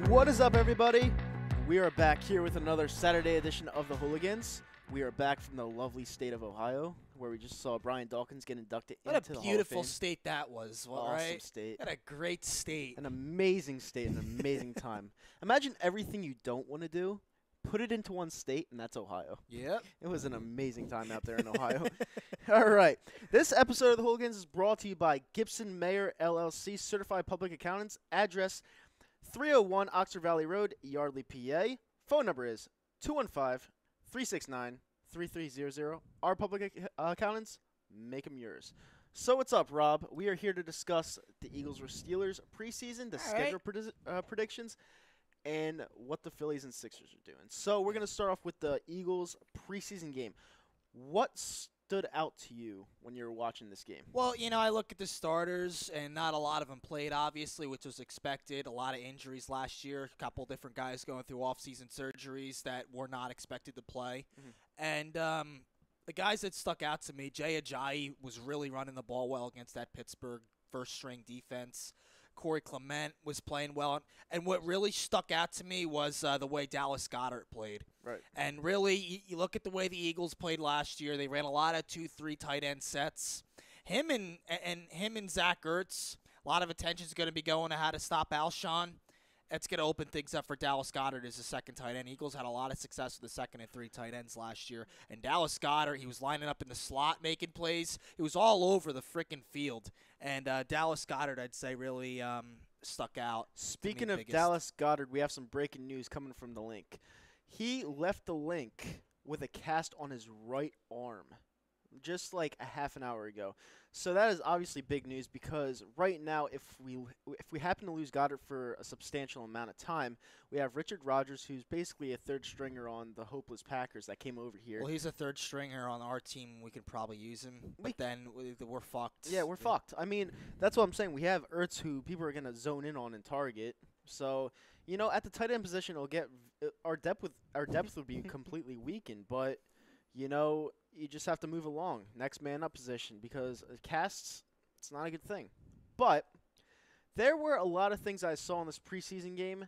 What is up, everybody? We are back here with another Saturday edition of the Hooligans. We are back from the lovely state of Ohio, where we just saw Brian Dawkins get inducted into the Hall of Fame. What a beautiful state that was, Awesome right? state. What a great state. An amazing state, an amazing time. Imagine everything you don't want to do, put it into one state, and that's Ohio. Yep. It was an amazing time out there in Ohio. All right. This episode of the Hooligans is brought to you by Gibson Mayer, LLC, Certified Public Accountants. Address 301 Oxford Valley Road, Yardley, PA. Phone number is 215-369-3300. Our public accountants, make them yours. So what's up, Rob? We are here to discuss the Eagles vs. Steelers preseason, the schedule predictions, and what the Phillies and Sixers are doing. So we're going to start off with the Eagles preseason game. What stood out to you when you were watching this game? Well, you know, I look at the starters, and not a lot of them played, obviously, which was expected. A lot of injuries last year. A couple different guys going through off-season surgeries that were not expected to play. And the guys that stuck out to me, Jay Ajayi was really running the ball well against that Pittsburgh first-string defense. Corey Clement was playing well. And what really stuck out to me was the way Dallas Goedert played. Right. And really, you look at the way the Eagles played last year. They ran a lot of 2-3 tight end sets. Him and Zach Ertz, a lot of attention is going to be going to how to stop Alshon. That's going to open things up for Dallas Goedert as a second tight end. Eagles had a lot of success with the second and three tight ends last year. And Dallas Goedert, he was lining up in the slot making plays. He was all over the freaking field. And Dallas Goedert, I'd say, really stuck out. Speaking of Dallas Goedert, we have some breaking news coming from the link. He left the link with a cast on his right arm just like a half an hour ago. So that is obviously big news because right now, if we happen to lose Goddard for a substantial amount of time, we have Richard Rodgers, who's basically a third stringer on the hopeless Packers that came over here. Well, he's a third stringer on our team. We could probably use him, but then we're fucked. Yeah, we're fucked. I mean, that's what I'm saying. We have Ertz, who people are going to zone in on and target. So, you know, at the tight end position, it'll get our depth would be completely weakened, but you know, you just have to move along. Next man up position because casts, it's not a good thing. But there were a lot of things I saw in this preseason game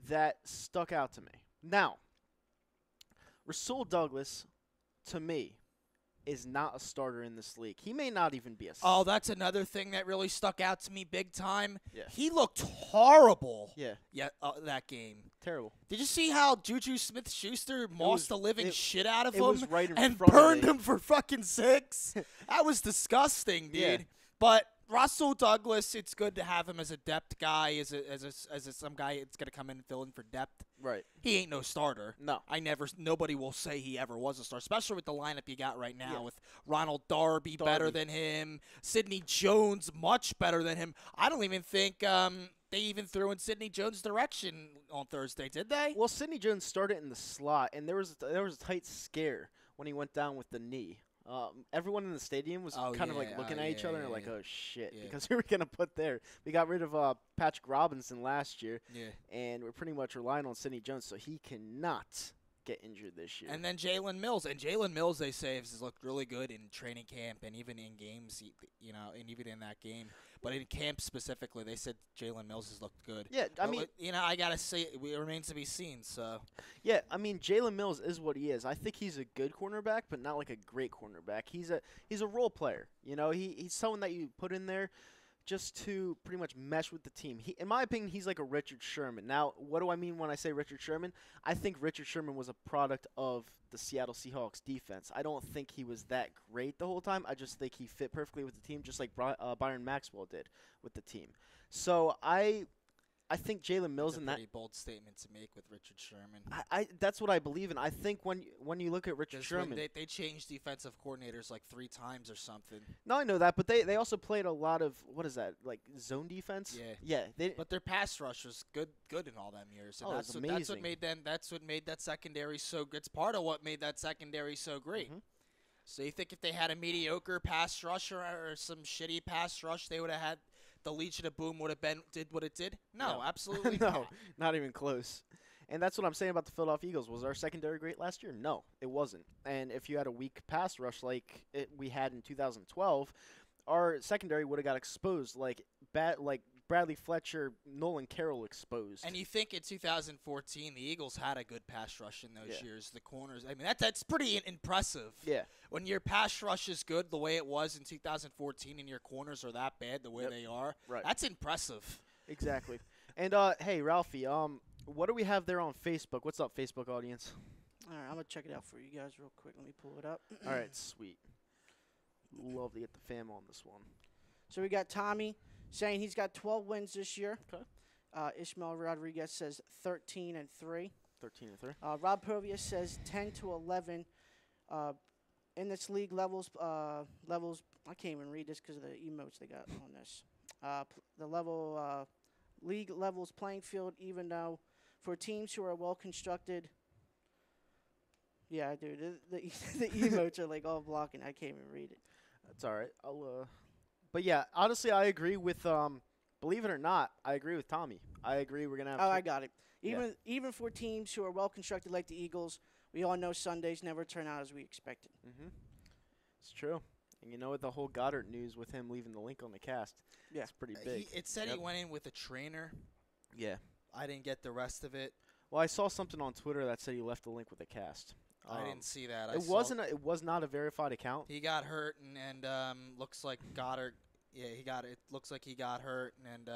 that stuck out to me. Now, Rasul Douglas, to me, is not a starter in this league. He may not even be a starter. Oh, that's another thing that really stuck out to me big time. Yeah. He looked horrible. Yeah. That game. Terrible. Did you see how Juju Smith-Schuster mossed the living shit out of him was right in and front burned of him for fucking 6? That was disgusting, dude. Yeah. But Russell Douglas, it's good to have him as a depth guy, as some guy that's gonna come in and fill in for depth. Right. He ain't no starter. No. Nobody will say he ever was a starter, especially with the lineup you got right now with Ronald Darby better than him, Sidney Jones much better than him. I don't even think they even threw in Sidney Jones' direction on Thursday, did they? Well, Sidney Jones started in the slot, and there was a tight scare when he went down with the knee. Everyone in the stadium was kind of like looking at each other and like, oh shit, because who are we gonna put there? We got rid of Patrick Robinson last year, and we're pretty much relying on Sidney Jones, so he cannot get injured this year. And then Jalen Mills, they say has looked really good in training camp and even in games, you know, and even in that game. But in camp specifically, they said Jalen Mills has looked good. Yeah, I mean, you know, I gotta say it remains to be seen. So yeah, I mean, Jalen Mills is what he is. I think he's a good cornerback, but not like a great cornerback. He's a role player. You know, he's someone that you put in there just to pretty much mesh with the team. In my opinion, he's like a Richard Sherman. Now, what do I mean when I say Richard Sherman? I think Richard Sherman was a product of the Seattle Seahawks defense. I don't think he was that great the whole time. I just think he fit perfectly with the team, just like Byron Maxwell did with the team. So I think Jalen Mills that's in a that. pretty bold statement to make with Richard Sherman. That's what I believe in. I think when you look at Richard Sherman, they changed defensive coordinators like 3 times or something. No, I know that, but they also played a lot of what is that, like zone defense? Yeah. Yeah. But their pass rush was good in all them years. And that's amazing. That's what made that secondary so good. It's part of what made that secondary so great. Mm-hmm. So you think if they had a mediocre pass rush or some shitty pass rush, they would have had the Legion of Boom did what it did? No, absolutely no, not even close. And that's what I'm saying about the Philadelphia Eagles. Was our secondary great last year? No, it wasn't. And if you had a weak pass rush we had in 2012, our secondary would have got exposed like Bradley Fletcher, Nolan Carroll exposed. And you think in 2014 the Eagles had a good pass rush in those Yeah. years. The corners. I mean, that's pretty impressive. Yeah. When your pass rush is good the way it was in 2014 and your corners are that bad the way Yep. they are, Right. that's impressive. Exactly. And hey, Ralphie, what do we have there on Facebook? What's up, Facebook audience? All right, I'm going to check it out for you guys real quick. Let me pull it up. All right, sweet. Love to get the fam on this one. So we got Tommy saying he's got 12 wins this year. Okay. Ishmael Rodriguez says 13-3. 13-3. Rob Provius says 10-11. In this league levels, I can't even read this because of the emotes they got on this. League levels playing field, even though for teams who are well constructed. Yeah, dude, the emotes are like all blocking. I can't even read it. That's all right. But yeah, honestly, I agree with believe it or not, I agree with Tommy. I agree we're gonna have. Oh, I got it. Even for teams who are well constructed like the Eagles, we all know Sundays never turn out as we expected. Mm-hmm. It's true. And you know what? The whole Goddard news with him leaving the link on the cast. Yeah. It's pretty big. It said he went in with a trainer. Yeah. I didn't get the rest of it. Well, I saw something on Twitter that said he left the link with the cast. I didn't see that. It was not a verified account. He got hurt and looks like Goddard. Yeah, it looks like he got hurt and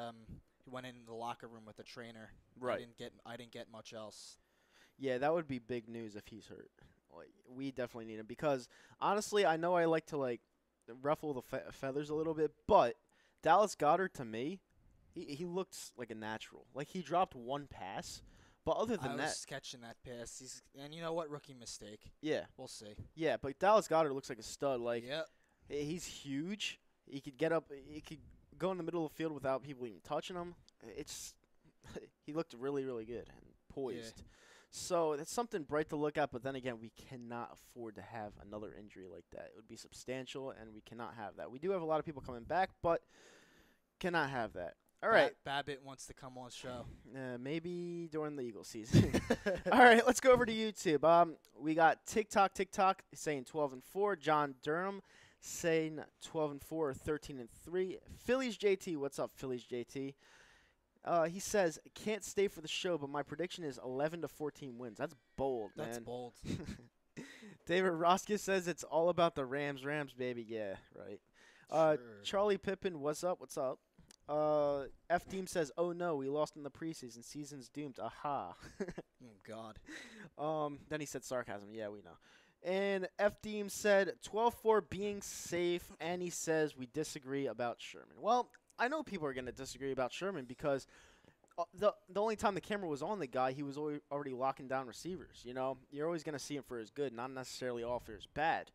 he went into the locker room with a trainer. Right. I didn't get much else. Yeah, that would be big news if he's hurt. Like, we definitely need him because honestly, I know I like to ruffle the feathers a little bit, but Dallas Goedert to me, he looks like a natural. Like he dropped one pass, but other than I that, was catching that pass. And you know what? Rookie mistake. yeah, We'll see. yeah. But Dallas Goedert looks like a stud. Like Yep. he's huge. He could get up. He could go in the middle of the field without people even touching him. He looked really, really good and poised. Yeah. So that's something bright to look at, but then again, we cannot afford to have another injury like that. It would be substantial, and we cannot have that. We do have a lot of people coming back, but cannot have that. All right. Babbitt wants to come on the show. Maybe during the Eagles season. All right, let's go over to YouTube. We got TikTok saying 12-4. John Durham saying 12-4 or 13-3. Phillies JT, what's up, Phillies JT? He says, can't stay for the show, but my prediction is 11-14 wins. That's bold, man. That's bold. David Roska says it's all about the Rams. Rams, baby. Yeah, right. Sure. Charlie Pippen, what's up? What's up? F-Team says, oh, no, we lost in the preseason. Season's doomed. Aha. Oh, God. Then he said sarcasm. Yeah, we know. And F-Team said 12-4 being safe, and he says we disagree about Sherman. Well, I know people are going to disagree about Sherman because the only time the camera was on the guy, he was already locking down receivers. You know, you're always going to see him for his good, not necessarily all for his bad.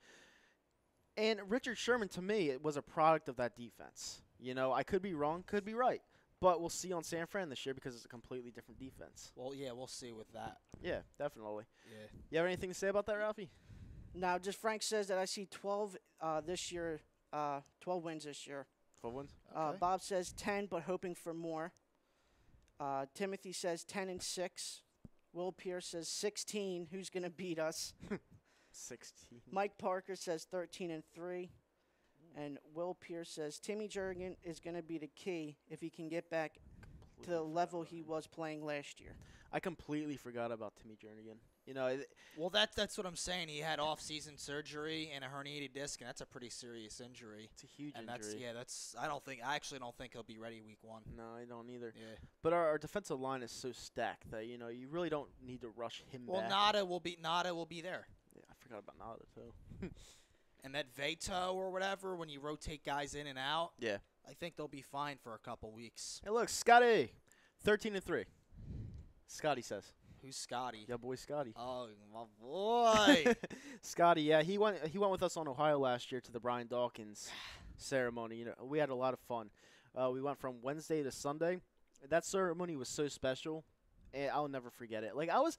And Richard Sherman, to me, it was a product of that defense. You know, I could be wrong, could be right. But we'll see on San Fran this year because it's a completely different defense. Well, yeah, we'll see with that. Yeah, definitely. Yeah. You have anything to say about that, Ralphie? Now, just Frank says that I see 12 this year, 12 wins this year. 12 wins? Okay. Bob says 10, but hoping for more. Timothy says 10-6. Will Pierce says 16. Who's going to beat us? 16. Mike Parker says 13-3. And Will Pierce says Timmy Jernigan is going to be the key if he can get back to the level he was playing last year. I completely forgot about Timmy Jernigan. You know, Well, that's what I'm saying. He had off-season surgery and a herniated disc, and that's a pretty serious injury. it's a huge And injury. I actually don't think he'll be ready week 1. No, I don't either. Yeah. But our defensive line is so stacked that, you know, you really don't need to rush him Well, back. Nada will be there. Yeah, I forgot about Nada, too. And that Veto or whatever, when you rotate guys in and out, Yeah. I think they'll be fine for a couple weeks. Hey, look, Scotty, 13-3. Scotty says. Who's Scotty? Yeah, boy, Scotty. Oh, my boy. Scotty, yeah, he went with us on Ohio last year to the Brian Dawkins ceremony. You know, we had a lot of fun. We went from Wednesday to Sunday. That ceremony was so special, and I'll never forget it. Like I was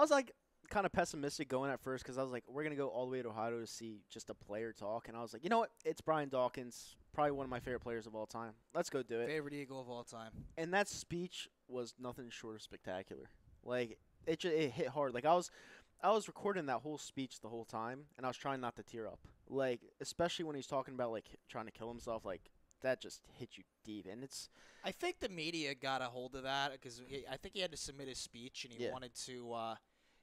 like kind of pessimistic going at first because I was like, we're gonna go all the way to Ohio to see just a player talk, and I was like, you know what? It's Brian Dawkins, probably one of my favorite players of all time. Let's go do it. Favorite Eagle of all time. And that speech was nothing short of spectacular. Like it hit hard. Like I was recording that whole speech the whole time, and I was trying not to tear up. Like especially when he's talking about like trying to kill himself. Like that just hit you deep, and it's I think the media got a hold of that because I think he had to submit his speech, and he wanted to.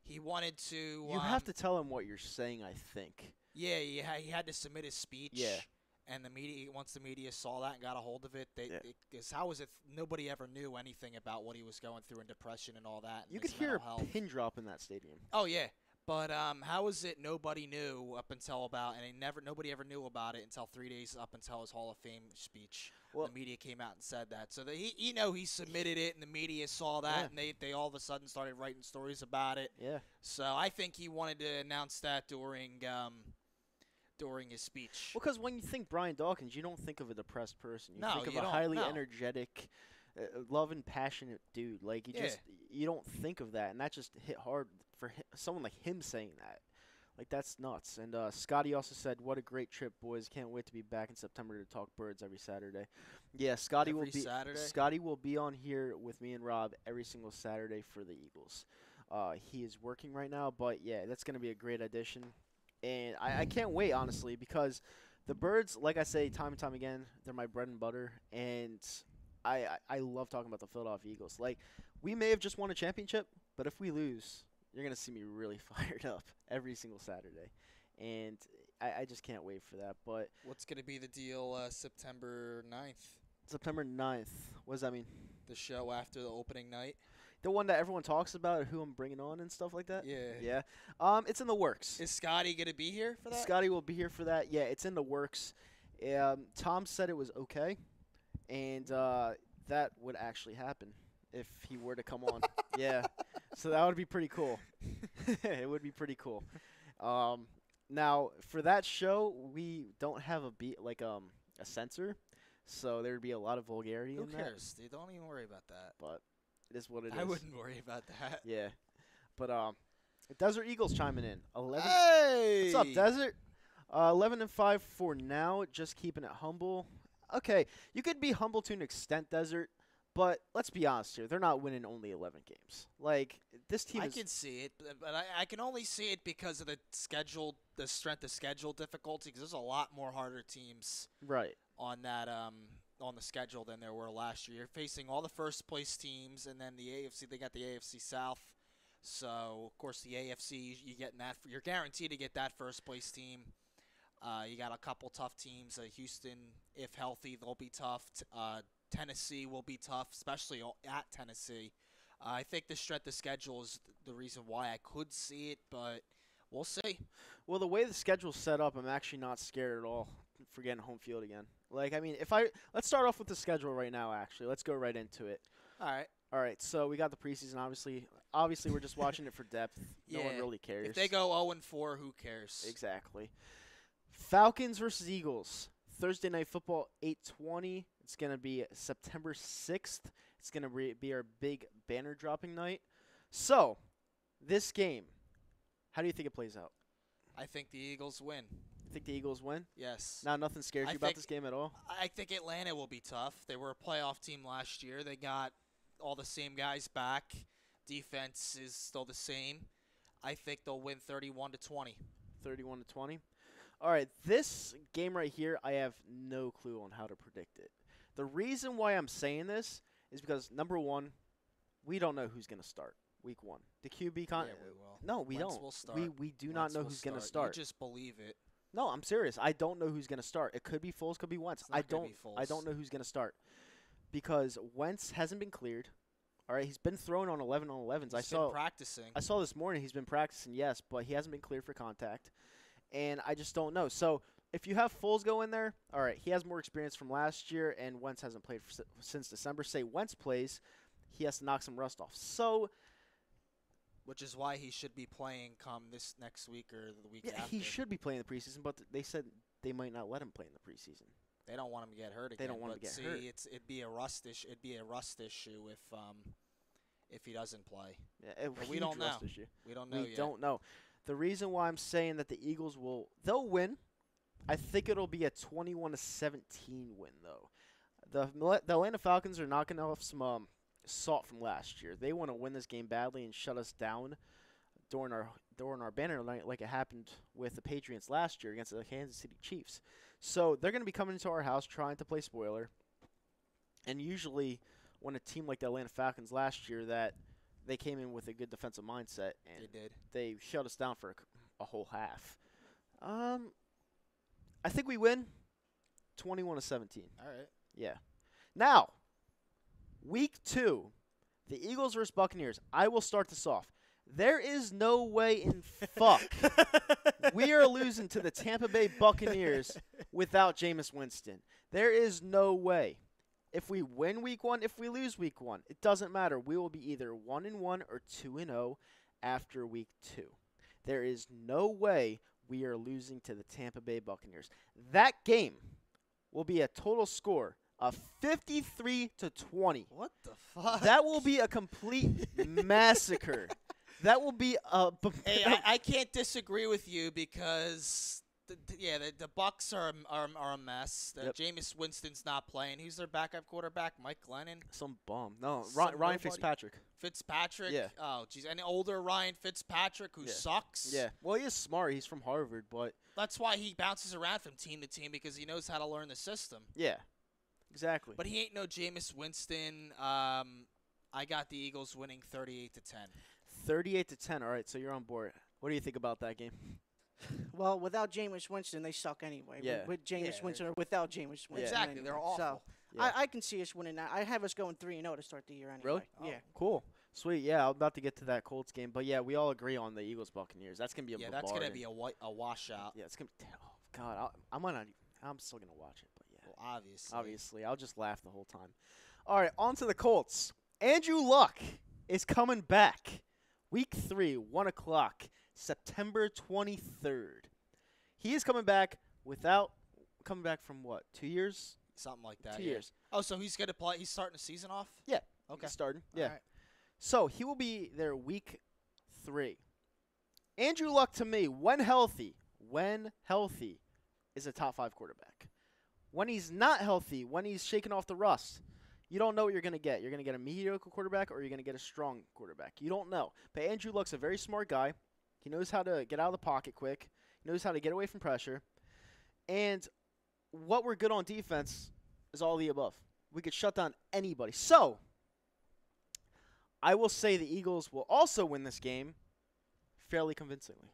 you have to tell him what you're saying. I think. Yeah, he had to submit his speech. Yeah. And the media, once the media saw that and got a hold of it, because how was it? Nobody ever knew anything about what he was going through and depression and all that. And You could his hear mental health. a pin drop in that stadium. Oh yeah, but how is it nobody knew up until about, and nobody ever knew about it until 3 days up until his Hall of Fame speech. Well, the media came out and said that, so he submitted it, and the media saw that, and they all of a sudden started writing stories about it. Yeah. So I think he wanted to announce that during his speech. Well, because when you think Brian Dawkins, you don't think of a depressed person. You No, think of you a don't, highly no. energetic, love and passionate dude. Like you don't think of that, and that just hit hard for someone like him saying that. Like that's nuts. And Scotty also said, "What a great trip, boys! Can't wait to be back in September to talk birds every Saturday." Yeah, Scotty will be. Saturday? Scotty will be on here with me and Rob every single Saturday for the Eagles. He is working right now, but yeah, that's gonna be a great addition. And I can't wait, honestly, because the birds, like I say time and time again, they're my bread and butter. And I love talking about the Philadelphia Eagles. Like, we may have just won a championship, but if we lose, you're going to see me really fired up every single Saturday. And I just can't wait for that. But What's going to be the deal September 9th? September 9th, what does that mean? The show after the opening night? The one that everyone talks about, who I'm bringing on and stuff like that? Yeah. Yeah. It's in the works. Is Scotty going to be here for that? Scotty will be here for that. Yeah, it's in the works. Tom said it was okay, and that would actually happen if he were to come on. Yeah, so that would be pretty cool. It would be pretty cool. Now, for that show, we don't have a censor, so there would be a lot of vulgarity Who in cares, dude? Don't even worry about that. But it is what it is. I wouldn't worry about that. Yeah. But Desert Eagles chiming in. 11. Hey! What's up, Desert? 11-5 for now. Just keeping it humble. Okay, you could be humble to an extent, Desert. But let's be honest here. They're not winning only 11 games. Like, this team I is... can see it, but I can only see it because of the strength of schedule difficulty, because there's a lot more harder teams Right. on that on the schedule than there were last year. You're facing all the first place teams, and then the AFC. They got the AFC South, so of course the AFC you're guaranteed to get that first place team. You got a couple tough teams. Houston, if healthy, they'll be tough. Tennessee will be tough, especially at Tennessee. I think the strength of schedule is the reason why I could see it, but we'll see. Well, the way the schedule's set up, I'm actually not scared at all for getting home field again. Like, I mean, let's start off with the schedule right now, actually. Let's go right into it. All right. All right, so we got the preseason, obviously. Obviously, we're just watching it for depth. No one really cares. If they go 0-4, who cares? Exactly. Falcons versus Eagles. Thursday Night Football, 8:20. It's going to be September 6th. It's going to be our big banner dropping night. So, this game, how do you think it plays out? I think the Eagles win. You think the Eagles win? Yes. Now, nothing scares you about this game at all? I think Atlanta will be tough. They were a playoff team last year. They got all the same guys back. Defense is still the same. I think they'll win 31-20. 31-20. All right, this game right here, I have no clue on how to predict it. The reason why I'm saying this is because, number one, we don't know who's going to start week one. The QB Yeah, we will. No, we Wentz don't. will start. We do not know who's going to You start. just believe it. No, I'm serious. I don't know who's going to start. It could be Foles, could be Wentz. It's not gonna be Foles. I don't know who's going to start because Wentz hasn't been cleared. All right, he's been thrown on 11 on 11s. He's been practicing. I saw this morning he's been practicing, yes, but he hasn't been cleared for contact. And I just don't know. So if you have Foles go in there, all right, he has more experience from last year, and Wentz hasn't played since December. Say Wentz plays, he has to knock some rust off. So, which is why he should be playing come this next week or the week after. He should be playing the preseason, but they said they might not let him play in the preseason. They don't want him to get hurt again. They don't want him to get hurt. It'd be a rust issue if he doesn't play. Yeah, but we don't know. We don't know yet. We don't know. The reason why I'm saying that the Eagles they'll win. I think it'll be a 21-17 win, though. The Atlanta Falcons are knocking off some salt from last year. They want to win this game badly and shut us down during our banner night, like it happened with the Patriots last year against the Kansas City Chiefs. So they're going to be coming into our house trying to play spoiler. And usually when a team like the Atlanta Falcons last year that they came in with a good defensive mindset and They did. they shut us down for a whole half. I think we win 21-17. All right. Yeah. Now, week 2, the Eagles versus Buccaneers. I will start this off. There is no way in fuck we are losing to the Tampa Bay Buccaneers without Jameis Winston. There is no way. If we win week 1, if we lose week 1, it doesn't matter. We will be either 1-1 or 2-0 after week 2. There is no way we are losing to the Tampa Bay Buccaneers. That game will be a total score of 53-20. What the fuck? That will be a complete massacre. That will be a. Hey, I can't disagree with you because the Bucks are a mess. Yep. Jameis Winston's not playing. Who's their backup quarterback? Mike Glennon. Some bum. No, Some Ryan nobody. Fitzpatrick. Fitzpatrick. Yeah. Oh, geez, an older Ryan Fitzpatrick who Yeah. sucks. Yeah. Well, he is smart. He's from Harvard, but That's why he bounces around from team to team because he knows how to learn the system. yeah, exactly. But he ain't no Jameis Winston. I got the Eagles winning 38-10. 38-10. All right, so you're on board. What do you think about that game? Well, without Jameis Winston, they suck anyway. Yeah. With Jameis Yeah, Winston or without Jameis Winston. Exactly, anyway. they're awful. So Yeah. I can see us winning that. I have us going 3-0 to start the year anyway. Really? Oh. Yeah. Cool. Sweet. Yeah, I'm about to get to that Colts game, but yeah, we all agree on the Eagles Buccaneers. That's gonna be a Yeah, that's gonna bombardment. be a washout. Yeah, it's gonna be. Oh God, I might not. I'm still gonna watch it, but yeah. Well, obviously. Obviously, I'll just laugh the whole time. All right, on to the Colts. Andrew Luck is coming back. Week 3, 1 o'clock, September 23rd. He is coming back coming back from what? 2 years? Something like that. 2 yeah. years. Oh, so he's gonna play. He's starting the season off. Yeah. Okay. He's starting. All Yeah. right. So he will be there week 3. Andrew Luck, to me, when healthy, is a top 5 quarterback. When he's not healthy, when he's shaking off the rust, you don't know what you're going to get. You're going to get a mediocre quarterback or you're going to get a strong quarterback. You don't know. But Andrew Luck's a very smart guy. He knows how to get out of the pocket quick. He knows how to get away from pressure. And what we're good on defense is all the above. We could shut down anybody. So, I will say the Eagles will also win this game fairly convincingly.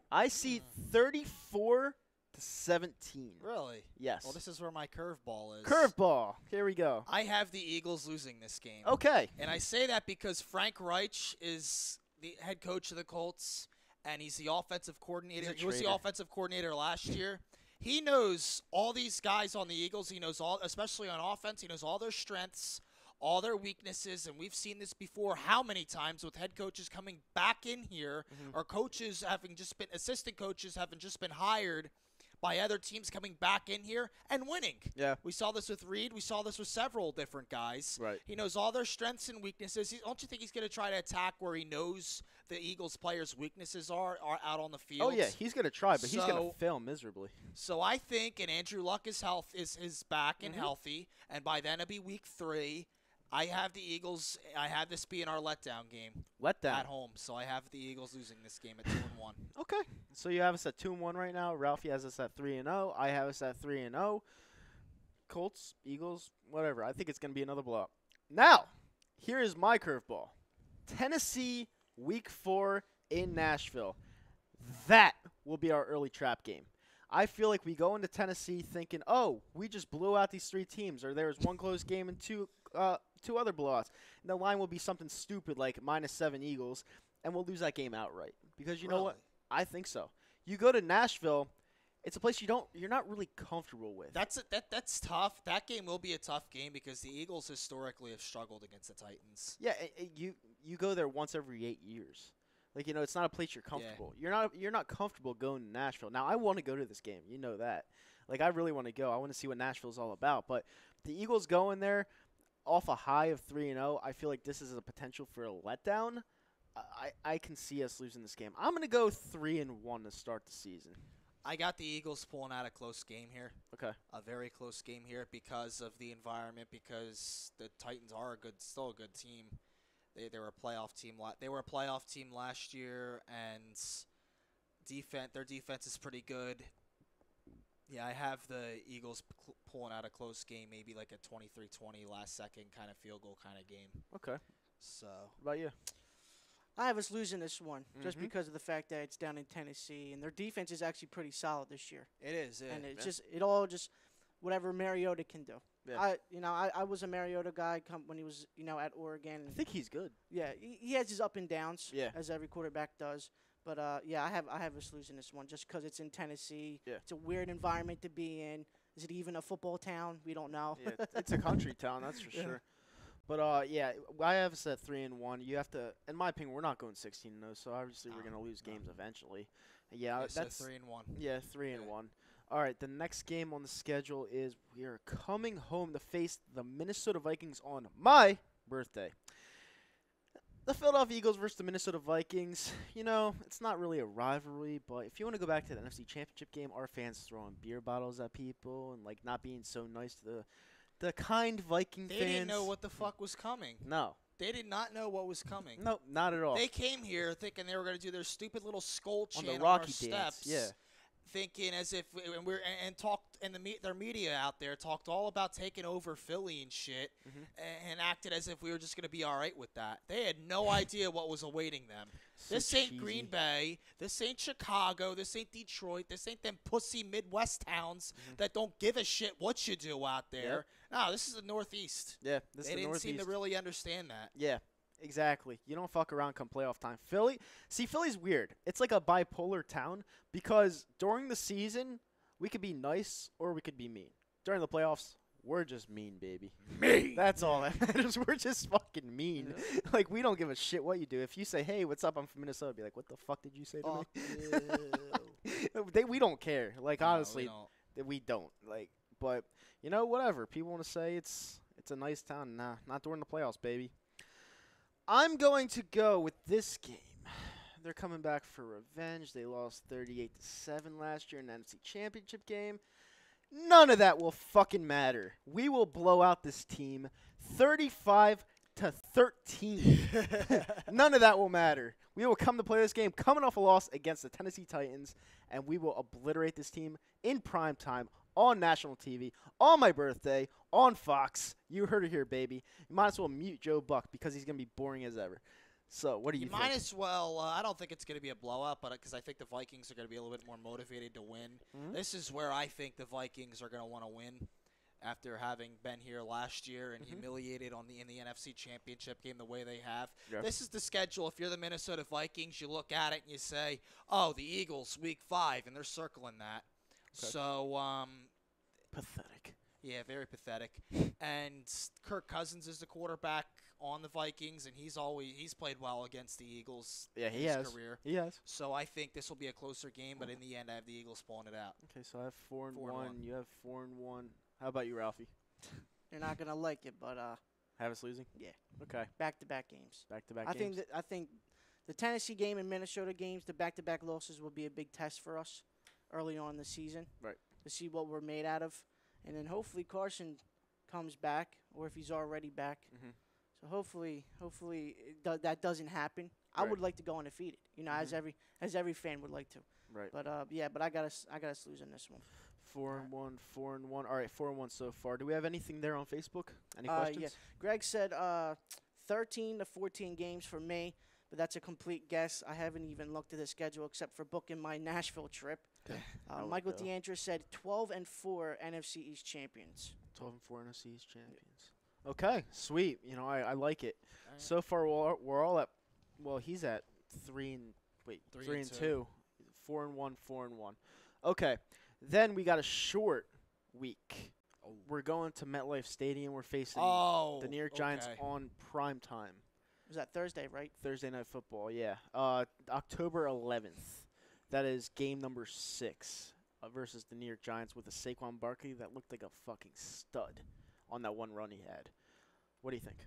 I see 34-17. Really? Yes. Well, this is where my curveball is. Curveball. Here we go. I have the Eagles losing this game. Okay. And I say that because Frank Reich is the head coach of the Colts, and he's the offensive coordinator. He's a He was the traitor. offensive coordinator last year. He knows all these guys on the Eagles. He knows all, especially on offense, he knows all their strengths, all their weaknesses, and we've seen this before how many times with head coaches coming back in here or coaches having just been, assistant coaches having just been hired by other teams coming back in here and winning. Yeah. We saw this with Reed. We saw this with several different guys. Right. He knows all their strengths and weaknesses. Don't you think he's going to try to attack where he knows the Eagles players' weaknesses are out on the field? Oh, yeah. He's going to try, but he's going So- to fail miserably. So I think, and Andrew Luck is back and healthy, and by then it'll be week 3. I have the Eagles. I have this being our letdown game Let down. at home. So I have the Eagles losing this game at 2-1. Okay. So you have us at 2-1 right now. Ralphie has us at 3-0. I have us at 3-0. Colts, Eagles, whatever. I think it's going to be another blowout. Now, here is my curveball. Tennessee, week 4 in Nashville. That will be our early trap game. I feel like we go into Tennessee thinking, oh, we just blew out these 3 teams, or there was one close game and two other blowouts. And the line will be something stupid like -7 Eagles, and we'll lose that game outright. Because you know what? I think so. You go to Nashville, it's a place you're not really comfortable with. That's tough. That game will be a tough game because the Eagles historically have struggled against the Titans. Yeah, you go there once every 8 years. Like, you know, it's not a place you're comfortable. You're not comfortable going to Nashville. Now, I want to go to this game. You know that. Like, I really want to go. I want to see what Nashville's all about. But the Eagles going there off a high of 3-0, I feel like this is a potential for a letdown. I can see us losing this game. I'm going to go 3-1 to start the season. I got the Eagles pulling out a close game here. Okay. A very close game here because of the environment, because the Titans are still a good team. They were a playoff team. They were a playoff team last year, and their defense is pretty good. Yeah, I have the Eagles pulling out a close game, maybe like a 23-20 last second kind of field goal kind of game. Okay. So, What about you? I have us losing this one just Mhm. because of the fact that it's down in Tennessee and their defense is actually pretty solid this year. it is. And it's Yeah. just whatever Mariota can do. Yeah. I was a Mariota guy when he was at Oregon. I think he's good. Yeah, he has his up and downs. Yeah. As every quarterback does. But I have us losing this one just because it's in Tennessee. Yeah. It's a weird environment to be in. Is it even a football town? We don't know. Yeah, it's a country town, that's for Yeah. sure. But yeah, I have us at 3-1. You have to, in my opinion, we're not going 16-0, so obviously we're gonna lose games eventually. Yeah, so that's 3-1. Yeah, 3-1. All right, the next game on the schedule is we are coming home to face the Minnesota Vikings on my birthday. The Philadelphia Eagles versus the Minnesota Vikings. It's not really a rivalry, but if you want to go back to the NFC Championship game, our fans throwing beer bottles at people and not being so nice to the kind Viking They fans. didn't know what the fuck was coming. No. They did not know what was coming. No, not at all. They came here thinking they were going to do their stupid little skull on chant the on Rocky our dance. steps. Yeah. Thinking as if and talked and their media out there talked all about taking over Philly and shit, Mhm. and acted as if we were just going to be all right with that. They had no idea what was awaiting them. So This ain't cheesy. Green Bay. This ain't Chicago. This ain't Detroit. This ain't them pussy Midwest towns that don't give a shit what you do out there. No, this is the Northeast. Yeah, this They is the didn't Northeast. seem to really understand that. Yeah, exactly. You don't fuck around come playoff time. Philly's weird. It's like a bipolar town because during the season, we could be nice or we could be mean. During the playoffs, we're just mean, baby. Mean. That's all that matters. We're just fucking mean. We don't give a shit what you do. If you say, hey, what's up? I'm from Minnesota, I'd be like, what the fuck did you say to me? We don't care. Honestly, we don't. But, whatever. People want to say it's a nice town. Nah, not during the playoffs, baby. I'm going to go with this game. They're coming back for revenge. They lost 38-7 last year in the NFC Championship game. None of that will fucking matter. We will blow out this team 35-13. None of that will matter. We will come to play this game coming off a loss against the Tennessee Titans, and we will obliterate this team in prime time on national TV on my birthday on Fox. You heard it here, baby. You might as well mute Joe Buck because he's going to be boring as ever. So, what do you think? might as well. I don't think it's going to be a blowout, but because I think the Vikings are going to be a little bit more motivated to win. Mhm. This is where I think the Vikings are going to want to win after having been here last year and humiliated in the NFC Championship game the way they have. Yeah. This is the schedule. If you're the Minnesota Vikings, you look at it and you say, "Oh, the Eagles, Week 5," and they're circling that. Okay. So, Pathetic. yeah, very pathetic. And Kirk Cousins is the quarterback on the Vikings, and he's played well against the Eagles Yeah, in he his has. career. He has. So I think this will be a closer game, but in the end, I have the Eagles pulling it out. Okay, so I have 4-1. 4-1. You have 4-1. How about you, Ralphie? You're not gonna like it, but Have us losing? Yeah. Okay. back-to-back games. Back-to-back I games. think the Tennessee game and Minnesota games, the back-to-back losses will be a big test for us early on in the season. Right. To see what we're made out of, and then hopefully Carson comes back, or if he's already back. Mhm. So hopefully that doesn't happen. I Right. would like to go undefeated, as every fan would like to. Right. But I got us losing this one. 4-1, 4-1. All right, 4-1 so far. Do we have anything there on Facebook? Any Yeah. questions? Greg said 13 to 14 games for me, but that's a complete guess. I haven't even looked at the schedule except for booking my Nashville trip. Okay. I would Michael go. DeAndre said 12-4 NFC East champions. 12-4 NFC East champions. Okay, sweet. I like it. All right. So far, we're all at. Well, he's at 3 and 2. 4-1, 4-1. Okay, then we got a short week. We're going to MetLife Stadium. We're facing the New York Giants okay. on prime time. Was that Thursday, right? Thursday Night Football, yeah. October 11th. That is game number 6 versus the New York Giants with a Saquon Barkley that looked like a fucking stud on that one run he had. What do you think?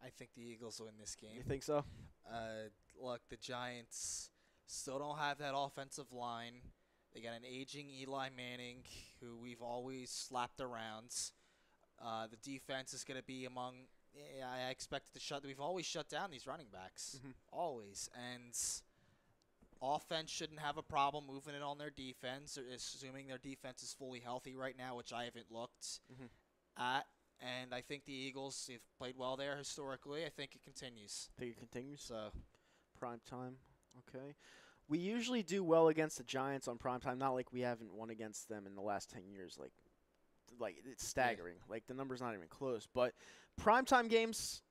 I think the Eagles win this game. You think so? Look, the Giants still don't have that offensive line. They got an aging Eli Manning, who we've always slapped around. The defense is going to be among. Yeah, I expect it to shut. We've always shut down these running backs, always. And Offense shouldn't have a problem moving it on their defense, assuming their defense is fully healthy right now, which I haven't looked at. And I think the Eagles have played well there historically. I think it continues. Think it continues? So, Prime time. Okay. We usually do well against the Giants on prime time. Not like we haven't won against them in the last 10 years. Like it's staggering. Like the number's not even close. But primetime games,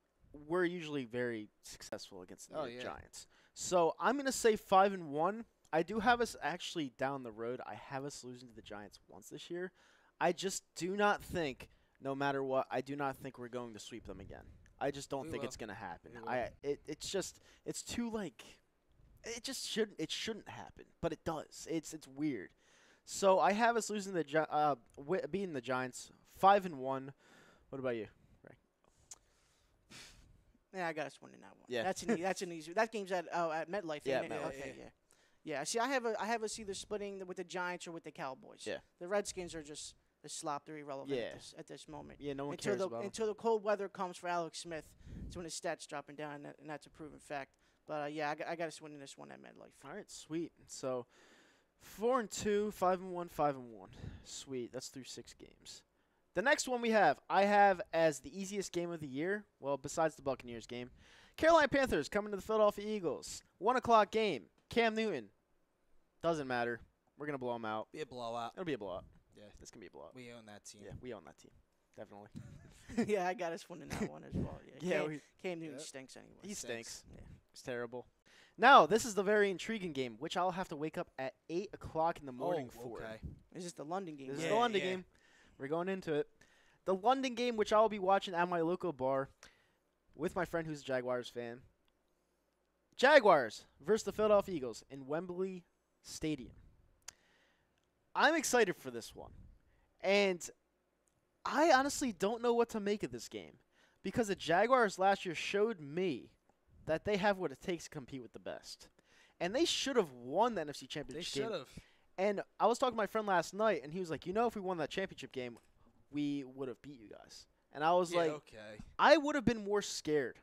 we're usually very successful against the New York Giants. So I'm gonna say 5-1. I do have us actually down the road. I have us losing to the Giants once this year. I just do not think, no matter what, I do not think we're going to sweep them again. I just don't think it's gonna happen. It's too like. It just shouldn't happen, but it does. It's weird. So I have us losing beating the Giants 5-1. What about you, Ray? Yeah, I got us winning that one. Yeah. That's an easy. That game's at MetLife. Yeah, ain't it? MetLife. Okay, yeah. See, I have us either splitting with the Giants or with the Cowboys. Yeah. The Redskins are just a slop. They're irrelevant at this moment. Yeah, no one cares about them. Until the cold weather comes for Alex Smith. It's when his stats dropping down, and that's a proven fact. But I got us winning this one at MetLife. All right, sweet. So 4-2, 5-1, 5-1. Sweet. That's through 6 games. The next one I have as the easiest game of the year. Well, besides the Buccaneers game, Carolina Panthers coming to the Philadelphia Eagles. 1:00 game. Cam Newton. Doesn't matter. We're gonna blow them out. be a blowout. It'll be a blowout. Yeah, This can be a blowout. we own that team. Yeah, we own that team. Definitely. Yeah, I got us winning that one as well. Yeah, Cam Newton stinks anyway. He stinks. Yeah. It's terrible. Now, this is the very intriguing game, which I'll have to wake up at 8 o'clock in the morning for. Okay. This is the London game. This right? is the London game. We're going into it. The London game, which I'll be watching at my local bar with my friend who's a Jaguars fan. Jaguars versus the Philadelphia Eagles in Wembley Stadium. I'm excited for this one. And I honestly don't know what to make of this game. Because the Jaguars last year showed me that they have what it takes to compete with the best. And they should have won the NFC Championship game. They should have. And I was talking to my friend last night, and he was like, if we won that championship game, we would have beat you guys. And I was like, okay. I would have been more scared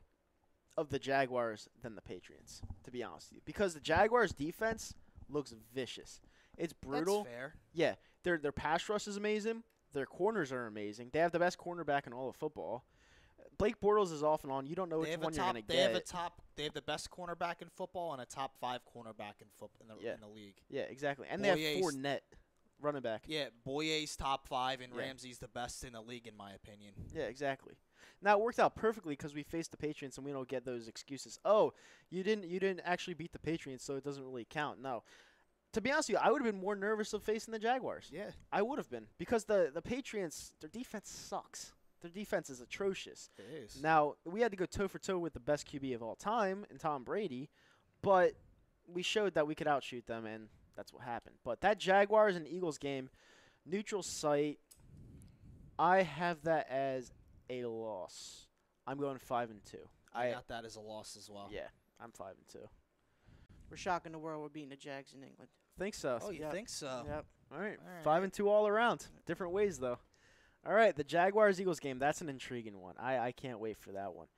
of the Jaguars than the Patriots, to be honest with you. Because the Jaguars' defense looks vicious. It's brutal. That's fair. Yeah, their pass rush is amazing. Their corners are amazing. They have the best cornerback in all of football. Blake Bortles is off and on. You don't know which one you're going to get. They have the best cornerback in football and a top 5 cornerback in the league. Yeah, exactly. And they have Fournette running back. Yeah, Boye's top 5 and Ramsey's the best in the league in my opinion. Yeah, exactly. Now it worked out perfectly because we faced the Patriots and we don't get those excuses. Oh, you didn't actually beat the Patriots, so it doesn't really count. No. To be honest with you, I would have been more nervous of facing the Jaguars. Yeah. I would have been because the Patriots, their defense sucks. Their defense is atrocious. It is. Now, we had to go toe-for-toe with the best QB of all time in Tom Brady, but we showed that we could outshoot them, and that's what happened. But that Jaguars and Eagles game, neutral site, I have that as a loss. I'm going 5-2. I got that as a loss as well. Yeah, I'm 5-2. We're shocking the world. We're beating the Jags in England. Think so. Oh, you think so? Yep. All right. All 5-2 all around. Different ways, though. All right, the Jaguars-Eagles game, that's an intriguing one. I can't wait for that one.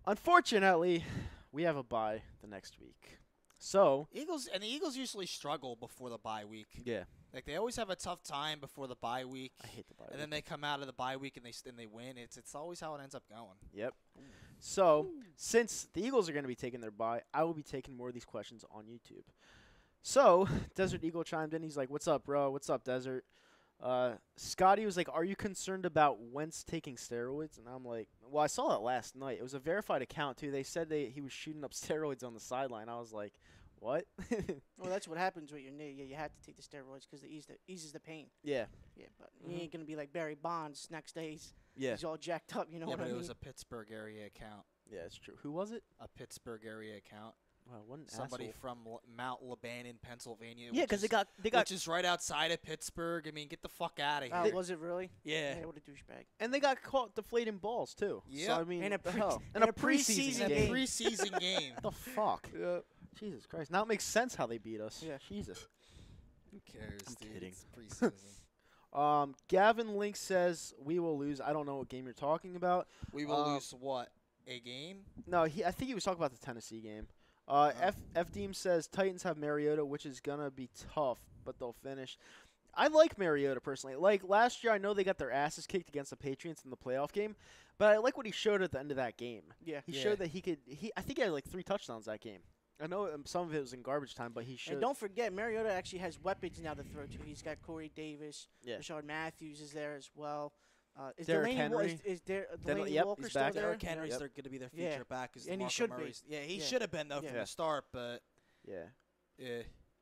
Unfortunately, we have a bye the next week. So the Eagles usually struggle before the bye week. Yeah. Like they always have a tough time before the bye week. I hate the bye week. And then they come out of the bye week and they win. It's always how it ends up going. Yep. So, since the Eagles are going to be taking their bye, I will be taking more of these questions on YouTube. So, Desert Eagle chimed in. He's like, "What's up, bro? What's up, Desert?" Scotty was like, "Are you concerned about Wentz taking steroids?" And I'm like, "Well, I saw that last night. It was a verified account too. They said he was shooting up steroids on the sideline." I was like, "What?" Well, that's what happens with your knee. Yeah, you have to take the steroids because it eases the pain. Yeah. Yeah, but you ain't gonna be like Barry Bonds next day. Yeah. He's all jacked up. You know what I mean? But it was a Pittsburgh area account. Yeah, it's true. Who was it? A Pittsburgh area account. Wow, what an Somebody asshole. from Mount Lebanon, Pennsylvania. Yeah, because they got which is right outside of Pittsburgh. I mean, get the fuck out of here. Was it really? Yeah. What a douchebag. and they got caught deflating balls too. Yeah. So I mean, And what the hell? and a preseason game. Preseason game. What the fuck? Yeah. Jesus Christ! Now it makes sense how they beat us. Yeah. Jesus. Who cares, I'm dude? kidding. It's preseason. Gavin Link says we will lose. I don't know what game you're talking about. We will lose what? A game? No, I think he was talking about the Tennessee game. F Deem says Titans have Mariota, which is gonna be tough, but they'll finish. I like Mariota personally. Like last year, I know they got their asses kicked against the Patriots in the playoff game, but I like what he showed at the end of that game. Yeah. He showed that he could. I think he had like 3 touchdowns that game. I know some of it was in garbage time, but he showed. And don't forget, Mariota actually has weapons now to throw to. He's got Corey Davis. Yeah. Rashard Matthews is there as well. Is Derrick Delaney Wa- Henry. is there Then- Delaney yep, Walker he's still back. there? Derrick Henry's Yep. going to be their Yeah. feature back. Is And he DeMarco should be. Murray's. Yeah, he Yeah. should have been, though, Yeah. from the start, but Yeah. yeah.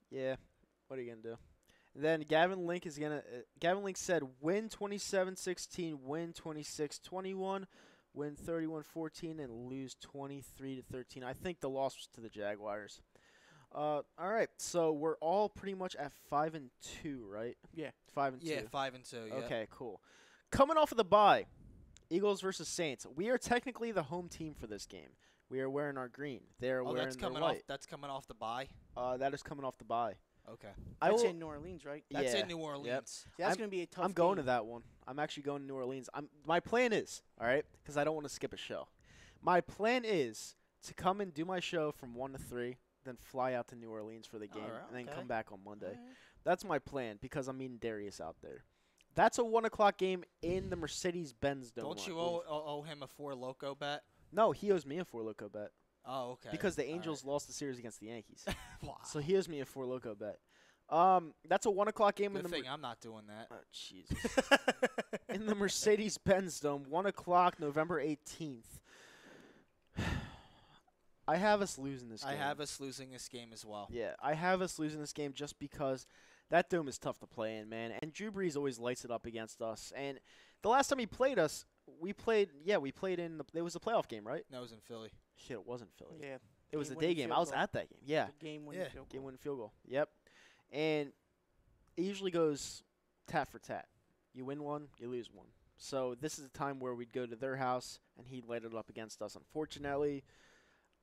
Yeah. What are you gonna do? And then Gavin Link is gonna. Gavin Link said, "Win 27-16, win 26-21, win 31-14, and lose 23-13." I think the loss was to the Jaguars. All right, so we're all pretty much at 5-2, right? Yeah. 5-2. Yeah, 5-2. Yeah. Okay, cool. Coming off of the bye, Eagles versus Saints. We are technically the home team for this game. We are wearing our green. They're Oh, wearing that's their coming white. off. That's coming off the bye. That is coming off the bye. Okay. I That's will, in New Orleans, right? That's yeah. in New Orleans. See, that's I'm- going to be a tough I'm going game. to that one. I'm actually going to New Orleans. My plan is, all right, because I don't want to skip a show. My plan is to come and do my show from 1 to 3, then fly out to New Orleans for the game, Alright, and then okay. come back on Monday. That's my plan because I'm meeting Darius out there. That's a 1 o'clock game in the Mercedes-Benz Dome. Don't I you believe. owe him a 4 Loco bet? No, he owes me a 4 Loco bet Oh, okay. because the All Angels lost the series against the Yankees. right. Wow. So he owes me a 4 Loco bet. That's a 1 o'clock game Good in the thing I'm not doing that. Oh, Jesus. In the Mercedes-Benz Dome, 1 o'clock, November 18th. I have us losing this game. I have us losing this game as well. Yeah, I have us losing this game just because that dome is tough to play in, man. And Drew Brees always lights it up against us. And the last time he played us, we played in it was a playoff game, right? No, it was in Philly. Shit, it wasn't Philly. Yeah. It was a Game-winning day game. field I was goal. at that game. Yeah, The game-winning Yeah. field goal. game-winning field goal. Yep. And it usually goes tat for tat. You win one, you lose one. So this is a time where we'd go to their house and he'd light it up against us. Unfortunately,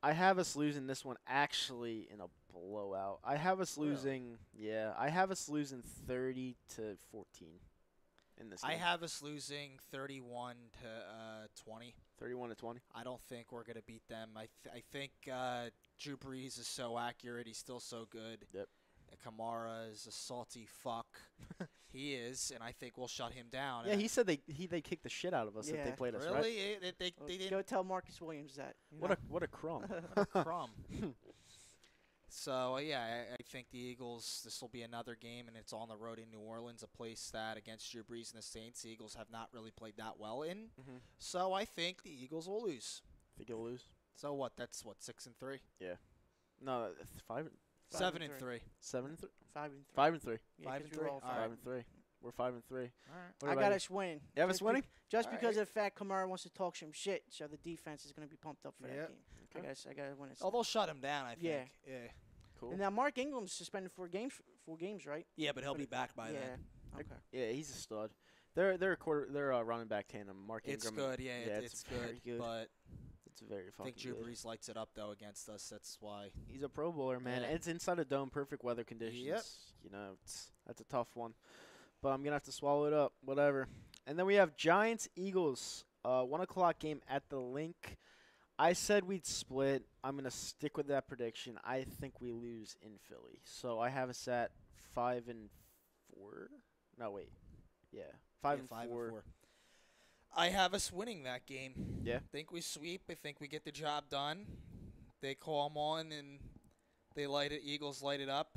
I have us losing this one actually in a blowout. I have us Really? losing. Yeah, I have us losing 30-14 in this game. I have us losing 31 to 20. 31-20. I don't think we're gonna beat them. I think Drew Brees is so accurate. He's still so good. Yep. Kamara is a salty fuck. He is, and I think we'll shut him down. Yeah, he said they kicked the shit out of us if they Yeah. played us, really. right? They Well, didn't. Go tell Marcus Williams that. you What know. a crumb. crumb. So yeah, I think the Eagles. This will be another game, and it's on the road in New Orleans, a place that against Drew Brees and the Saints, the Eagles have not really played that well in. Mhm. So I think the Eagles will lose. Think you'll lose? So what? That's what 6-3, No, it's 5 and 7-3. 7 and 3. 5-3. 5 and 3. Yeah, 5 'cause and we were 3? all All five. right. 5 and 3. We're 5 and 3. All right. What I about got you? us winning. You have us Just be- winning? Just All because right. of the fact Kamara wants to talk some shit, so the defense is going to be pumped up for Yep. that game. Okay. I got to win it. Oh, they'll shut him down. I think. Yeah. Yeah. Cool. And now Mark Ingram's suspended 4 games, right? Yeah, but he'll But be it- back by yeah. then. Okay. Yeah, he's a stud. They're a running back tandem. Mark It's Ingram. good. Yeah, it's it's very good. But It's very I fucking think Drew good. Brees lights it up though against us. That's why. He's a Pro Bowler, man. Yeah. And it's inside a dome, perfect weather conditions. Yep. You know, that's a tough one. But I'm gonna have to swallow it up. Whatever. And then we have Giants Eagles. 1 o'clock game at the Link. I said we'd split. I'm gonna stick with that prediction. I think we lose in Philly. So I have us at 5 and 4. No, wait. Yeah, 5 and 4. I have us winning that game. Yeah. I think we sweep. I think we get the job done. They call them on and they light it. Eagles light it up.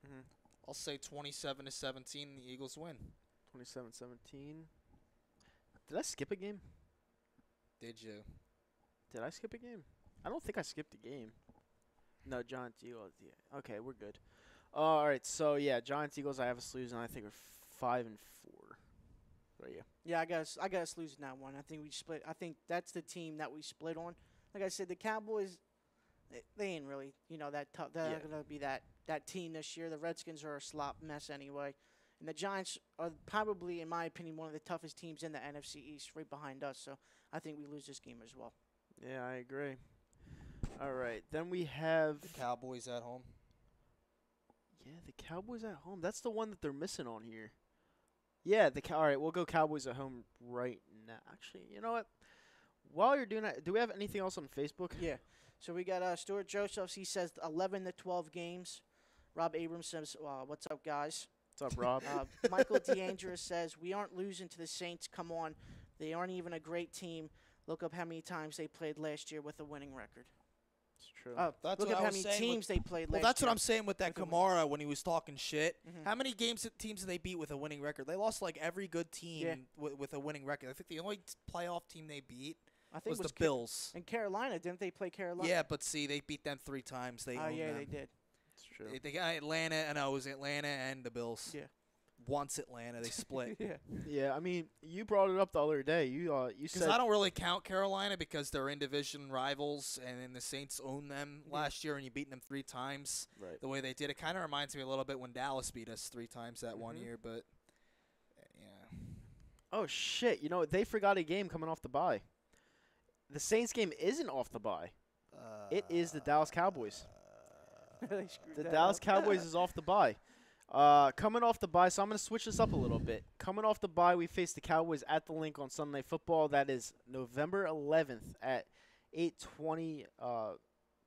Mhm. I'll say 27-17. The Eagles win. 27-17. Did I skip a game? Did you? Did I skip a game? I don't think I skipped a game. No, Giants Eagles. Yeah. Okay, we're good. All right. So yeah, Giants Eagles. I have us losing. I think we're 5 and 4. What are you? Yeah, I got us losing that one. I think we split. I think that's the team that we split on. Like I said, the Cowboys, they ain't really, that tough. They're Yeah. not gonna be that team this year. The Redskins are a slop mess anyway, and the Giants are probably, in my opinion, one of the toughest teams in the NFC East, right behind us. So I think we lose this game as well. Yeah, I agree. All right. Then we have The Cowboys at home. the Cowboys at home. That's the one that they're missing on here. Yeah, all right, we'll go Cowboys at home right now. Actually, you know what? While you're doing that, do we have anything else on Facebook? Yeah. So we got Stuart Josephs. He says 11 to 12 games. Rob Abrams says, what's up, guys? What's up, Rob? Michael DeAndrea says, we aren't losing to the Saints. Come on. They aren't even a great team. Look up how many times they played last year with a winning record. It's true. That's Look what up I how was many saying teams they played Well, last that's year. what I'm saying with that with a win. Kamara when he was talking shit. Mhm. How many teams did they beat with a winning record? They lost like every good team with a winning record. I think the only playoff team they beat I think was the it was Bills. in Carolina. Didn't they play Carolina? Yeah, but see, they beat them 3 times. They Oh, owned yeah, them. they did. It's true. They got Atlanta, and it was Atlanta and the Bills. Yeah. Once Atlanta, they split. Yeah. Yeah, I mean, you brought it up the other day. You Because said I don't really count Carolina because they're in division rivals, and then the Saints owned them last year, and you beat them 3 times. right. The way they did it kind of reminds me a little bit when Dallas beat us 3 times that one Mhm. year, but yeah. Oh shit! You know they forgot a game coming off the bye. The Saints game isn't off the bye. It is the Dallas Cowboys. They screwed The that Dallas up. Cowboys is off the bye. Coming off the bye, so I'm going to switch this up a little bit. Coming off the bye, we face the Cowboys at the Link on Sunday Night Football. That is November 11th at 8:20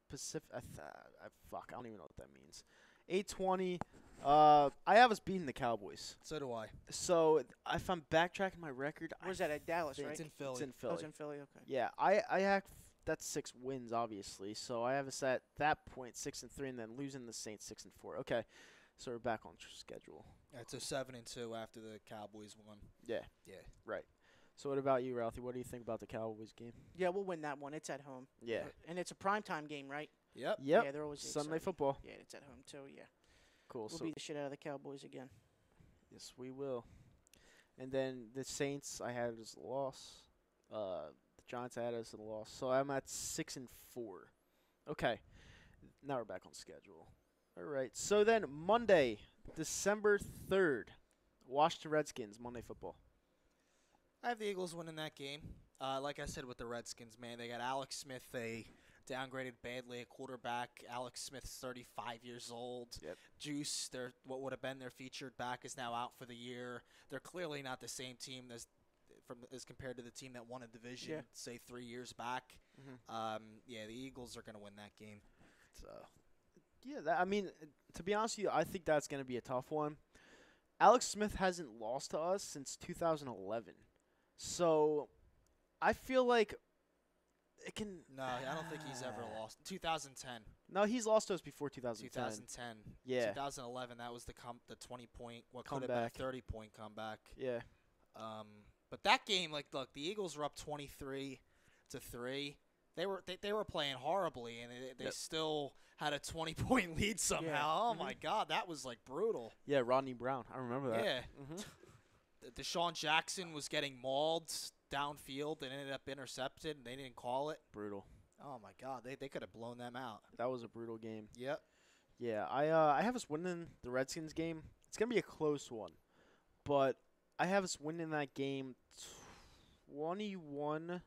Pacific. Fuck, I don't even know what that means. 8:20. I have us beating the Cowboys. So do I. So if I'm backtracking my record, Where's that, at Dallas, think right? It's in Philly. It's in Oh, Philly. it's in Philly, okay. Yeah, I have that's 6 wins obviously. So I have us at that point 6-3, and then losing the Saints 6-4. Okay, so we're back on schedule. It's a 7-2 after the Cowboys won. Yeah. Yeah. Right. So what about you, Ralphie? What do you think about the Cowboys game? Yeah, we'll win that one. It's at home. Yeah. And it's a primetime game, right? Yep. Yep. Yeah, they're always Sunday exciting. football. Yeah, it's at home, too, yeah. Cool. We'll So beat the shit out of the Cowboys again. yes, we will. And then the Saints, I had as a loss. The Giants, I had as a loss. So I'm at 6-4. Okay. Now we're back on schedule. All right. So then Monday, December 3rd, Washington Redskins, Monday football. I have the Eagles winning that game. Like I said with the Redskins, man, they got Alex Smith. They downgraded badly at quarterback. Alex Smith's 35 years old. Yep. Juice, what would have been their featured back, is now out for the year. They're clearly not the same team as compared to the team that won a division, say 3 years back. Mhm. Yeah, the Eagles are going to win that game. So Yeah, I mean, to be honest with you, I think that's going to be a tough one. Alex Smith hasn't lost to us since 2011. So I feel like it can. no, I don't think he's ever lost. 2010. No, he's lost to us before 2010. 2010. Yeah. 2011. That was the 20-point, what could have been a Comeback. 30-point comeback. Yeah. But that game, like, look, the Eagles were up 23-3. They were playing horribly, and they Yep. still had a 20-point lead somehow. Yeah. Oh my God, that was like brutal. Yeah, Rodney Brown. I remember that. Yeah. Mhm. Deshaun Jackson was getting mauled downfield and ended up intercepted, and they didn't call it. Brutal. Oh my God, they could have blown them out. That was a brutal game. Yep. Yeah, I have us winning the Redskins game. It's going to be a close one. But I have us winning that game 21-17.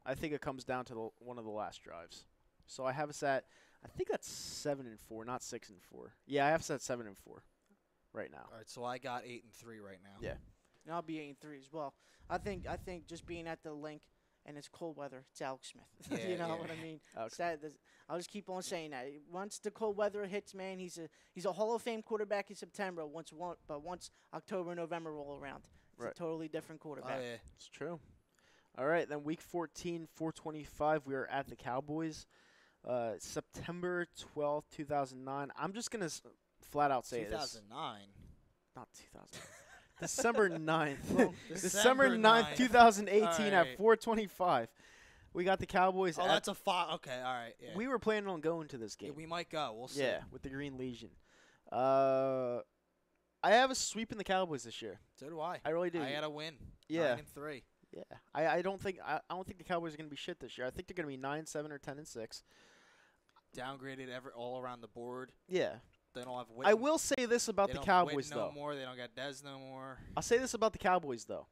I think it comes down to one of the last drives. So I have us at, I think that's 7-4, not 6-4. Yeah, I have us at 7-4 right now. All right, so I got 8-3 right now. Yeah. And I'll be 8-3 as well. I think just being at the Link and it's cold weather, it's Alex Smith. Yeah, you know yeah. what I mean? Alex I'll just keep on saying that. Once the cold weather hits, man, he's a Hall of Fame quarterback in September. But once October, November roll around, it's Right. a totally different Oh, quarterback. yeah. It's true. All right, then week 14, 425, we are at the Cowboys. September 12th, 2009. I'm just going to flat out say this. 2009. Not 2009. December 9th. Well, December 9th, 2018 All at right. 425. We got the Cowboys. Oh, at that's a five. Okay, all right. Yeah. we were planning on going to this Yeah, game. we might go. We'll see. Yeah, with the Green Legion. I have a sweep in the Cowboys this year. So do I. I really do. I had a win. Yeah. 9-3. Yeah. I don't think the Cowboys are going to be shit this year. I think they're going to be 9-7 or 10-6. Downgraded all around the board. Yeah. They don't have Witten. I will say this about They the don't have Cowboys Witten though. no more. They don't got Dez no more. I'll say this about the Cowboys though.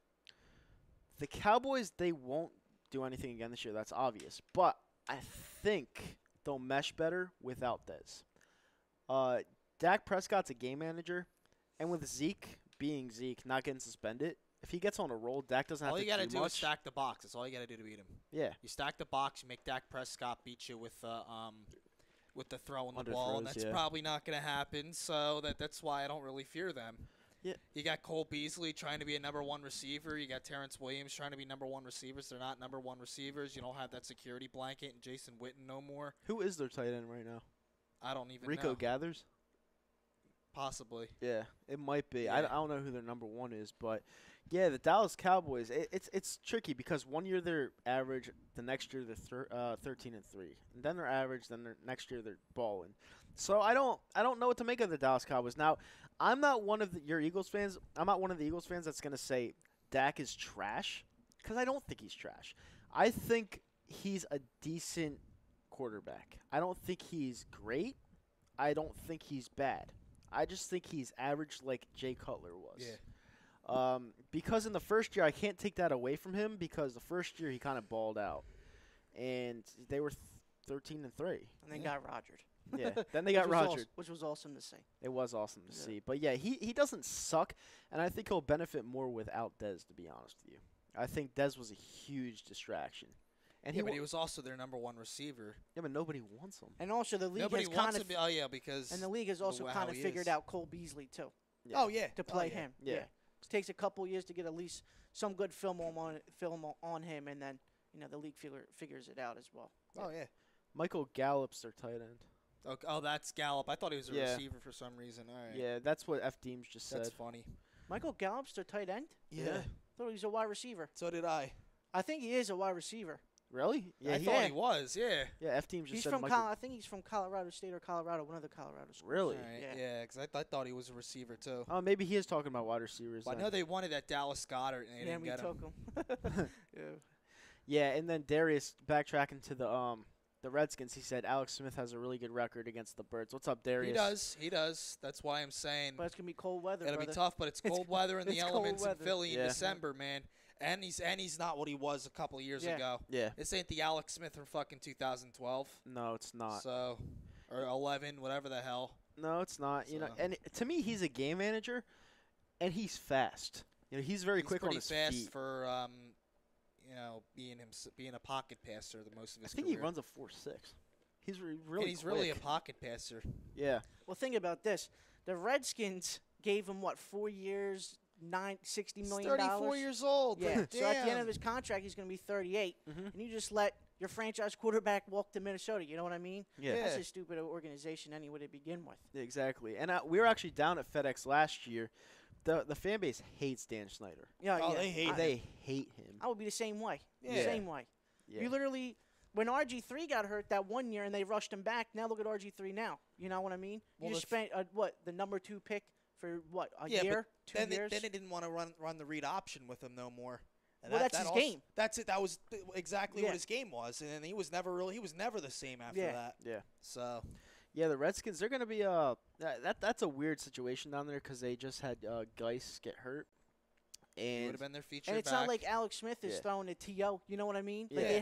The Cowboys, they won't do anything again this year. That's obvious. But I think they'll mesh better without Dez. Dak Prescott's a game manager, and with Zeke being Zeke, not getting suspended, if he gets on a roll, Dak doesn't All have you to got to do do much. is stack the box. That's all you got to do to beat him. Yeah. You stack the box, you make Dak Prescott beat you with the throwing the ball, and Underthrows, that's yeah. probably not going to happen. So that's why I don't really fear them. Yeah. You got Cole Beasley trying to be a number one receiver. You got Terrence Williams trying to be number one receivers. They're not number one receivers. You don't have that security blanket and Jason Witten no more. Who is their tight end right now? I don't even Rico know. Gathers? Possibly. Yeah, it might be. Yeah. I don't know who their number one is, but yeah, the Dallas Cowboys. It's tricky because one year they're average, the next year they're 13-3, and then they're average, then next year they're balling. So I don't know what to make of the Dallas Cowboys. Now, I'm not one of your Eagles fans. I'm not one of the Eagles fans that's gonna say Dak is trash, because I don't think he's trash. I think he's a decent quarterback. I don't think he's great. I don't think he's bad. I just think he's average like Jay Cutler was. Yeah. Because in the first year, I can't take that away from him because the first year he kind of balled out. And they were 13-3. And they got Rogered. Yeah, then they got Rogered. Which was awesome to see. It was awesome to see. But yeah, he doesn't suck, and I think he'll benefit more without Dez, to be honest with you. I think Dez was a huge distraction. And But he was also their number one receiver. Yeah, but nobody wants him. And also the league Nobody has wants kind to of be. Oh yeah, because. and the league has also how kind of he figured is. out Cole Beasley too Yeah. Oh yeah. to play Oh, yeah. him. Yeah. It takes a couple years to get at least some good film on him, and then the league figures it out as well. Oh yeah. Michael Gallup's their tight end. Oh, that's Gallup. I thought he was a Yeah. receiver for some reason. All right. Yeah, that's what F. Deems just That's said. funny. Michael Gallup's their tight end. Yeah. Thought he was a wide receiver. So did I. I think he is a wide receiver. Really? Yeah, I he, thought he was. Yeah. yeah. F. Deems just He's said from Michael. I think he's from Colorado State or Colorado, one of the Colorado schools. Really? All right. Yeah. Yeah, because I thought he was a receiver too. Oh, maybe he is talking about wide receivers. But I then. know they wanted that Dallas Goddard and they Yeah, didn't we get him. took him. Yeah. Yeah, and then Darius backtracking to the Redskins. He said Alex Smith has a really good record against the Birds. What's up, Darius? He does. He does. That's why I'm saying But it's gonna be cold weather. it'll be brother. tough. But it's cold weather in the it's cold elements in weather. Philly in Yeah. December, man. And he's not what he was a couple of years Yeah. ago. Yeah. This ain't the Alex Smith from fucking 2012. No, it's not. So, or 11, whatever the hell. No, it's not. You know, So- and to me, he's a game manager, and he's fast. You know, he's very He's quick on pretty his fast feet. for being a pocket passer the most of I his think career. he runs a 4.6. He's really and he's really a quick. pocket passer. Yeah. Well, think about this: the Redskins gave him what, 4 years, $60 He's million. 34 years old. Yeah. Damn. So at the end of his contract, he's going to be 38, Mhm. and you just let your franchise quarterback walk to Minnesota. You know what I mean? Yeah. That's Yeah. a stupid organization anyway to begin with. Exactly. And we were actually down at FedEx last year. The fan base hates Dan Snyder. Yeah, Oh, yeah. they hate They hate him. I would be the same way. Yeah. Same way. Yeah. You literally, when RG3 got hurt that one year and they rushed him back, now look at RG3 now. You know what I mean? Well, You just the spent, the number 2 pick for, what, a Yeah, but year? 2 Then years? they didn't want to run the read option with him no more. And Well, that's his game. That's it. That was exactly Yeah. what his game was, and then he was never the same after Yeah. that. Yeah. So Yeah, the Redskins, they're going to be that's a weird situation down there because they just had Geis get hurt. he would And have been their feature And it's back. not like Alex Smith is Yeah. throwing a TO. You know what I mean? Like Yeah. they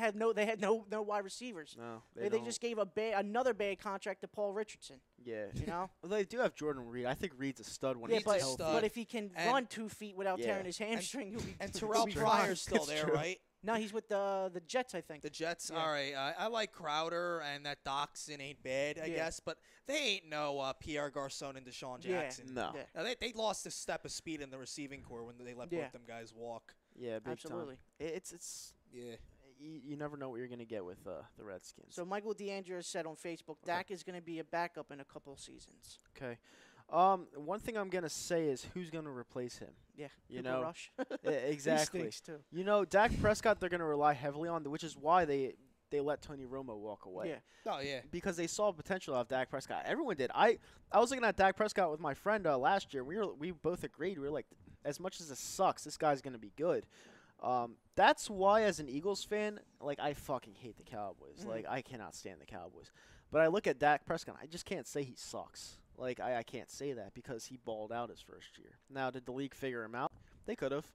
had no wide receivers. no, They don't. just gave another bad contract to Paul Richardson. Yeah. You know? Well, they do have Jordan Reed. I think Reed's a stud when Yeah, he's but, healthy. stud. but if he can And- run 2 feet without Yeah. tearing his hamstring, he'll be and he'll Terrell be Pryor's fine. still there, true. right? No, he's with the Jets, I think. The Jets. Yeah. All right. I like Crowder, and that Doxson ain't bad, I Yeah. guess, but they ain't no Pierre Garcon and Deshaun Yeah. Jackson. No. Yeah. Now, they lost a step of speed in the receiving core when they let Yeah. both them guys walk. Yeah, big Absolutely. time. It's Yeah. you never know what you're going to get with the Redskins. So Michael DeAndrea said on Facebook, Dak is going to be a backup in a couple seasons. Okay. One thing I'm going to say is who's going to replace him? Yeah. You Cooper know, Rush. Exactly. He stinks too. You know, Dak Prescott, they're going to rely heavily on, which is why they let Tony Romo walk away. Yeah. Oh, yeah. Because they saw potential of Dak Prescott. Everyone did. I was looking at Dak Prescott with my friend last year. We both agreed. We were like, as much as this sucks, this guy's going to be good. That's why, as an Eagles fan, like, I fucking hate the Cowboys. Mhm. Like, I cannot stand the Cowboys. But I look at Dak Prescott, I just can't say he sucks. Like, I can't say that because he balled out his first year. Now, did the league figure him out? They could have.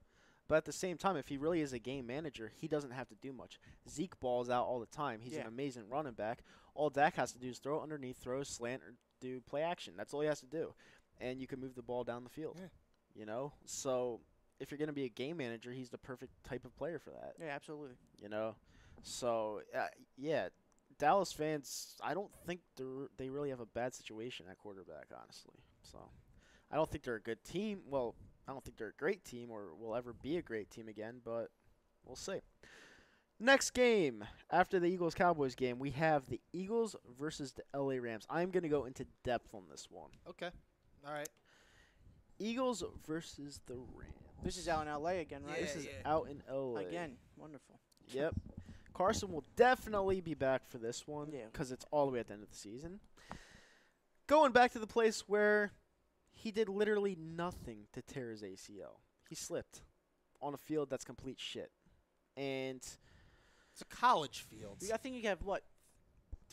But at the same time, if he really is a game manager, he doesn't have to do much. Zeke balls out all the time. He's Yeah. an amazing running back. All Dak has to do is throw underneath, throw a slant, or do play action. That's all he has to do. And you can move the ball down the field. Yeah. You know? So if you're going to be a game manager, he's the perfect type of player for that. Yeah, absolutely. You know, so yeah, Dallas fans, I don't think they really have a bad situation at quarterback, honestly. So I don't think they're a good team. Well, I don't think they're a great team or will ever be a great team again, but we'll see. Next game after the Eagles-Cowboys game, we have the Eagles versus the LA Rams. I'm going to go into depth on this one. Okay. All right. Eagles versus the Rams. This is out in L.A. again, right? Yeah, This is out in LA. Again. Wonderful. Yep. Carson will definitely be back for this one Yeah. because it's all the way at the end of the season. Going back to the place where he did literally nothing to tear his ACL. He slipped on a field that's complete shit. And It's a college field. I think you have,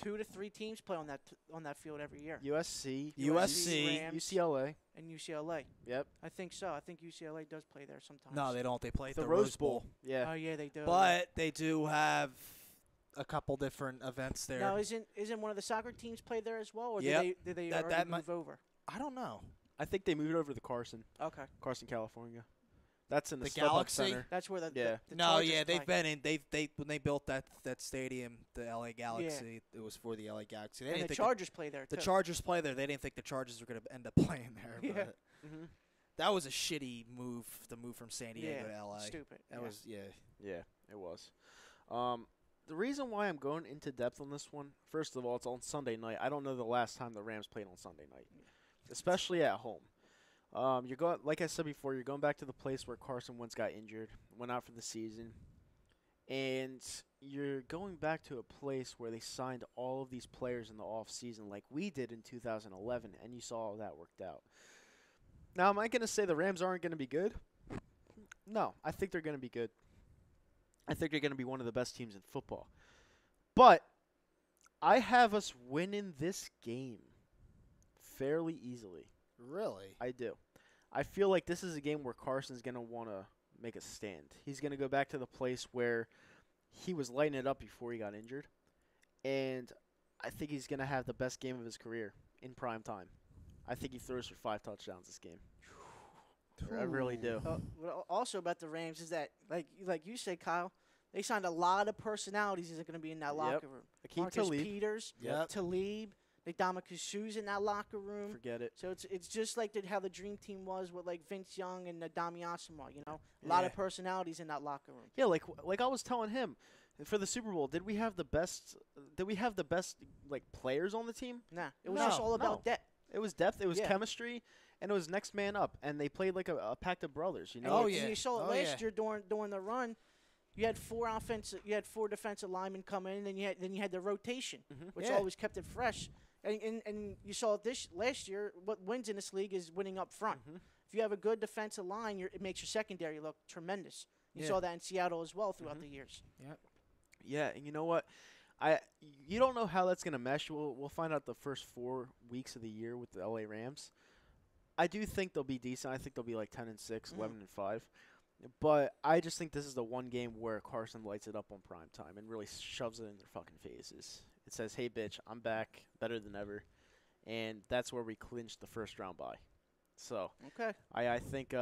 2 to 3 teams play on that field every year. USC, Rams, UCLA. and UCLA. Yep. I think so. I think UCLA does play there sometimes. No, they don't. They play at The the Rose Bowl. Yeah. Oh, yeah, they do. But they do have a couple different events there. No, isn't one of the soccer teams play there as well? Or Yep. did they That already might- move over? I don't know. I think they moved over to Carson, Okay. California. That's in the The StubHub Galaxy? Center. That's where the Yeah. the No, Chargers yeah, they've play. been in. They when they built that stadium, the LA Galaxy. It was for the LA Galaxy. They And didn't the think Chargers play there, the too. Chargers play there. They didn't think the Chargers were going to end up playing there. Yeah. But Mm-hmm. that was a shitty move. The move from San Diego Yeah, to LA. stupid. That yeah. was Yeah, it was. The reason why I'm going into depth on this one, first of all, it's on Sunday night. I don't know the last time the Rams played on Sunday night, especially at home. You're going, like I said before, you're going back to the place where Carson Wentz got injured, went out for the season, and you're going back to a place where they signed all of these players in the off season, like we did in 2011, and you saw how that worked out. Now, am I going to say the Rams aren't going to be good? No, I think they're going to be good. I think they're going to be one of the best teams in football. But I have us winning this game fairly easily. really. I do. I feel like this is a game where Carson's going to want to make a stand. He's going to go back to the place where he was lighting it up before he got injured. And I think he's going to have the best game of his career in prime time. I think he throws for 5 touchdowns this game. I really do. Well, also about the Rams is that, like you said, Kyle, they signed a lot of personalities that are going to be in that locker room. Akeem Marcus Talib. Peters, Yep. Talib, Ndamukong Suh's in that locker room. Forget it. So it's just like how the Dream Team was with like Vince Young and Adami Asamoah, you know, a lot of Yeah. personalities in that locker room. Yeah, like I was telling him, for the Super Bowl, did we have the best like players on the team? Nah, it was No, just all about no. depth. It was depth, it was Yeah. chemistry, and it was next man up, and they played like a pact of brothers, you And know? Oh, you, yeah. and you saw it Oh, last yeah. year during the run. You had 4 defensive linemen come in, and then you had the rotation, Mhm. which Yeah. always kept it fresh. And you saw this last year. What wins in this league is winning up front. Mhm. If you have a good defensive line, it makes your secondary look tremendous. You Yeah. saw that in Seattle as well throughout Mhm. the years. Yeah, and you know what? You don't know how that's gonna mesh. We'll find out the first 4 weeks of the year with the LA Rams. I do think they'll be decent. I think they'll be like 10-6, 11-5. But I just think this is the one game where Carson lights it up on prime time and really shoves it in their fucking faces. It says, "Hey, bitch, I'm back, better than ever," and that's where we clinched the first round bye. So Okay. I think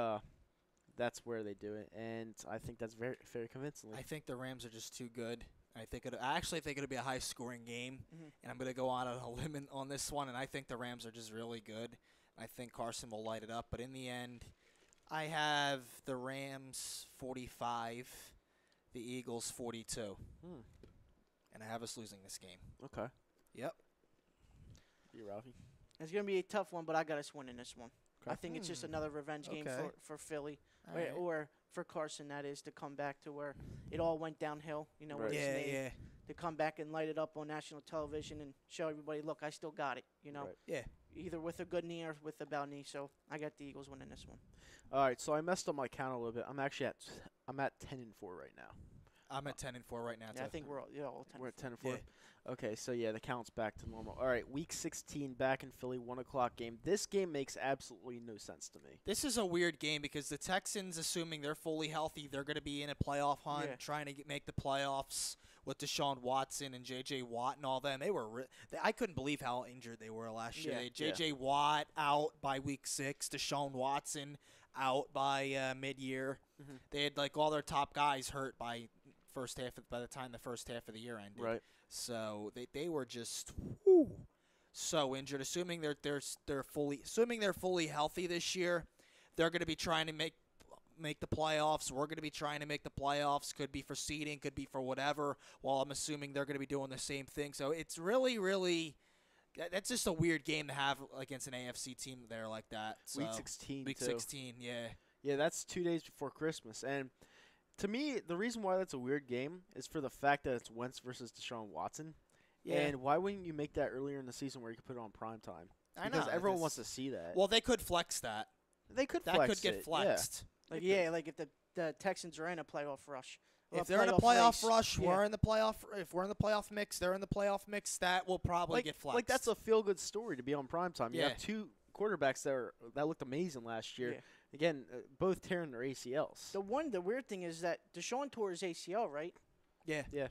that's where they do it, and I think that's very convincingly. I think the Rams are just too good. I actually think it'll be a high-scoring game, Mhm. and I'm going to go on a limb on this one. And I think the Rams are just really good. I think Carson will light it up, but in the end, I have the Rams 45, the Eagles 42, Hmm. and I have us losing this game. Okay. Yep. You, Ralphie? It's gonna be a tough one, but I got us winning this one. I Okay. think it's just another revenge game Okay. for Philly, All right. or for Carson. That is to come back to where it all went downhill. You know, with Right. his Yeah, name. yeah, To come back and light it up on national television and show everybody, look, I still got it. You know, Right. yeah. either with a good knee or with a bad knee. So I got the Eagles winning this one. All right, so I messed up my count a little bit. I'm actually at 10-4 right now. I'm at 10-4 right now. Yeah, I too. think we're all 10. We're at 10-4. Yeah. Okay, so yeah, the count's back to normal. All right, Week 16 back in Philly, 1:00 game. This game makes absolutely no sense to me. This is a weird game because the Texans, assuming they're fully healthy, they're going to be in a playoff hunt, Yeah. trying to make the playoffs with Deshaun Watson and J.J. Watt and all them. They were I couldn't believe how injured they were last year. Yeah. They had J.J. Watt out by Week 6, Deshaun Watson out by mid-year. Mhm. They had like all their top guys hurt by the time the first half of the year ended. Right. So they were just so injured. Assuming they're fully healthy this year, they're going to be trying to make the playoffs. We're going to be trying to make the playoffs. Could be for seeding, could be for whatever. Well, I'm assuming they're going to be doing the same thing. So it's really that's just a weird game to have against an AFC team there like that. So, Week 16. Week too. 16, yeah. Yeah, that's 2 days before Christmas. And to me, the reason why that's a weird game is for the fact that it's Wentz versus Deshaun Watson. Yeah. And why wouldn't you make that earlier in the season where you could put it on prime time? I Because know. everyone wants to see that. Well, they could flex that. they could That flex could get it, flexed. Like like if the Texans are in a playoff rush. or If they're in a playoff playoff race, rush, yeah. we're in the playoff. If we're in the playoff mix, they're in the playoff mix. That will probably Like, get flexed. like that's a feel-good story to be on prime time. You Yeah. have two quarterbacks that looked amazing last year. Yeah. Again, both tearing their ACLs. The weird thing is that Deshaun tore his ACL, right? yeah.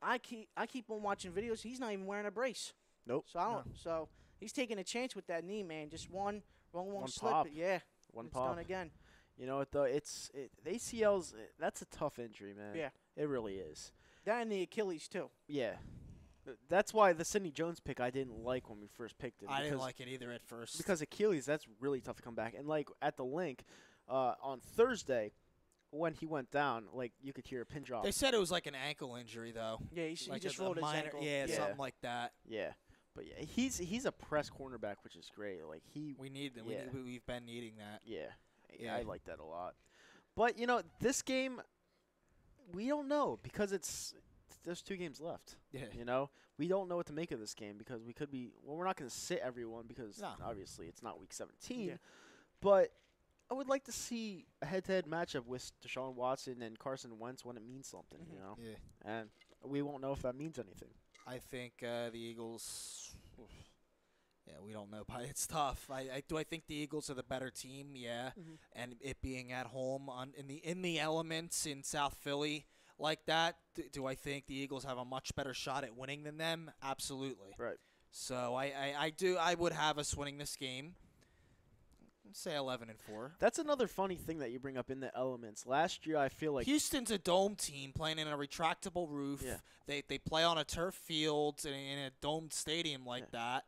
I keep on watching videos. He's not even wearing a brace. Nope. So I don't. So he's taking a chance with that knee, man. Just one One slip. pop. Yeah. One it's pop. done again. You know what though? The ACLs. That's a tough injury, man. Yeah. It really is. That and the Achilles too. Yeah. That's why the Sidney Jones pick I didn't like when we first picked him. I didn't because- like it either at first. Because Achilles, that's really tough to come back. And like at the link, on Thursday, when he went down, like you could hear a pin drop. they said it was like an ankle injury though. Yeah, he Like just a rolled his minor, ankle. yeah, Yeah. something like that. Yeah, but yeah, he's a press cornerback, which is great. Like We need that. Yeah. We've been needing that. yeah, Yeah. I like that a lot. But you know, this game, we don't know because there's 2 games left. Yeah. You know, we don't know what to make of this game because we could be. Well, we're not going to sit everyone because No. obviously it's not week 17. Yeah. But I would like to see a head-to-head matchup with Deshaun Watson and Carson Wentz when it means something. You know, Yeah. and we won't know if that means anything. I think the Eagles. Yeah, we don't know. But it's tough. I think the Eagles are the better team. Yeah, Mhm. and it being at home in the elements in South Philly like that. Do I think the Eagles have a much better shot at winning than them? Absolutely. Right. So I would have us winning this game. Let's say 11-4. That's another funny thing that you bring up in the elements. Last year, I feel like Houston's a dome team playing in a retractable roof. Yeah. They play on a turf field in a domed stadium like that.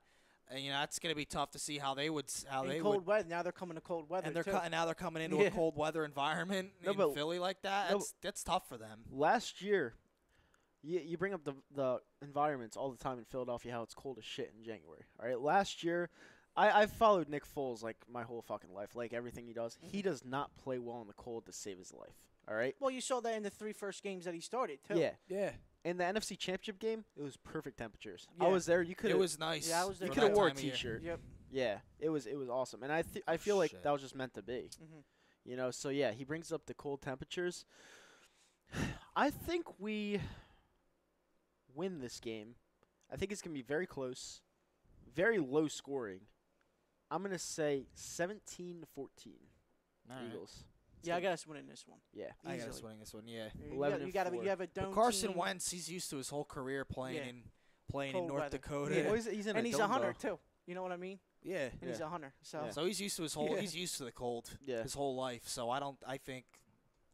And that's going to be tough to see how they would In cold weather. Now they're coming to cold weather. and they're too. now they're coming into Yeah. a cold weather environment No, in but- Philly like that. no, That's tough for them. last year, you bring up the environments all the time in Philadelphia, how it's cold as shit in January. All right, last year, I've followed Nick Foles like my whole fucking life, like everything he does. He does not play well in the cold to save his life. All right. Well, you saw that in the 3 first games that he started too. Yeah. Yeah, In the NFC Championship game, it was perfect temperatures. Yeah. I was there. You could it was nice. Yeah, I was there you for could have that wore a time of year. T-shirt. Yep. Yeah, it was awesome, and I feel like Shit. that was just meant to be. Mhm. You know, so yeah, he brings up the cold temperatures. I think we win this game. I think it's gonna be very close, very low scoring. I'm gonna say 17-14 All right. Eagles. Yeah, I got us winning this one. Yeah, I got us Easily. winning this one. Yeah. You got 11-4. you have a dome But Carson team, Wentz, he's used to his whole career playing Yeah. in Cold North weather. Dakota. Yeah. Well, he's in and a he's dome, a hunter though. too. You know what I mean? Yeah. And he's Yeah. a hunter. So Yeah. So he's used to his whole. Yeah. He's used to the cold. Yeah. His whole life. So I think,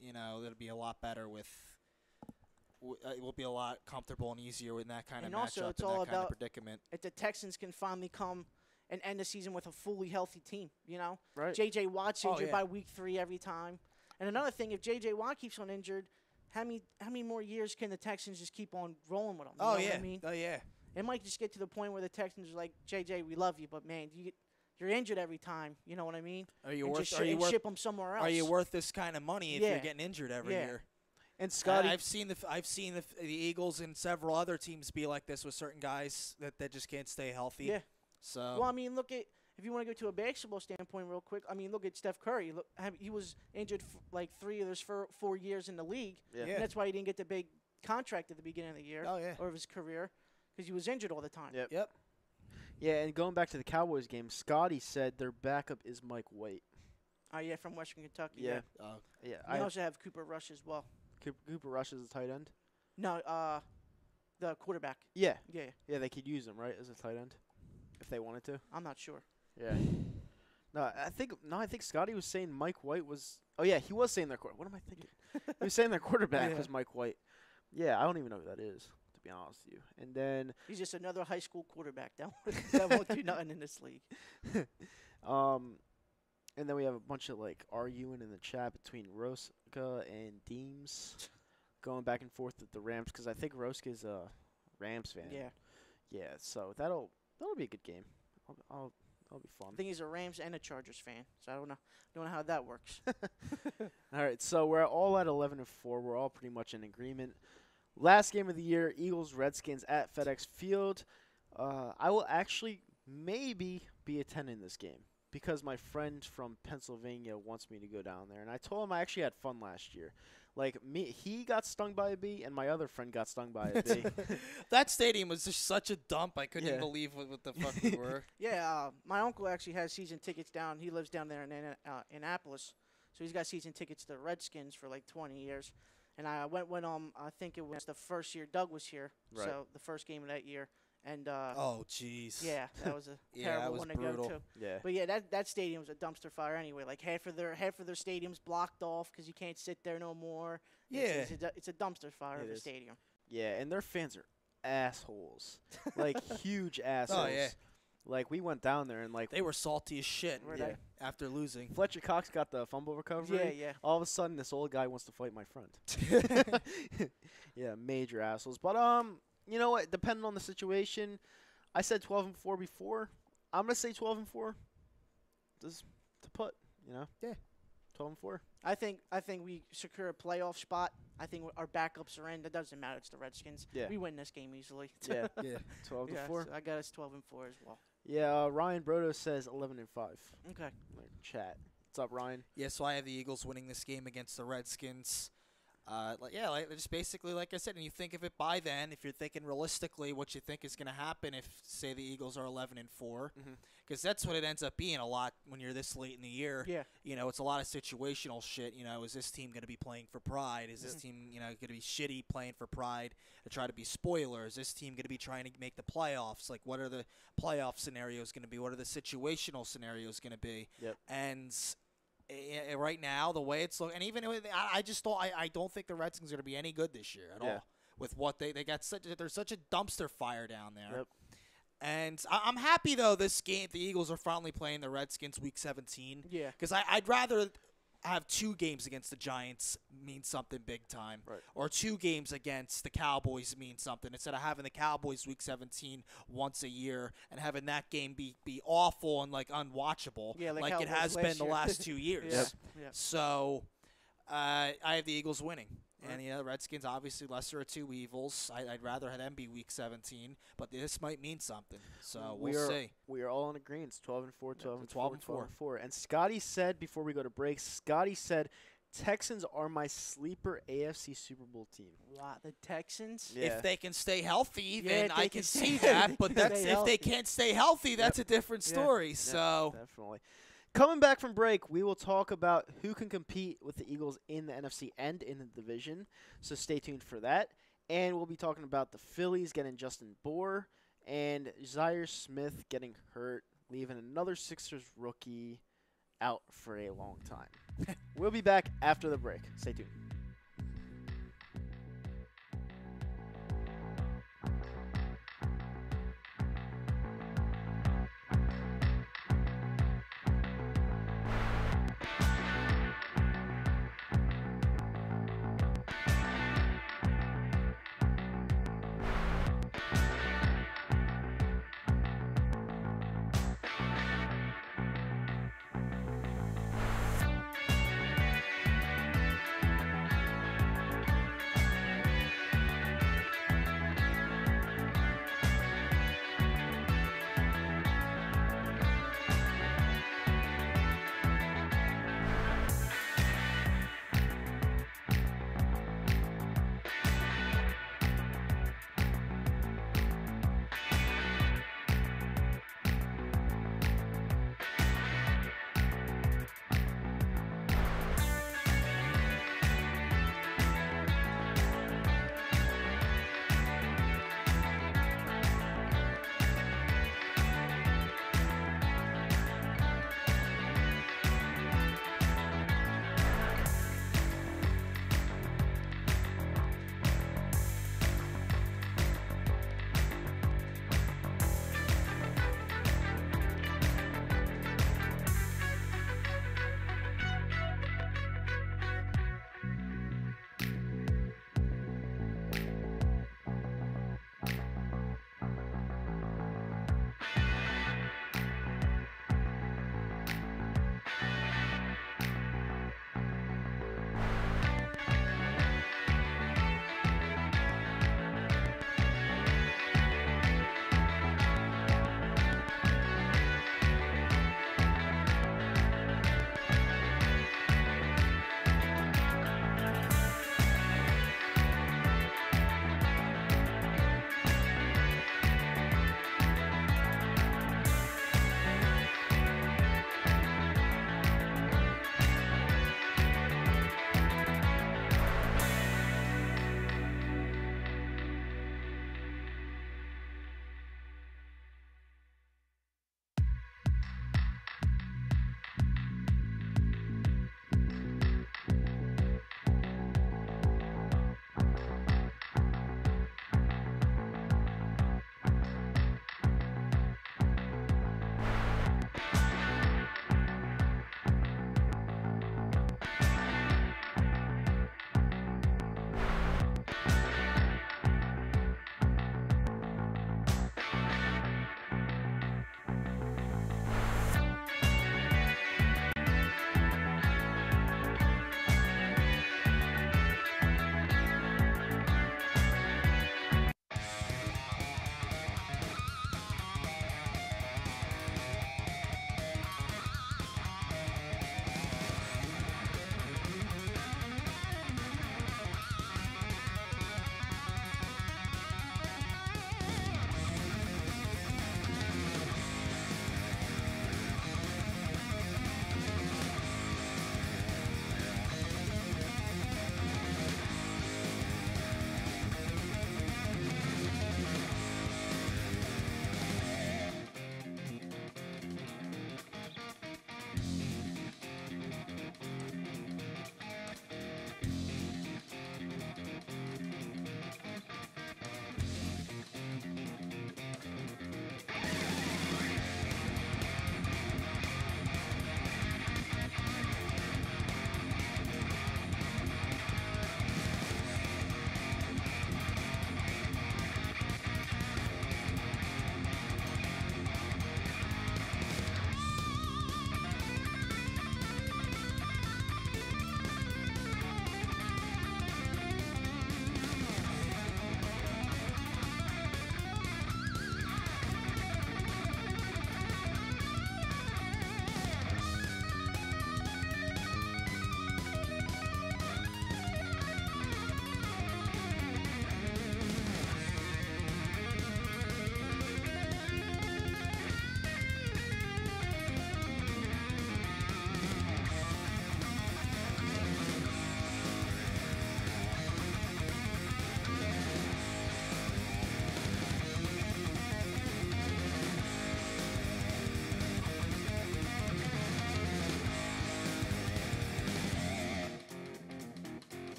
it'll be a lot better with. It will be a lot comfortable and easier in that kind And of also, matchup it's and all that kind of about- predicament. if the Texans can finally come and end the season with a fully healthy team, you know, Right. J.J. Watt's Oh, injured yeah. by week 3 every time. And another thing, if J.J. Watt keeps on injured, how many more years can the Texans just keep on rolling with him? You know what I mean? Oh yeah. It might just get to the point where the Texans are like, J.J., we love you, but man, you're injured every time. You know what I mean? Are you And worth? just Are you worth? ship them somewhere else. Are you worth this kind of money if Yeah. you're getting injured every Yeah. year? And Scotty, I've seen the Eagles and several other teams be like this with certain guys that just can't stay healthy. Yeah. So Well, I mean, look at if you want to go to a basketball standpoint, real quick. I mean, look at Steph Curry. Look, he was injured like 3 of his 4 years in the league. Yeah. Yeah. And that's why he didn't get the big contract at the beginning of the year Oh yeah. or of his career because he was injured all the time. Yep. Yep. yeah, and going back to the Cowboys game, Scotty said their backup is Mike White. Oh yeah, from Western Kentucky. Yeah. Uh, Yeah, We also have Cooper Rush as well. Cooper Rush is a tight end. No, the quarterback. Yeah, Yeah, yeah, they could use him right as a tight end if they wanted to. I'm not sure. Yeah. I think Scotty was saying Mike White was. Oh yeah, he was saying their quarter. What am I thinking? He was saying their quarterback Yeah. was Mike White. Yeah, I don't even know who that is, to be honest with you. And then, He's just another high school quarterback that won't do nothing in this league. and then we have a bunch of like arguing in the chat between Roska and Deems, going back and forth with the Rams because I think Roska's a Rams fan. Yeah. Yeah. So that'll be a good game. I'll be fun. I think he's a Rams and a Chargers fan, so I don't know how that works. All right, so we're all at 11-4. We're all pretty much in agreement. Last game of the year, Eagles-Redskins at FedEx Field. I will actually maybe be attending this game because my friend from Pennsylvania wants me to go down there. And I told him I actually had fun last year. Like, he got stung by a bee, and my other friend got stung by a bee. That stadium was just such a dump. I couldn't Yeah. even believe what the fuck we were. Yeah, my uncle actually has season tickets down. He lives down there in Annapolis, so he's got season tickets to the Redskins for like 20 years. And I went when I think it was the first year Doug was here, Right. so the first game of that year. And Oh, jeez. yeah, that was a Yeah, terrible that was one to brutal. go to. Yeah. But yeah, that stadium was a dumpster fire anyway. Like half of their stadiums blocked off because you can't sit there no more. It's a dumpster fire It of a is. stadium. Yeah, and their fans are assholes. Like, huge assholes. yeah. Like, we went down there, and, like, They were salty as shit Were Yeah. after losing. Fletcher Cox got the fumble recovery. Yeah, yeah. All of a sudden, this old guy wants to fight my friend. Yeah, major assholes. But you know what? Depending on the situation, I said 12-4 before. I'm gonna say 12-4. Just to put, you know. Yeah. 12-4. I think we secure a playoff spot. I think our backups are in. It doesn't matter. It's the Redskins. Yeah. We win this game easily. Yeah. Yeah. 12-4. Yeah, so I got us 12-4 as well. Yeah. Ryan Brodo says 11-5. Okay. Like, chat. What's up, Ryan? Yeah, so I have the Eagles winning this game against the Redskins. Just basically, like I said, and you think of it by then, if you're thinking realistically what you think is going to happen if, say, the Eagles are 11-4, because that's what it ends up being a lot when you're this late in the year. Yeah. You know, it's a lot of situational shit. You know, is this team going to be playing for pride? Is this team, going to be shitty playing for pride to try to be spoiler? Is this team going to be trying to make the playoffs? Like, what are the playoff scenarios going to be? What are the situational scenarios going to be? Yep. And right now, the way it's looking, and even I don't think the Redskins are going to be any good this year at all. With what they got, there's such a dumpster fire down there. Yep. And I'm happy though this game the Eagles are finally playing the Redskins Week 17. Yeah. Because I'd rather have 2 games against the Giants mean something big time, Right. or 2 games against the Cowboys mean something, instead of having the Cowboys Week 17 once a year and having that game be awful and like unwatchable, Yeah, like like it Cowboys has last been the year. last 2 years. Yeah. Yeah. So I have the Eagles winning. Right. And, the Redskins, obviously, lesser of 2 evils. I'd rather have them be Week 17, but this might mean something. So we'll see. We are all in agreement. 12-4, 12-4, 12-4. 12-4. And Scotty said before we go to break, Texans are my sleeper AFC Super Bowl team. Wow, the Texans. Yeah. If they can stay healthy, Yeah, then if I they can can see stay- that. But stay that's if they healthy. can't stay healthy, that's a different Yeah. story. Yeah, So definitely. Coming back from break, we will talk about who can compete with the Eagles in the NFC and in the division. So stay tuned for that. And we'll be talking about the Phillies getting Justin Bour and Zaire Smith getting hurt, leaving another Sixers rookie out for a long time. We'll be back after the break. Stay tuned.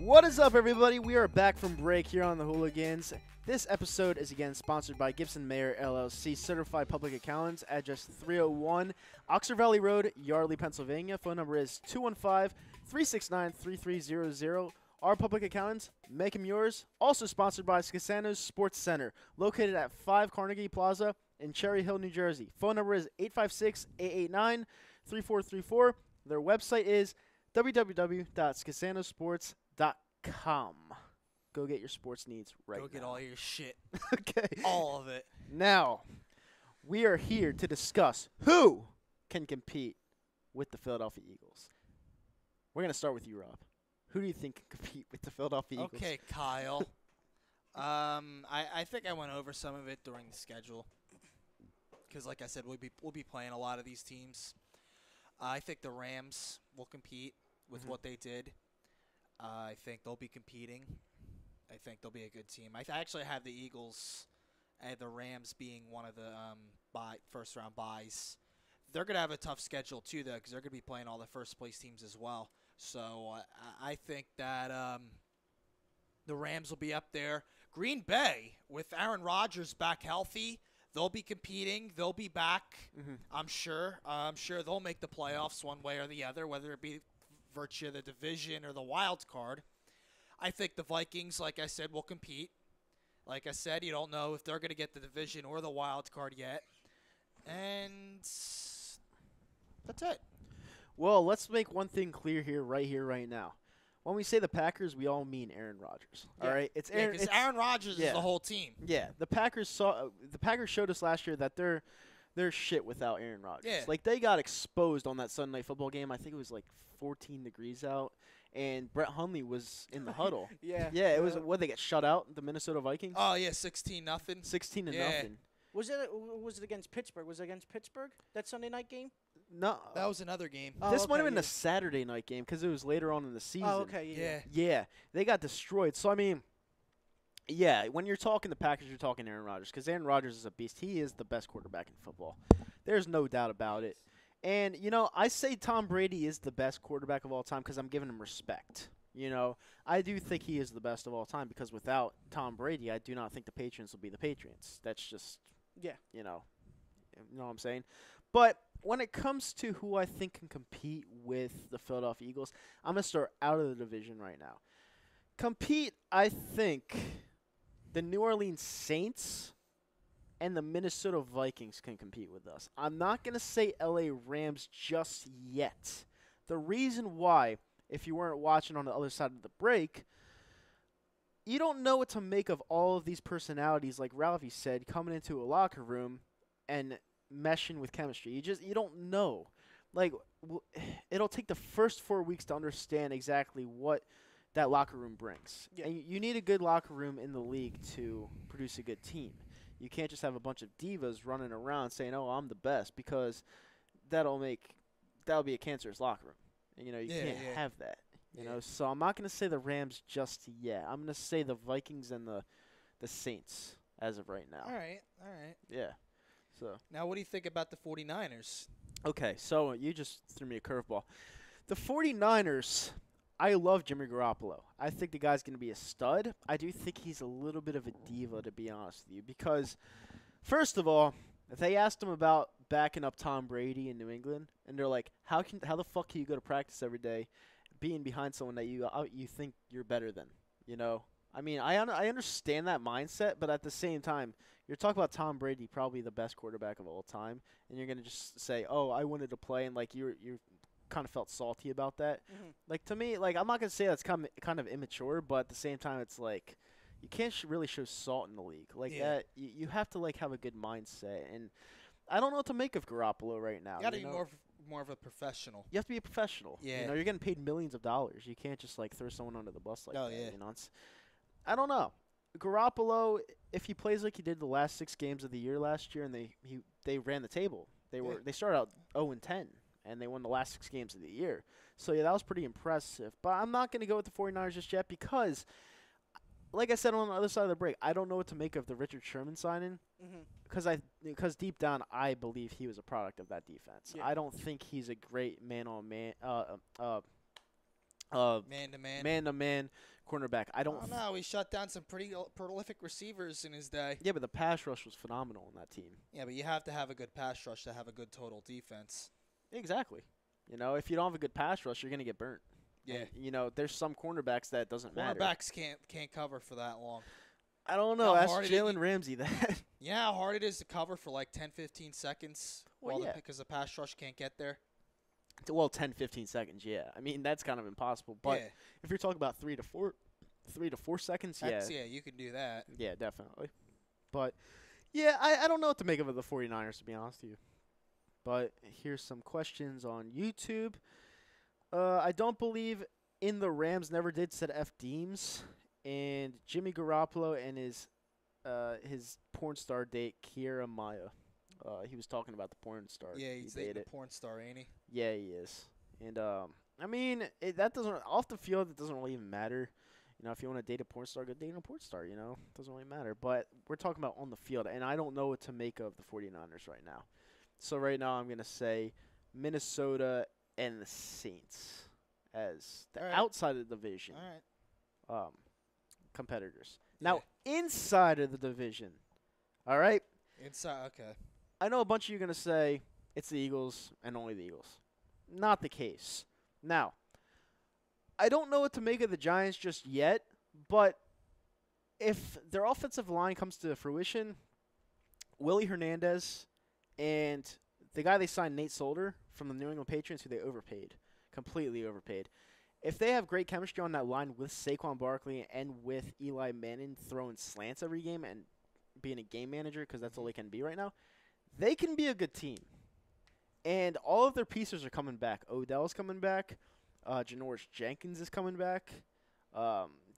What is up, everybody? We are back from break here on the Hooligans. This episode is again sponsored by Gibson Mayer LLC, Certified Public Accountants, address 301 Oxford Valley Road, Yardley, Pennsylvania. Phone number is 215-369-3300. Our public accountants, make them yours. Also sponsored by Scasano's Sports Center, located at 5 Carnegie Plaza in Cherry Hill, New Jersey. Phone number is 856-889-3434. Their website is www.scasanosports.com. Go get your sports needs right now. Go get all your shit. Okay. All of it. Now, we are here to discuss who can compete with the Philadelphia Eagles. We're going to start with you, Rob. Who do you think can compete with the Philadelphia Eagles? Okay, Kyle. I think I went over some of it during the schedule. Because, like I said, we'll be playing a lot of these teams. I think the Rams will compete with what they did. I think they'll be competing. I think they'll be a good team. I actually have the Eagles and the Rams being one of the first-round buys. They're going to have a tough schedule, too, though, because they're going to be playing all the first-place teams as well. So I think that the Rams will be up there. Green Bay, with Aaron Rodgers back healthy, they'll be competing. They'll be back, I'm sure. I'm sure they'll make the playoffs one way or the other, whether it be virtue of the division or the wild card. I think the Vikings, like I said, will compete. Like I said, you don't know if they're going to get the division or the wild card yet. And that's it. Well, let's make one thing clear here, right now. When we say the Packers, we all mean Aaron Rodgers. All right, it's Aaron. Because Aaron Rodgers is the whole team. Yeah, the Packers showed us last year that they're shit without Aaron Rodgers. Yeah. Like, they got exposed on that Sunday Night Football game. I think it was like 14 degrees out, and Brett Hundley was in the huddle. Yeah. Yeah, it was what they get shut out, the Minnesota Vikings. Oh yeah, 16-0. 16-0. Was it against Pittsburgh? Was it against Pittsburgh, that Sunday night game? No, that was another game. Oh, this might okay, have been a Saturday night game because it was later on in the season. Oh, okay, yeah. Yeah, they got destroyed. So, I mean, yeah, when you're talking the Packers, you're talking Aaron Rodgers because Aaron Rodgers is a beast. He is the best quarterback in football. There's no doubt about it. And, I say Tom Brady is the best quarterback of all time because I'm giving him respect. I do think he is the best of all time because without Tom Brady, I do not think the Patriots will be the Patriots. That's just, you know what I'm saying? But when it comes to who I think can compete with the Philadelphia Eagles, I'm going to start out of the division right now. Compete, I think the New Orleans Saints and the Minnesota Vikings can compete with us. I'm not going to say LA Rams just yet. The reason why, if you weren't watching on the other side of the break, you don't know what to make of all of these personalities, like Ralphie said, coming into a locker room and meshing with chemistry. You don't know. Like, it'll take the first 4 weeks to understand exactly what that locker room brings. Yeah. And you need a good locker room in the league to produce a good team. You can't just have a bunch of divas running around saying, "Oh, I'm the best," because that'll be a cancerous locker room. And, you can't have that. So I'm not going to say the Rams just yet. I'm going to say the Vikings and the Saints as of right now. All right. Yeah. So now, what do you think about the 49ers? Okay, so you just threw me a curveball. The 49ers, I love Jimmy Garoppolo. I think the guy's going to be a stud. I do think he's a little bit of a diva, to be honest with you, because, first of all, they asked him about backing up Tom Brady in New England, and they're like, how the fuck can you go to practice every day being behind someone that you think you're better than, I mean, I understand that mindset, but at the same time, you're talking about Tom Brady, probably the best quarterback of all time, and you're going to just say, oh, I wanted to play, and, like, you kind of felt salty about that. Mm-hmm. Like, to me, like, I'm not going to say that's kind of immature, but at the same time, it's like, you can't really show salt in the league. Like, that, you have to, like, have a good mindset, and I don't know what to make of Garoppolo right now. You got to be more of a professional. You have to be a professional. Yeah. You're getting paid millions of dollars. You can't just, like, throw someone under the bus like that. Yeah. I don't know. Garoppolo, if he plays like he did the last 6 games of the year last year, and they ran the table. They started out 0-10, and they won the last 6 games of the year. So yeah, that was pretty impressive. But I'm not going to go with the 49ers just yet because, like I said on the other side of the break, I don't know what to make of the Richard Sherman signing. Because deep down I believe he was a product of that defense. Yeah. I don't think he's a great man-on-man Man-to-man. man-to-man cornerback. I don't know. He shut down some pretty prolific receivers in his day. Yeah, but the pass rush was phenomenal on that team. Yeah, but you have to have a good pass rush to have a good total defense. Exactly. You know, if you don't have a good pass rush, you're going to get burnt. Yeah. And, you know, there's some cornerbacks that doesn't matter. Cornerbacks can't cover for that long. I don't know. How Ask hard Jalen Ramsey that. You know how hard it is to cover for like 10, 15 seconds Well, yeah. because the pass rush can't get there? Well, 10, 15 seconds, yeah. I mean, that's kind of impossible. But if you're talking about 3 to 4 seconds, yeah. You can do that. Yeah, definitely. But, yeah, I don't know what to make of the 49ers, to be honest with you. But here's some questions on YouTube. I don't believe in the Rams never did said F Deems. And Jimmy Garoppolo and his porn star date, Kiera Maya. He was talking about the porn star. Yeah, he's dating a porn star, ain't he? Yeah, he is. And, I mean, that doesn't – off the field, it doesn't really even matter. You know, if you want to date a porn star, go date a porn star, you know. It doesn't really matter. But we're talking about on the field, and I don't know what to make of the 49ers right now. So right now I'm going to say Minnesota and the Saints as the outside of the division competitors. Now, inside of the division, all right? Inside, okay. I know a bunch of you are going to say it's the Eagles and only the Eagles. Not the case. Now, I don't know what to make of the Giants just yet, but if their offensive line comes to fruition, Willie Hernandez and the guy they signed, Nate Solder, from the New England Patriots, who they overpaid, completely overpaid. If they have great chemistry on that line with Saquon Barkley and with Eli Manning throwing slants every game and being a game manager, because that's all they can be right now, they can be a good team. And all of their pieces are coming back. Odell's coming back. Janoris Jenkins is coming back.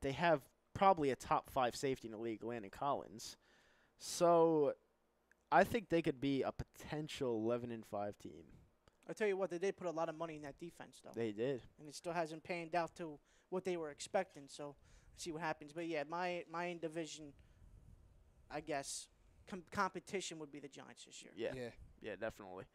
They have probably a top 5 safety in the league, Landon Collins. So I think they could be a potential 11-5 team. I'll tell you what, they did put a lot of money in that defense, though. They did. And it still hasn't panned out to what they were expecting, so see what happens. But, yeah, my division, I guess, competition would be the Giants this year. Yeah, definitely.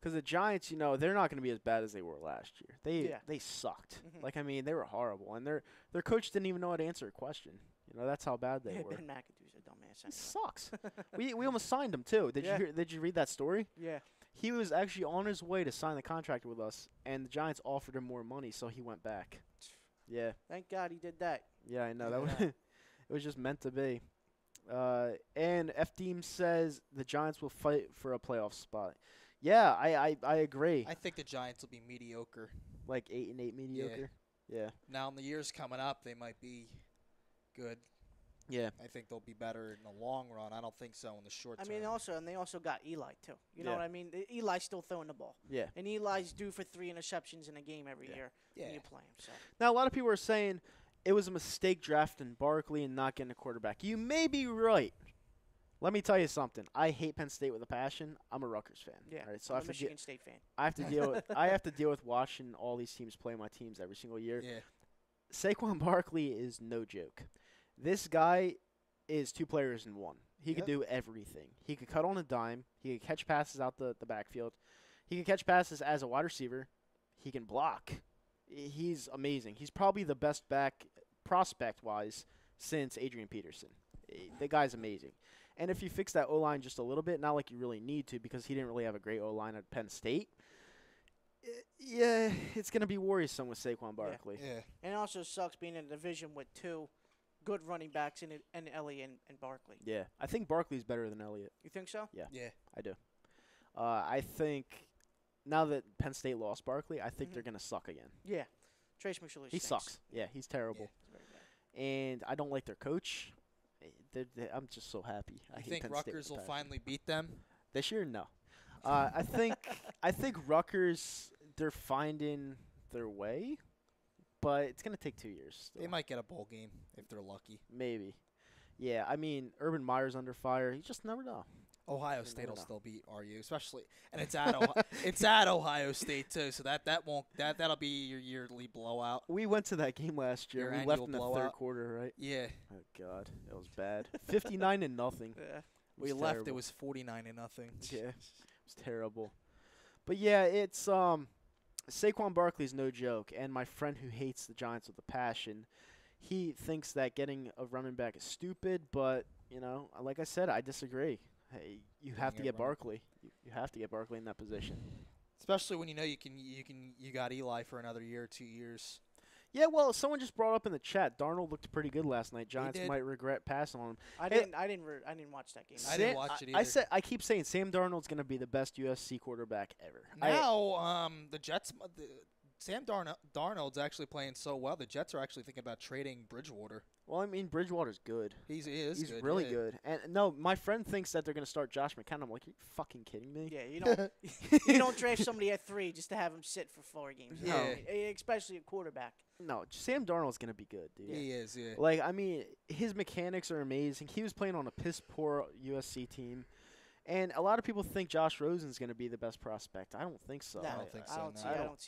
Because the Giants, you know, they're not going to be as bad as they were last year. They sucked. Like, I mean, they were horrible. And their coach didn't even know how to answer a question. You know, that's how bad they were. Ben McAdoo's a dumbass. He sucks. we almost signed him, too. Did you read that story? Yeah. He was actually on his way to sign the contract with us, and the Giants offered him more money, so he went back. Yeah. Thank God he did that. Yeah, I know. It was just meant to be. And F-Team says the Giants will fight for a playoff spot. Yeah, I agree. I think the Giants will be mediocre. Like 8-8 mediocre? Yeah. Now, in the years coming up, they might be good. Yeah. I think they'll be better in the long run. I don't think so in the short term. I mean, they also got Eli, too. You know what I mean? Eli's still throwing the ball. Yeah. And Eli's due for 3 interceptions in a game every year when you play him. So. Now, a lot of people are saying it was a mistake drafting Barkley and not getting a quarterback. You may be right. Let me tell you something. I hate Penn State with a passion. I'm a Rutgers fan. Yeah, right? So I'm a Michigan State fan. I have to deal with watching all these teams play my teams every single year. Yeah. Saquon Barkley is no joke. This guy is 2 players in one. He could do everything. He could cut on a dime. He could catch passes out the backfield. He could catch passes as a wide receiver. He can block. He's amazing. He's probably the best back prospect-wise since Adrian Peterson. The guy's amazing. And if you fix that O-line just a little bit, not like you really need to because he didn't really have a great O-line at Penn State, it's going to be worrisome with Saquon Barkley. Yeah. And it also sucks being in a division with 2 good running backs in Elliott and Barkley. Yeah. I think Barkley's better than Elliott. You think so? Yeah. Yeah. I do. I think now that Penn State lost Barkley, I think they're going to suck again. Yeah. Trace McSorley He sucks. Yeah, he's terrible. Yeah, and I don't like their coach. I'm just so happy. I hate think Penn Rutgers State will finally beat them? this year? No. I think Rutgers, they're finding their way, but it's going to take 2 years. Still. They might get a bowl game if they're lucky. Maybe. Yeah, I mean, Urban Meyer's under fire. You just never know. Ohio State will still beat RU, especially, and it's at it's at Ohio State too. So that'll be your yearly blowout. We went to that game last year. We left in the third quarter, right? Yeah. Oh God, it was bad. 59-0. Yeah. We left. It was 49-0. Yeah, it was terrible. But yeah, it's Saquon Barkley's no joke, and my friend who hates the Giants with a passion, he thinks that getting a running back is stupid, but, like I said, I disagree. Hey, you have to get Barkley. You have to get Barkley in that position. Especially when you got Eli for another year, 2 years. Yeah, well, someone just brought up in the chat, Darnold looked pretty good last night. Giants might regret passing on him. I didn't watch that game. I didn't watch it either. I keep saying Sam Darnold's going to be the best USC quarterback ever. Now, the Jets, Sam Darnold's actually playing so well. The Jets are actually thinking about trading Bridgewater. Well, I mean, Bridgewater's good. He's good, really good. And no, my friend thinks that they're going to start Josh McCown. I'm like, are you fucking kidding me? Yeah, you don't draft somebody at 3 just to have him sit for 4 games. Yeah. No, especially a quarterback. No, Sam Darnold's going to be good, dude. He is, yeah. Like, I mean, his mechanics are amazing. He was playing on a piss-poor USC team. And a lot of people think Josh Rosen's going to be the best prospect. I don't think so. No, I don't think so.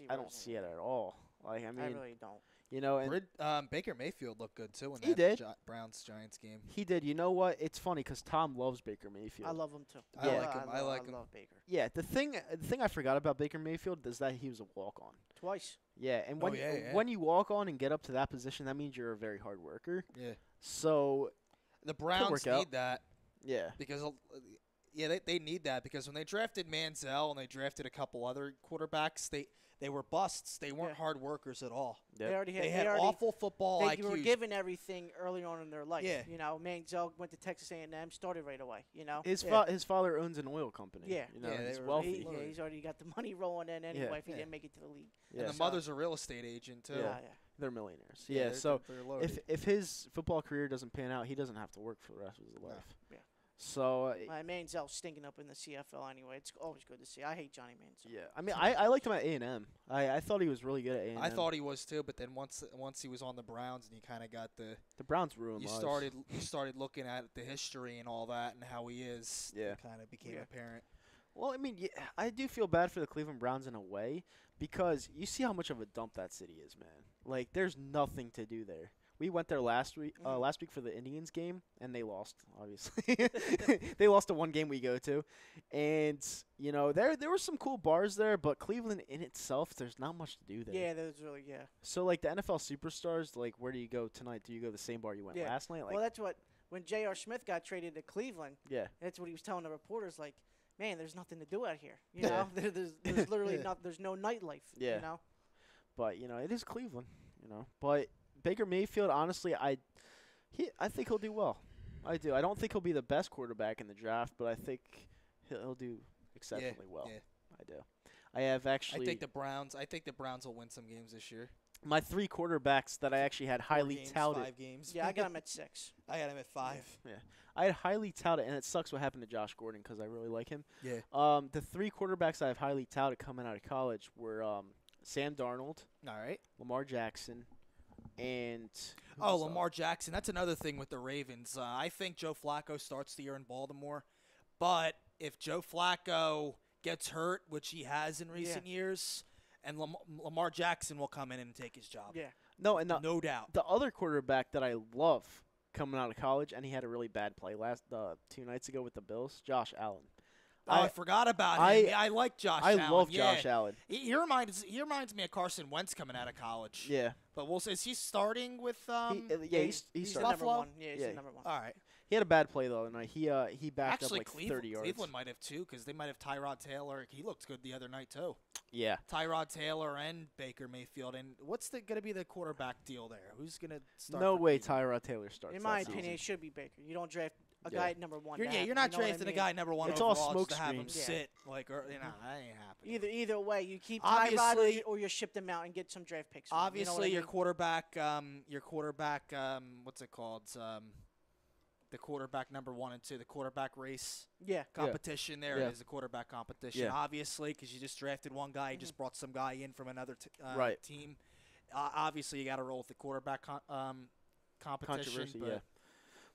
I don't see it at all. Like, I mean, I really don't. And Baker Mayfield looked good too in he that did. Browns-Giants game. He did. You know what? It's funny because Tom loves Baker Mayfield. I love him too. I like him. I like him. I love Baker. Yeah, the thing I forgot about Baker Mayfield is that he was a walk-on. Twice. Yeah, and when you walk on and get up to that position, that means you're a very hard worker. Yeah. So the Browns need that. Yeah. Because they need that because when they drafted Manziel and they drafted a couple other quarterbacks, they were busts. They weren't hard workers at all. Yep. They had awful football IQs. They were given everything early on in their life. Yeah. Manziel went to Texas A&M, started right away. His father owns an oil company. Yeah. He's wealthy. He's already got the money rolling in anyway if he didn't make it to the league. Yeah. And the mother's a real estate agent too. Yeah. They're millionaires. Yeah. So if his football career doesn't pan out, he doesn't have to work for the rest of his life. Yeah. So Manziel's stinking up in the CFL anyway. It's always good to see. I hate Johnny Manziel. Yeah, I mean, I liked him at A&M. I thought he was really good at A&M. I thought he was too, but then once he was on the Browns and you kind of got the Browns ruined. You started looking at the history and all that and how he is. Yeah, it kind of became apparent. Well, I mean, I do feel bad for the Cleveland Browns in a way because you see how much of a dump that city is, man. Like, there's nothing to do there. We went there last week for the Indians game, and they lost, obviously. They lost to one game we go to. And, there were some cool bars there, but Cleveland in itself, there's not much to do there. Yeah, there's really, So, like, the NFL superstars, like, where do you go tonight? Do you go to the same bar you went last night? Like, well, that's when J.R. Smith got traded to Cleveland, that's what he was telling the reporters, like, man, there's nothing to do out here. There's literally there's no nightlife, But, it is Cleveland, But Baker Mayfield, honestly, I think he'll do well. I do. I don't think he'll be the best quarterback in the draft, but I think he'll do exceptionally well. Yeah. I do. I have actually. I think the Browns will win some games this year. My 3 quarterbacks that I actually had highly touted. 5 games. Yeah, I got him at 6. I got him at 5. Yeah. I had highly touted, and it sucks what happened to Josh Gordon because I really like him. Yeah. The 3 quarterbacks I have highly touted coming out of college were Sam Darnold, all right, Lamar Jackson, and Lamar Jackson. That's another thing with the Ravens. I think Joe Flacco starts the year in Baltimore, but if Joe Flacco gets hurt, which he has in recent years, and Lamar Jackson will come in and take his job. Yeah. No doubt. The other quarterback that I love coming out of college, and he had a really bad play 2 nights ago with the Bills, Josh Allen. I forgot about him. I like Josh Allen. I love Josh Allen. He reminds me of Carson Wentz coming out of college. Yeah. But we'll say, is he starting with he's the number 1. Yeah, he's the number 1. All right. He had a bad play, though, and he backed Actually, up like 30 yards. Cleveland might have, too, because they might have Tyrod Taylor. He looked good the other night, too. Yeah. Tyrod Taylor and Baker Mayfield. And what's going to be the quarterback deal there? Who's going to start? No way Tyrod Taylor starts. In my opinion, it should be Baker. You don't draft a guy at number 1. You're not drafting a guy number 1 it's overall all smoke just to have him screens. sit. Like, that ain't happening. Either way, you keep Tyrod or you ship them out and get some draft picks. Obviously, your quarterback, what's it called? The quarterback number 1 and 2, the quarterback race competition. There it is, the quarterback competition. Yeah. Obviously, because you just drafted one guy, you just brought some guy in from another team. Obviously, you got to roll with the quarterback competition. Controversy,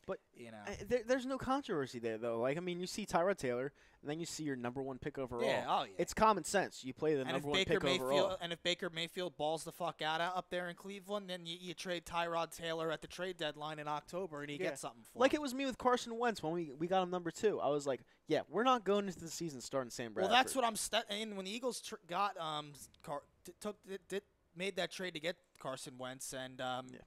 But you know. there's no controversy there, though. Like, I mean, you see Tyrod Taylor, and then you see your number 1 pick overall. Yeah, oh yeah. It's common sense. You play the number 1 pick overall. And if Baker Mayfield balls the fuck out up there in Cleveland, then you trade Tyrod Taylor at the trade deadline in October, and he gets something for Like him. it was me with Carson Wentz when we got him number 2. I was like, yeah, we're not going into the season starting Sam Bradford. Well, that's what I'm and when the Eagles got made that trade to get Carson Wentz and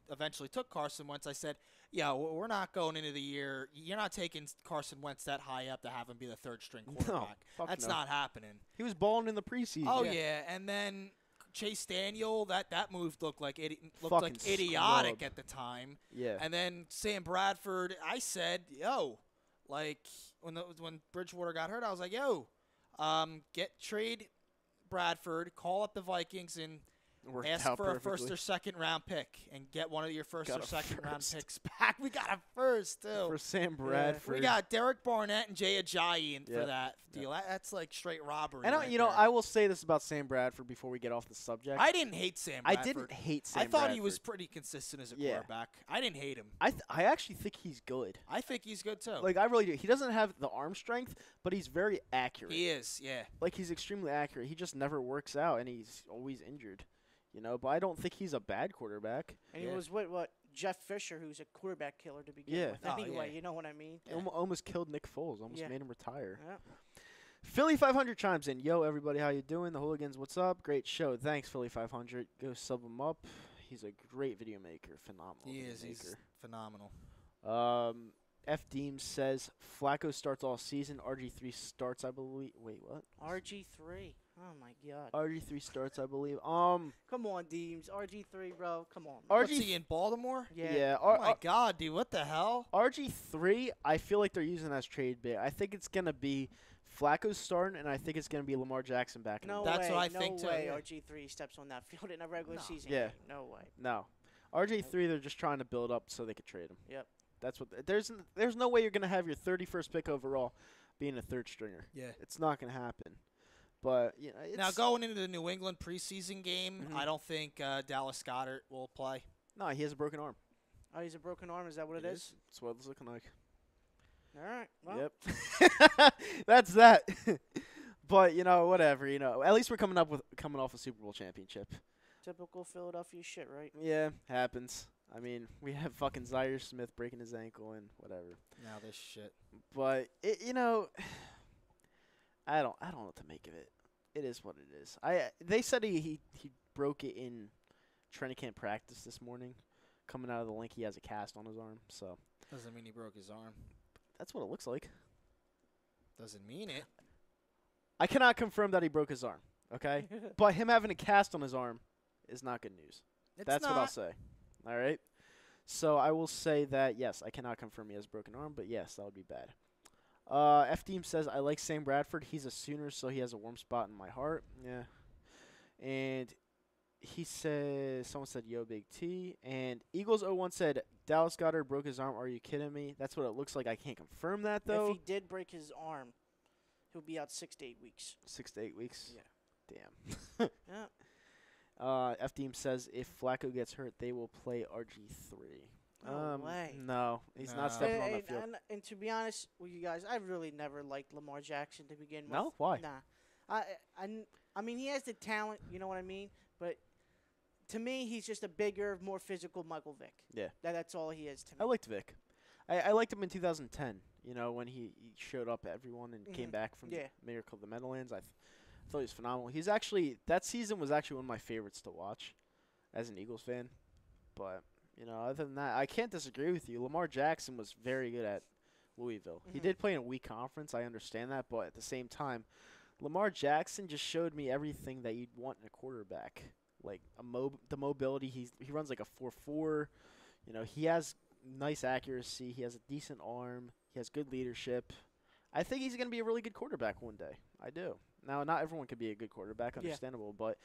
eventually took Carson Wentz, I said, yeah, we're not going into the year. You're not taking Carson Wentz that high up to have him be the third-string quarterback. No, That's not happening. He was balling in the preseason. Oh, yeah. And then Chase Daniel, that move looked like Fucking idiotic scrub. at the time. Yeah. And then Sam Bradford, I said, yo, like when Bridgewater got hurt, I was like, yo, trade Bradford, call up the Vikings, and ask for a first or second round pick and get one of your first or second round picks back. We got a first, too. For Sam Bradford. We got Derek Barnett and Jay Ajayi for that deal. That's like straight robbery. And I will say this about Sam Bradford before we get off the subject. I didn't hate Sam Bradford. I didn't hate Sam I thought Bradford. he was pretty consistent as a quarterback. I didn't hate him. I actually think he's good. I think he's good, too. Like, I really do. He doesn't have the arm strength, but he's very accurate. He is, yeah. Like, he's extremely accurate. He just never works out, and he's always injured. You know, but I don't think he's a bad quarterback. And he was what Jeff Fisher, who's a quarterback killer to begin with. Oh, Anyway, yeah. you know what I mean? Almost killed Nick Foles. Almost made him retire. Yeah. Philly 500 chimes in. Yo, everybody, how you doing? The Hooligans, what's up? Great show. Thanks, Philly 500. Go sub him up. He's a great video maker. Phenomenal. He is. He's phenomenal. F. Deems says Flacco starts all season. RG3 starts, I believe. Wait, what? RG3. Oh, my God. RG3 starts, I believe. Come on, Deems. RG3, bro. Come on. What's he in Baltimore? Yeah. Oh, my God, dude. What the hell? RG3, I feel like they're using as trade bait. I think it's going to be Flacco's starting, and I think it's going to be Lamar Jackson back in the No ball. That's way. what I think, too. No way Yeah. RG3 steps on that field in a regular season Yeah. game. No way. No. RG3, they're just trying to build up so they could trade him. Yep. That's what. There's no way you're going to have your 31st pick overall being a third stringer. Yeah. It's not going to happen. But, you know, Now, going into the New England preseason game, I don't think Dallas Goedert will play. No, he has a broken arm. Oh, he's a broken arm. Is that what it is? That's what it's looking like. All right. Well, Yep. That's that. But, you know, whatever. You know, at least we're coming off a Super Bowl championship. typical Philadelphia shit, right? Yeah, happens. I mean, we have fucking Zaire Smith breaking his ankle and whatever. Now this shit. But you know, I don't know what to make of it. It is what it is. They said he broke it in training camp practice this morning. Coming out of the link, he has a cast on his arm. So Doesn't mean he broke his arm. that's what it looks like. Doesn't mean it. I cannot confirm that he broke his arm. Okay, but him having a cast on his arm is not good news. That's what I'll say. All right. So I will say that, yes, I cannot confirm he has a broken arm, but yes, that would be bad. F-Team says, I like Sam Bradford. He's a Sooner, so he has a warm spot in my heart. Yeah. And he says, someone said, yo, Big T. And Eagles01 said, Dallas Goedert broke his arm. Are you kidding me? That's what it looks like. I can't confirm that, though. If he did break his arm, he'll be out 6 to 8 weeks. 6 to 8 weeks? Yeah. Damn. Yeah. F-Team says, if Flacco gets hurt, they will play RG3. No way. No, he's not stepping on that field. And to be honest with you guys, I really never liked Lamar Jackson to begin with. No? Why? Nah. I mean, he has the talent, you know what I mean? But to me, he's just a bigger, more physical Michael Vick. Yeah. That's all he is to me. I liked Vic. I liked him in 2010, you know, when he showed up everyone and came back from the Miracle of the Meadowlands. I thought he was phenomenal. He's actually, that season was actually one of my favorites to watch as an Eagles fan. But, you know, other than that, I can't disagree with you. Lamar Jackson was very good at Louisville. He did play in a weak conference. I understand that. But at the same time, Lamar Jackson just showed me everything that you'd want in a quarterback. Like the mobility. He runs like a 4.4. You know, he has nice accuracy. He has a decent arm. He has good leadership. I think he's going to be a really good quarterback one day. I do. Now, not everyone can be a good quarterback, understandable, but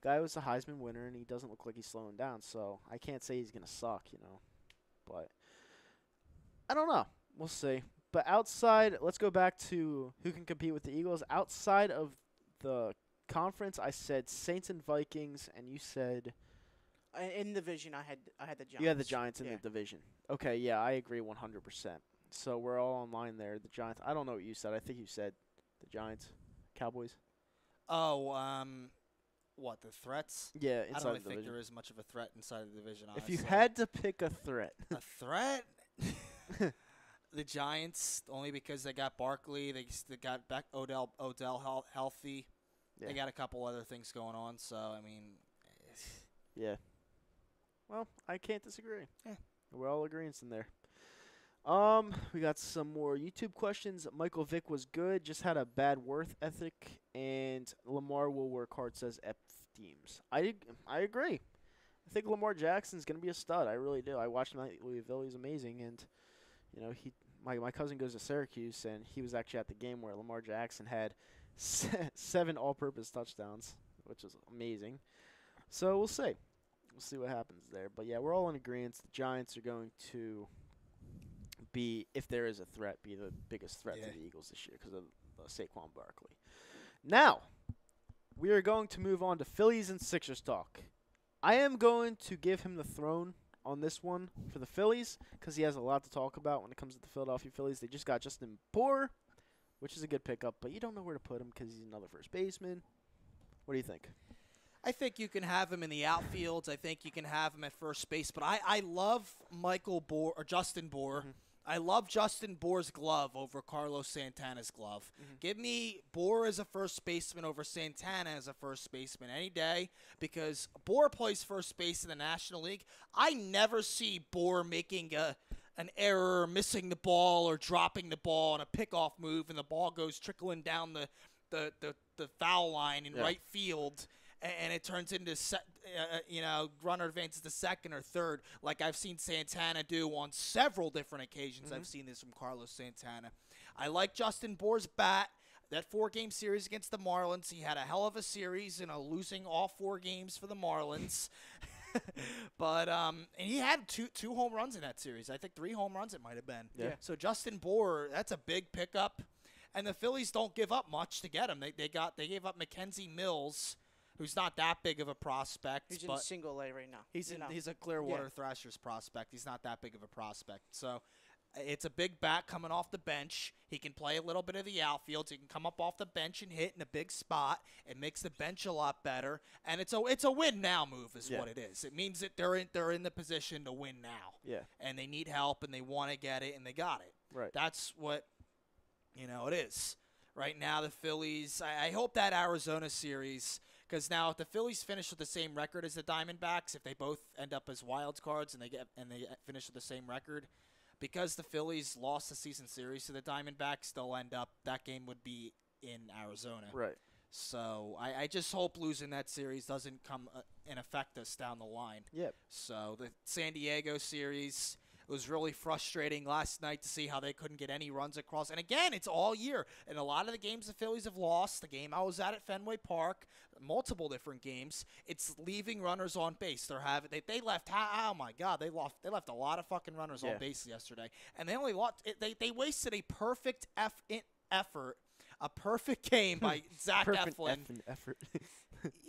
the guy was a Heisman winner, and he doesn't look like he's slowing down, so I can't say he's going to suck, you know. But I don't know. We'll see. But outside, let's go back to who can compete with the Eagles. Outside of the conference, I said Saints and Vikings, and you said In the division, I had the Giants. You had the Giants in Yeah. the division. Okay, yeah, I agree 100%. So we're all on line there. The Giants. I don't know what you said. I think you said the Giants, Cowboys. Oh, what, the threats? Yeah, I inside don't really the think division. there is much of a threat inside the division, If honestly. you had to pick a threat, a threat, the Giants, only because they got Barkley, they got back Odell healthy. yeah, They got a couple other things going on, so, I mean, yeah. Well, I can't disagree. Yeah. We're all agreeing in there. We got some more YouTube questions. Michael Vick was good, just had a bad work ethic, and Lamar will work hard, says F Teams. I agree. I think Lamar Jackson's gonna be a stud. I really do. I watched him at Louisville. He's amazing, and you know my cousin goes to Syracuse, and he was actually at the game where Lamar Jackson had 7 all-purpose touchdowns, which is amazing. So we'll see. We'll see what happens there. But yeah, we're all in agreement. The Giants are going to be, if there is a threat, be the biggest threat to the Eagles this year because of Saquon Barkley. Now, we are going to move on to Phillies and Sixers talk. I am going to give him the throne on this one for the Phillies because he has a lot to talk about when it comes to the Philadelphia Phillies. They just got Justin Bour, which is a good pickup, but you don't know where to put him because he's another first baseman. What do you think? I think you can have him in the outfields. I think you can have him at first base. But I love Justin Bour. Mm-hmm. I love Justin Bour's glove over Carlos Santana's glove. Mm-hmm. Give me Bour as a first baseman over Santana as a first baseman any day because Bour plays first base in the National League. I never see Bour making an error, missing the ball, or dropping the ball on a pickoff move, and the ball goes trickling down the foul line in right field. And it turns into, runner advances to second or third, like I've seen Santana do on several different occasions. Mm-hmm. I've seen this from Carlos Santana. I like Justin Bour's bat. That 4-game series against the Marlins, he had a hell of a series, losing all 4 games for the Marlins. But and he had two home runs in that series. I think 3 home runs it might have been. Yeah. So Justin Bour, that's a big pickup. And the Phillies don't give up much to get him. They gave up Mackenzie Mills, who's not that big of a prospect. He's but in single A right now. He's a Clearwater Thrashers prospect. He's not that big of a prospect. So it's a big bat coming off the bench. He can play a little bit of the outfield. So he can come up off the bench and hit in a big spot. It makes the bench a lot better. And it's a win now move is what it is. It means that they're in the position to win now. Yeah. And they need help and they want to get it and they got it. Right. That's what it is. Right now the Phillies, I hope that Arizona series. Because now, if the Phillies finish with the same record as the Diamondbacks, if they both end up as wild cards and they finish with the same record, because the Phillies lost the season series to the Diamondbacks, they'll end up that game would be in Arizona. Right. So I just hope losing that series doesn't come and affect us down the line. Yep. So the San Diego series. It was really frustrating last night to see how they couldn't get any runs across. And again, it's all year. And a lot of the games the Phillies have lost, the game I was at Fenway Park, multiple different games, it's leaving runners on base. They left, oh my God, they left a lot of fucking runners on base yesterday. And they only lost, they wasted a perfect effort, a perfect game by Zach Eflin. Effort.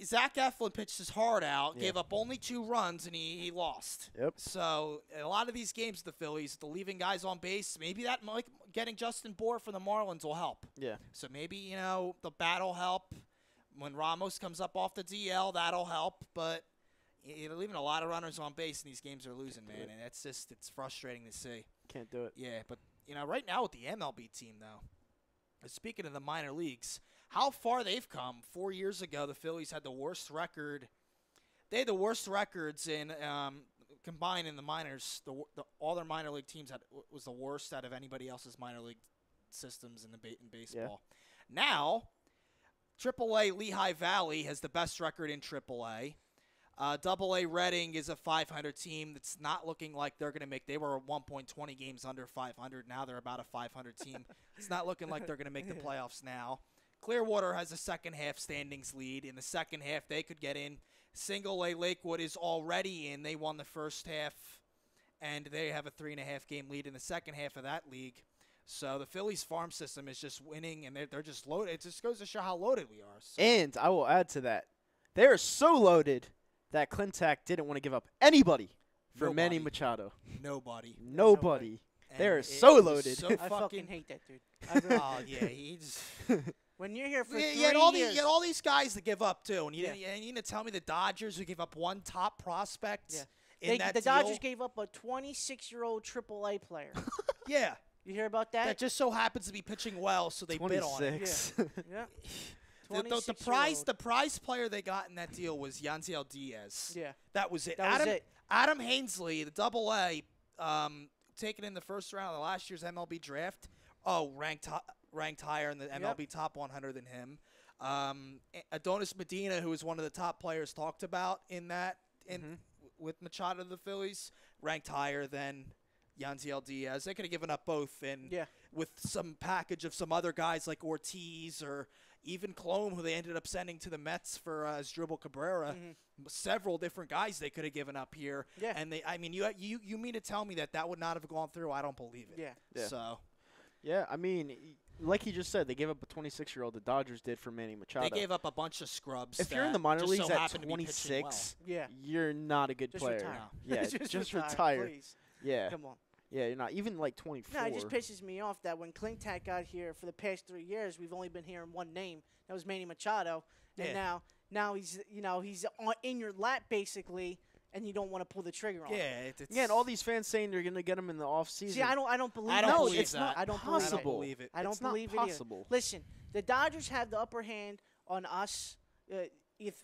Zach Eflin pitched his heart out, gave up only 2 runs, and he lost. Yep. So a lot of these games, the Phillies, the leaving guys on base, maybe that getting Justin Bour for the Marlins will help. Yeah. So maybe, the bat will help. When Ramos comes up off the DL, that'll help. But you're leaving a lot of runners on base, and these games are losing, man. And it's frustrating to see. Can't do it. Yeah, but, right now with the MLB team, though, speaking of the minor leagues, how far they've come. 4 years ago, the Phillies had the worst record. They had the worst records in combined in the minors. All their minor league teams was the worst out of anybody else's minor league systems in baseball. Yeah. Now, AAA Lehigh Valley has the best record in AAA. AA Reading is a 500 team that's not looking like they're going to make. They were 1.20 games under 500. Now they're about a 500 team. It's not looking like they're going to make the playoffs now. Clearwater has a second half standings lead. In the second half, they could get in. Single A Lakewood is already in. They won the first half, and they have a 3.5 game lead in the second half of that league. So the Phillies farm system is just winning, and they're just loaded. It just goes to show how loaded we are. So. And I will add to that, they are so loaded that Clintack didn't want to give up anybody for Manny Nobody. Machado. Nobody. Nobody. And They're it so was loaded. So I fucking hate that dude. I really Oh yeah, he's. when you're here for Yeah, 3 you had all years. you had all these guys to give up too, and you Yeah. didn't. You didn't tell me the Dodgers who gave up one top prospect. Yeah. In that the deal? Dodgers gave up a 26-year-old AAA player. Yeah, You hear about that? that just so happens to be pitching well, so they bid on it. 26. Yeah. The prize player they got in that deal was Yanziel Diaz. Yeah. That was it. That was it. Adam Hainsley, the Double-A, taken in the first round of last year's MLB draft. Oh, ranked higher in the MLB top 100 than him. Adonis Medina, who was one of the top players talked about in that with Machado of the Phillies, ranked higher than Yanziel Diaz. They could have given up both, and with some package of some other guys like Ortiz or even Clome, who they ended up sending to the Mets for Asdrubal Cabrera. Several different guys they could have given up here. Yeah. And I mean, you mean to tell me that would not have gone through? I don't believe it. Yeah. So. Yeah, I mean, like he just said, they gave up a 26-year-old. The Dodgers did for Manny Machado. They gave up a bunch of scrubs. If you're in the minor just leagues so at happen to be pitching 26, Yeah. you're not a good Just player. retire. Yeah, just retire. Please. Yeah, Come on. yeah, you're not even like 24. No, it just pisses me off that when Clintack got here for the past 3 years, we've only been hearing one name. That was Manny Machado. And now he's in your lap basically, and you don't want to pull the trigger on him. It's Yeah, and all these fans saying they're gonna get him in the off season. See, I don't believe I it. don't no, believe it's that. not I don't possible. believe it. I don't It's not believe possible. it either. Listen, the Dodgers have the upper hand on us.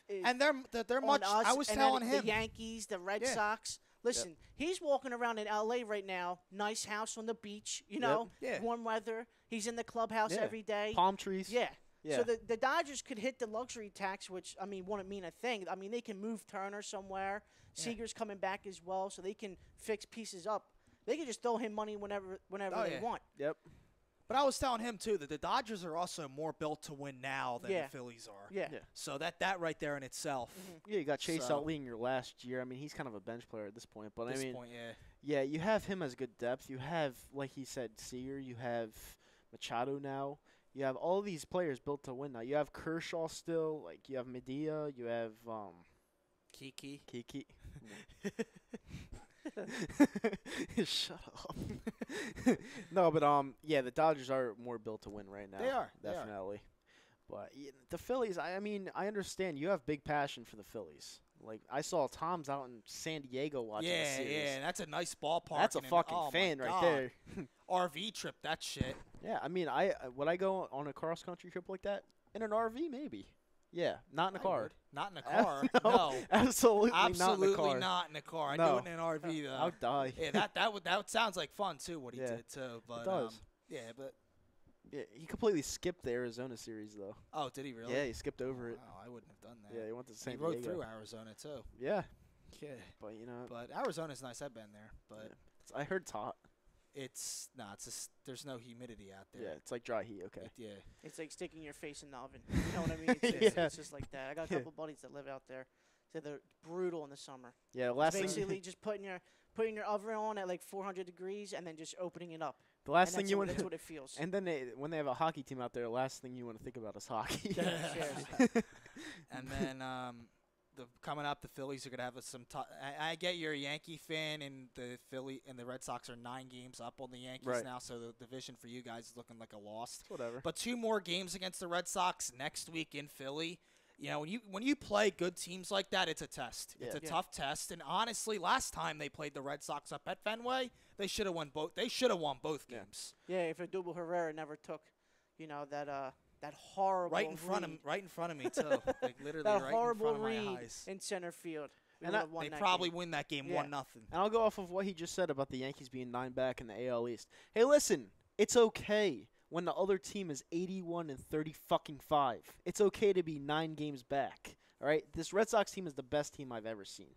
And they're on much. us, I was and telling then him. the Yankees, the Red Yeah. Sox. Listen, he's walking around in L.A. right now. Nice house on the beach. You know, Yeah. warm weather. He's in the clubhouse Yeah. every day. Palm trees. Yeah. Yeah. So the Dodgers could hit the luxury tax, which, I mean, wouldn't mean a thing. I mean, they can move Turner somewhere. Seager's coming back as well, so they can fix pieces up. They can just throw him money whenever they want. Yep. But I was telling him too that the Dodgers are also more built to win now than the Phillies are. Yeah. Yeah. So that right there in itself. Yeah, you got Chase So- Utley in your last year. I mean, he's kind of a bench player at this point. But At this I mean, point, yeah. yeah, you have him as good depth. You have, like he said, Seager. You have Machado now. You have all these players built to win now. You have Kershaw still. Like, you have Medea. You have Kiki. Kiki. Shut up. No, but yeah, the Dodgers are more built to win right now. They are, they are. definitely. But the Phillies, I mean, I understand you have big passion for the Phillies. Like, I saw Tom's out in San Diego watching the Yeah, series. yeah, and that's a nice ballpark. That's a and fucking oh my fan right God. there. RV trip, that shit. Yeah, I mean, would I go on a cross country trip like that in an RV? Maybe. Yeah, not in a I car. would. Not in a car. No, No. absolutely, Absolutely not in a car. not in a car. I No. do it in an RV though. I'll die. Yeah, that sounds like fun too. What he Yeah, did too. But it does. yeah, but Yeah, he completely skipped the Arizona series though. oh, did he really? Yeah, he skipped over it. Wow, I wouldn't have done that. Yeah, he went to San he rode Diego. through Arizona too. Yeah, Yeah, but you know, but Arizona's nice. I've been there, but I heard it's hot. it's it's just there's no humidity out there. Yeah, it's like dry heat. Okay. Yeah. It's like sticking your face in the oven. You know what I mean? It's just like that. I got a couple buddies that live out there. Said they're brutal in the summer. Yeah, last thing. Basically, just putting your oven on at like 400 degrees and then just opening it up. The last And thing that's you what- want. That's what it feels. And then when they have a hockey team out there, the last thing you want to think about is hockey. Seriously. And then coming up, the Phillies are gonna have some. I get you're a Yankee fan, and the Red Sox are 9 games up on the Yankees Right. now, so the division for you guys is looking like a loss. Whatever. But 2 more games against the Red Sox next week in Philly. You know, when you play good teams like that, it's a test. It's a Yeah. tough test. And honestly, last time they played the Red Sox up at Fenway, they should have won both. They should have won both Yeah. games. Yeah, if Odubel Herrera never took, that horrible Right in front of me too. Like literally that right in horrible front of my read eyes. in center field. We And would've won They that probably game. win that game Yeah. 1-0. And I'll go off of what he just said about the Yankees being 9 back in the AL East. Hey, listen, it's okay when the other team is 81 and 35. It's okay to be 9 games back. All right, this Red Sox team is the best team I've ever seen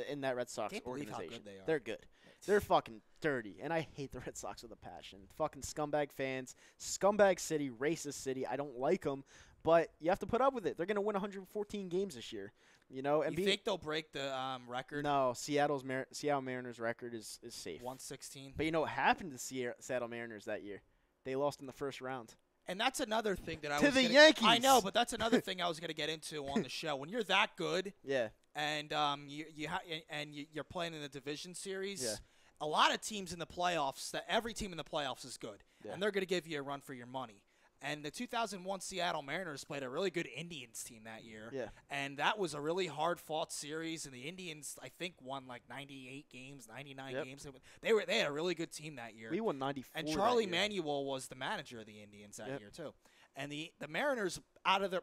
in that Red Sox Can't believe how organization. good they are. They're good. They're fucking dirty, and I hate the Red Sox with a passion. Fucking scumbag fans, scumbag city, racist city. I don't like them, but you have to put up with it. They're gonna win 114 games this year. You know, and You think they'll break the record? no, Seattle Mariners record is safe. 116. But you know what happened to Seattle Mariners that year? They lost in the first round. And that's another thing that I To was the gonna- Yankees. I know, but that's another thing I was going to get into on the show. When you're that good, Yeah. and you're playing in the division series. Yeah. A lot of teams in the playoffs, every team in the playoffs is good, Yeah. and they're going to give you a run for your money. And the 2001 Seattle Mariners played a really good Indians team that year. Yeah. And that was a really hard-fought series. And the Indians, I think, won like 98 games, 99 games. They had a really good team that year. We won 94. And Charlie that year. Manuel was the manager of the Indians that Yep. year too. And the Mariners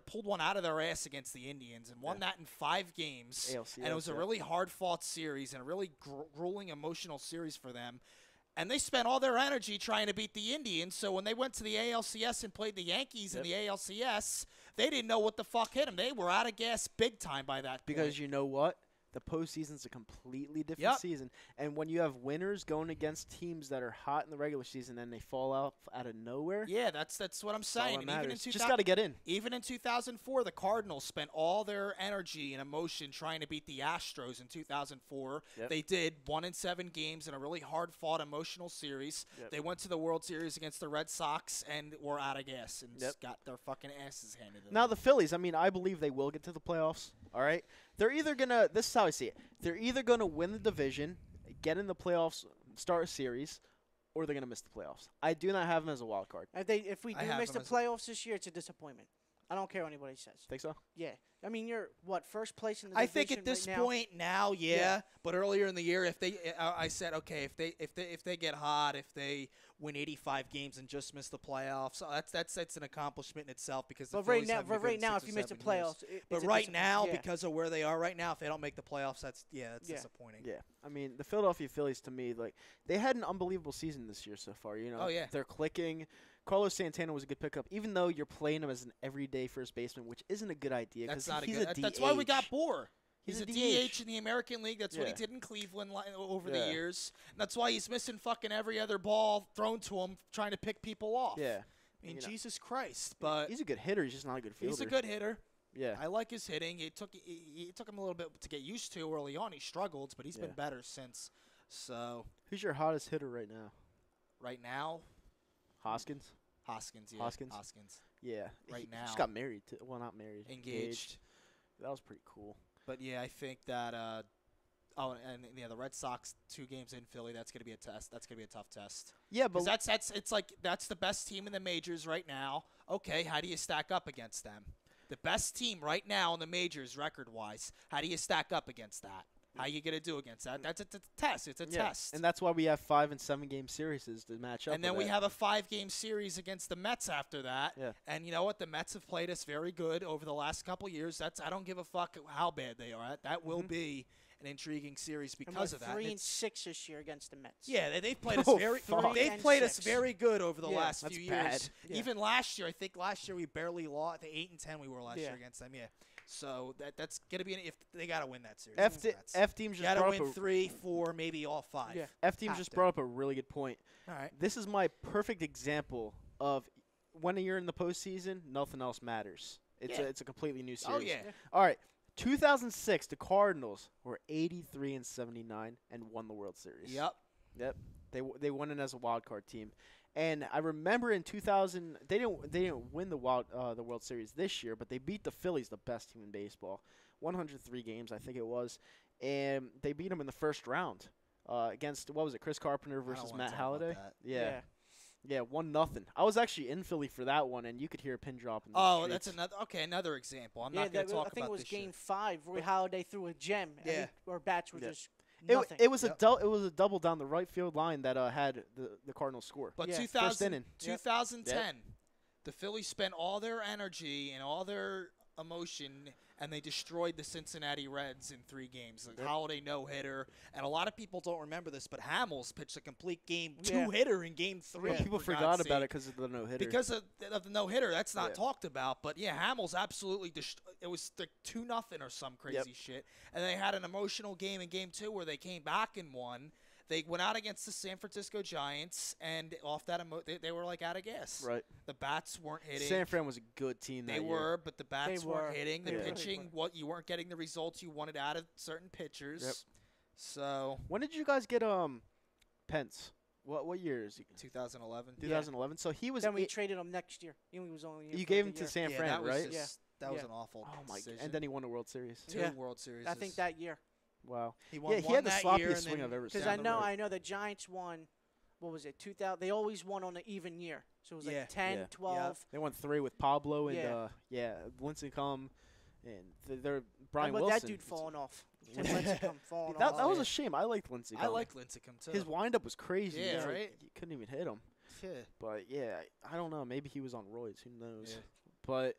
pulled one out of their ass against the Indians and won that in 5 games. ALCS, and it was a really hard-fought series and a really grueling, emotional series for them. And they spent all their energy trying to beat the Indians. So when they went to the ALCS and played the Yankees in the ALCS, they didn't know what the fuck hit them. They were out of gas big time by that point. Because you know what? The postseason's a completely different season. And when you have winners going against teams that are hot in the regular season and they fall out of nowhere, yeah, that's what I'm saying. all that And even in matters. Just got to get in. Even in 2004, the Cardinals spent all their energy and emotion trying to beat the Astros in 2004. Yep. They did 1 in 7 games in a really hard-fought, emotional series. Yep. They went to the World Series against the Red Sox and were out of gas and got their fucking asses handed to them. Now, the Phillies, I mean, I believe they will get to the playoffs, all right? They're either going to – this is how I see it. They're either going to win the division, get in the playoffs, start a series, or they're going to miss the playoffs. I do not have them as a wild card. If we I do have miss the them as- playoffs this year, it's a disappointment. I don't care what anybody says. Think so? Yeah. I mean, you're, first place in the I division think at this right now? point now, yeah. But earlier in the year, I said, okay, if they get hot, if they win 85 games and just miss the playoffs, that's an accomplishment in itself because the But right Phillies now, haven't been good in if 6 you or miss the 7 years. playoffs, But it's a right now, yeah. because of where they are right now, if they don't make the playoffs, that's disappointing. Yeah. I mean, the Philadelphia Phillies, to me, like, they had an unbelievable season this year so far. You know, Oh, yeah. They're clicking. Carlos Santana was a good pickup, even though you're playing him as an everyday first baseman, which isn't a good idea. That's 'cause not a he's good. DH. That's why we got Bour. He's He's a a DH. DH in the American League. That's what he Yeah. did in Cleveland over Yeah. the years. And that's why he's missing fucking every other ball thrown to him, trying to pick people off. Yeah. I mean, You know. Jesus Christ. But He's a good hitter. He's just not a good fielder. he's a good hitter. Yeah. I like his hitting. It took him a little bit to get used to early on. He struggled, but he's been better since. So Who's your hottest hitter right now? right now, Hoskins? Hoskins. Yeah, Hoskins? Yeah. Right He now. just got married. Well, not married. Engaged. That was pretty cool. But yeah, I think that. The Red Sox 2 games in Philly. That's gonna be a test. That's gonna be a tough test. Yeah, but Because that's the best team in the majors right now. Okay, how do you stack up against them? The best team right now in the majors record-wise. How do you stack up against that? How you gonna do against that? That's a test. It's a test. And that's why we have 5 and 7 game series to match up. And then with we that. have a 5-game series against the Mets after that. Yeah. And you know what? The Mets have played us very good over the last couple years. I don't give a fuck how bad they are. That will be an intriguing series And because we're of that. 3 And and 6 this year against the Mets. yeah, they've played us Oh, very. fuck. They've 3 and played us 6. very good over the Yeah, last that's few bad. years. Yeah. Even last year, I think last year we barely lost. The 8-10 we were last Yeah. year against them. Yeah, so that's gonna be if they gotta win that series. F Mets. teams just Gotta brought win up 3, 4, maybe all 5. Yeah. F teams Have just to. brought up a really good point. All right. This is my perfect example of when you're in the postseason, nothing else matters. It's a completely new series. Oh yeah. All right. 2006, the Cardinals were 83 and 79 and won the World Series. Yep. They won it as a wild card team, and I remember in 2000 they didn't win the World Series this year, but they beat the Phillies, the best team in baseball, 103 games I think it was, and they beat them in the first round against what was it, Chris Carpenter I don't versus wanna Matt talk about Halladay. that. Yeah, 1-0. I was actually in Philly for that one, and you could hear a pin drop in the Oh, streets. that's another example. I'm Yeah, not gonna talk I think about it was this Game shit. 5 where Halladay threw a gem. Yeah. And our bats were Yeah. just nothing. It was Yep. it was a double down the right field line that had the Cardinals score. But Yeah. First 2000, inning. 2010, the Phillies spent all their energy and all their emotion, and they destroyed the Cincinnati Reds in 3 games. Like Halladay no-hitter, and a lot of people don't remember this, but Hamels pitched a complete game 2-hitter in Game 3. Well, people for forgot God's about it sake. because of the no hitter. Because of the no-hitter. That's not Yeah. talked about. But, yeah, Hamels absolutely it was like 2-0 or some crazy Yep. shit. And they had an emotional game in Game 2 where they came back and won. They went out against the San Francisco Giants, and off that they were, like, out of gas. Right. The bats weren't hitting. San Fran was a good team that They year. were, but the bats They weren't were. hitting. The They really pitching, were. you weren't getting the results you wanted out of certain pitchers. Yep. So, When did you guys get Pence? What year is he? 2011. 2011. So he was. Then we traded him next year. He was only here You for gave the him to year. San Yeah, Fran, that was right? just- That was Yeah. an awful Oh my! decision. And then he won the World Series. Two Yeah. World Series. I think that year. Wow. he won Yeah, he one had the that year, sloppiest and swing then I've ever seen. Because down the road. I know the Giants won. What was it? 2000. They always won on an even year. So it was Yeah. like 10, Yeah. 12. They won 3 with Pablo and Yeah. Lincecum, and they're Brian But Wilson. that dude falling off. Tim Yeah. Lincecum falling That off. was yeah. a shame. I liked Lincecum. I like Lincecum too. his windup was crazy. Yeah, It was like right? You couldn't even hit him. Yeah. But yeah, I don't know. Maybe he was on roids. Who knows? Yeah. But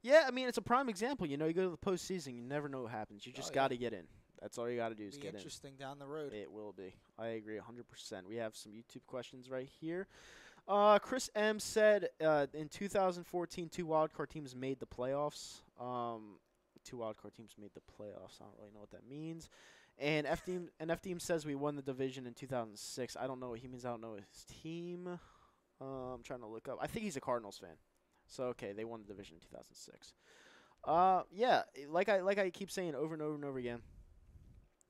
yeah, I mean, it's a prime example. You know, you go to the postseason, you never know what happens. You just Oh, got to yeah. get in. That's all you got to do is Be get in. interesting down the road. It will be. I agree 100%. We have some YouTube questions right here. Chris M said in 2014, 2 wildcard teams made the playoffs. 2 wildcard teams made the playoffs. I don't really know what that means. And F Team says we won the division in 2006. I don't know what he means. I don't know his team. I'm trying to look up. I think he's a Cardinals fan. So okay, they won the division in 2006. Yeah, like I keep saying over and over and over again.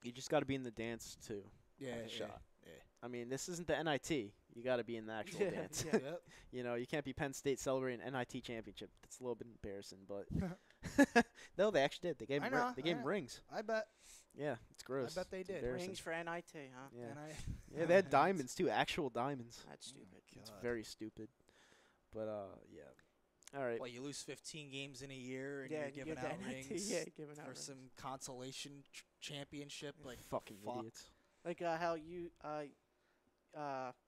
You just got to be in the dance to Yeah, have a yeah, shot. yeah. I mean, this isn't the NIT. You got to be in the actual Yeah, dance. yeah. Yep. You know, you can't be Penn State celebrating NIT championship. That's a little bit embarrassing, but no, they actually did. They gave I him know, they gave I him know. rings. I bet. Yeah, it's gross. I bet they It's did. embarrassing. Rings for NIT, huh? Yeah. And Yeah, they had diamonds too, actual diamonds. That's stupid. It's very stupid. But yeah. All right. Well, you lose 15 games in a year, and Yeah, you're you giving get out the NIT, rings yeah, giving out for rings. some consolation championship. Like, fucking fuck. idiots. Like how you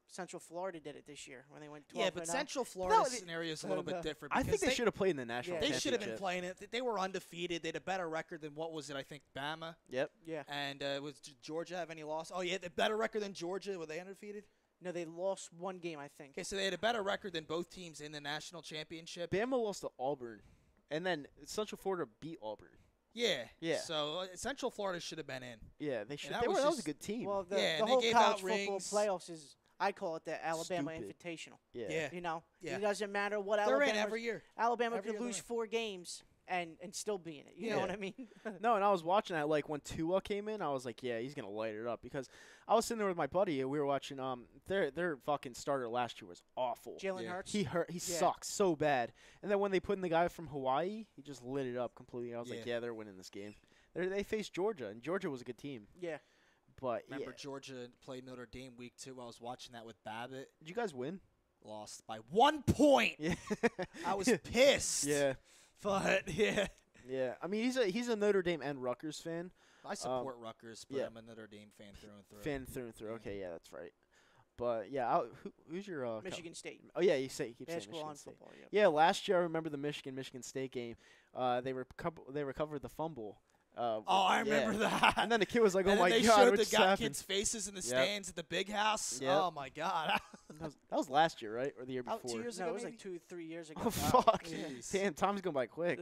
Central Florida did it this year when they went 12 yeah, and but 0. Central Florida they- scenario is a little bit different. I think because they should have played in the national Yeah. They should have been championship. playing it. They were undefeated. They had a better record than what was it? I think Bama. Yep. Yeah. And was Georgia have any loss? Oh yeah, the better record than Georgia. Were they undefeated? No, they lost one game, I think. Okay, so they had a better record than both teams in the national championship. Bama lost to Auburn, and then Central Florida beat Auburn. Yeah. Yeah. So Central Florida should have been in. Yeah, they should. that That was was a just- good team. Well, the, Yeah, the and they whole gave college out football rings. playoffs is, I call it the Alabama Stupid. Invitational. yeah. Yeah. You know, Yeah. it doesn't matter what They're in Alabama. every year. Alabama every could year they're lose in. 4 games and still be in it. You know Yeah. what I mean? No, and I was watching that like when Tua came in, I was like, yeah, he's gonna light it up because I was sitting there with my buddy and we were watching. Their fucking starter last year was awful. Jalen Yeah. Hurts. He Yeah. sucks so bad. And then when they put in the guy from Hawaii, he just lit it up completely. I was like, Yeah. yeah, they're winning this game. They faced Georgia, and Georgia was a good team. Yeah. But Remember yeah. Georgia played Notre Dame week 2. I was watching that with Babbitt. Did you guys win? Lost by 1 point. Yeah. I was pissed. Yeah. But yeah. Yeah. I mean, he's a Notre Dame and Rutgers fan. I support Rutgers, but yeah. I'm a Notre Dame fan through and through. Fan through and through. Okay, yeah, that's right. But yeah, who's your Michigan State. Oh yeah, you keep saying Basketball Michigan and State. football. Yep. Yeah, last year I remember the Michigan State game. They recovered the fumble. I remember that. And then the kid was like, "Oh and my then they god, showed what the just guy happened?" kids' faces in the Yep. stands at the big house. Yep. Oh my god. That was last year, right, or the year Oh, before? 2 years No, ago, it was maybe? like 2-3 years ago. Oh fuck! Yeah. Jeez. Damn, time's going by quick.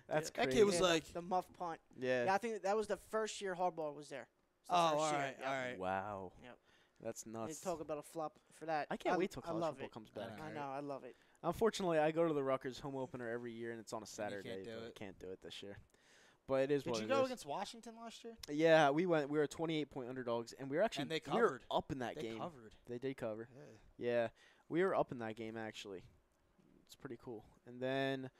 That's That crazy. kid was Yeah, like, the muff punt. yeah. Yeah, I think that was the first year Harbaugh was there. It's the oh, first all year, right, yep. all right. Wow. Yep. That's They nuts. talk about a flop for that. I can't wait till I college love football it. comes I back. know. I know. I love it. Unfortunately, I go to the Rutgers home opener every year, and it's on a Saturday. do But it. I can't do it this year. But it is Did what you it go is. against Washington last year? Yeah, we went. We were 28-point underdogs, and we were actually And they we were covered. up in that They game. covered. They did cover. Yeah. Yeah, we were up in that game actually. It's pretty cool. And then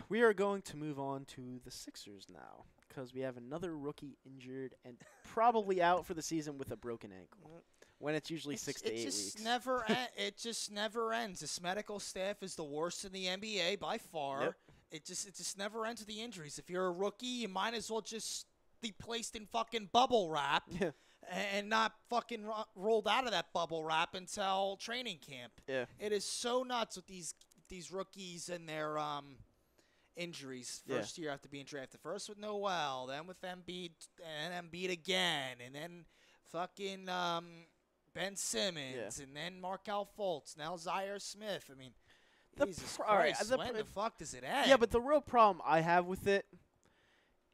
we are going to move on to the Sixers now because we have another rookie injured and probably out for the season with a broken ankle. Yep. When it's usually 6 to 8 It just weeks. never. It just never ends. This medical staff is the worst in the NBA by far. Yep. It just never ends with the injuries. If you're a rookie, you might as well just be placed in fucking bubble wrap Yeah. and not fucking rolled out of that bubble wrap until training camp. Yeah. It is so nuts with these rookies and their injuries. Yeah. First year after being drafted. First with Noel, then with Embiid, and Embiid again, and then fucking Ben Simmons, and then Markelle Fultz, now Zaire Smith. I mean, The Jesus all right, Christ, the when the fuck does it end? Yeah, but the real problem I have with it,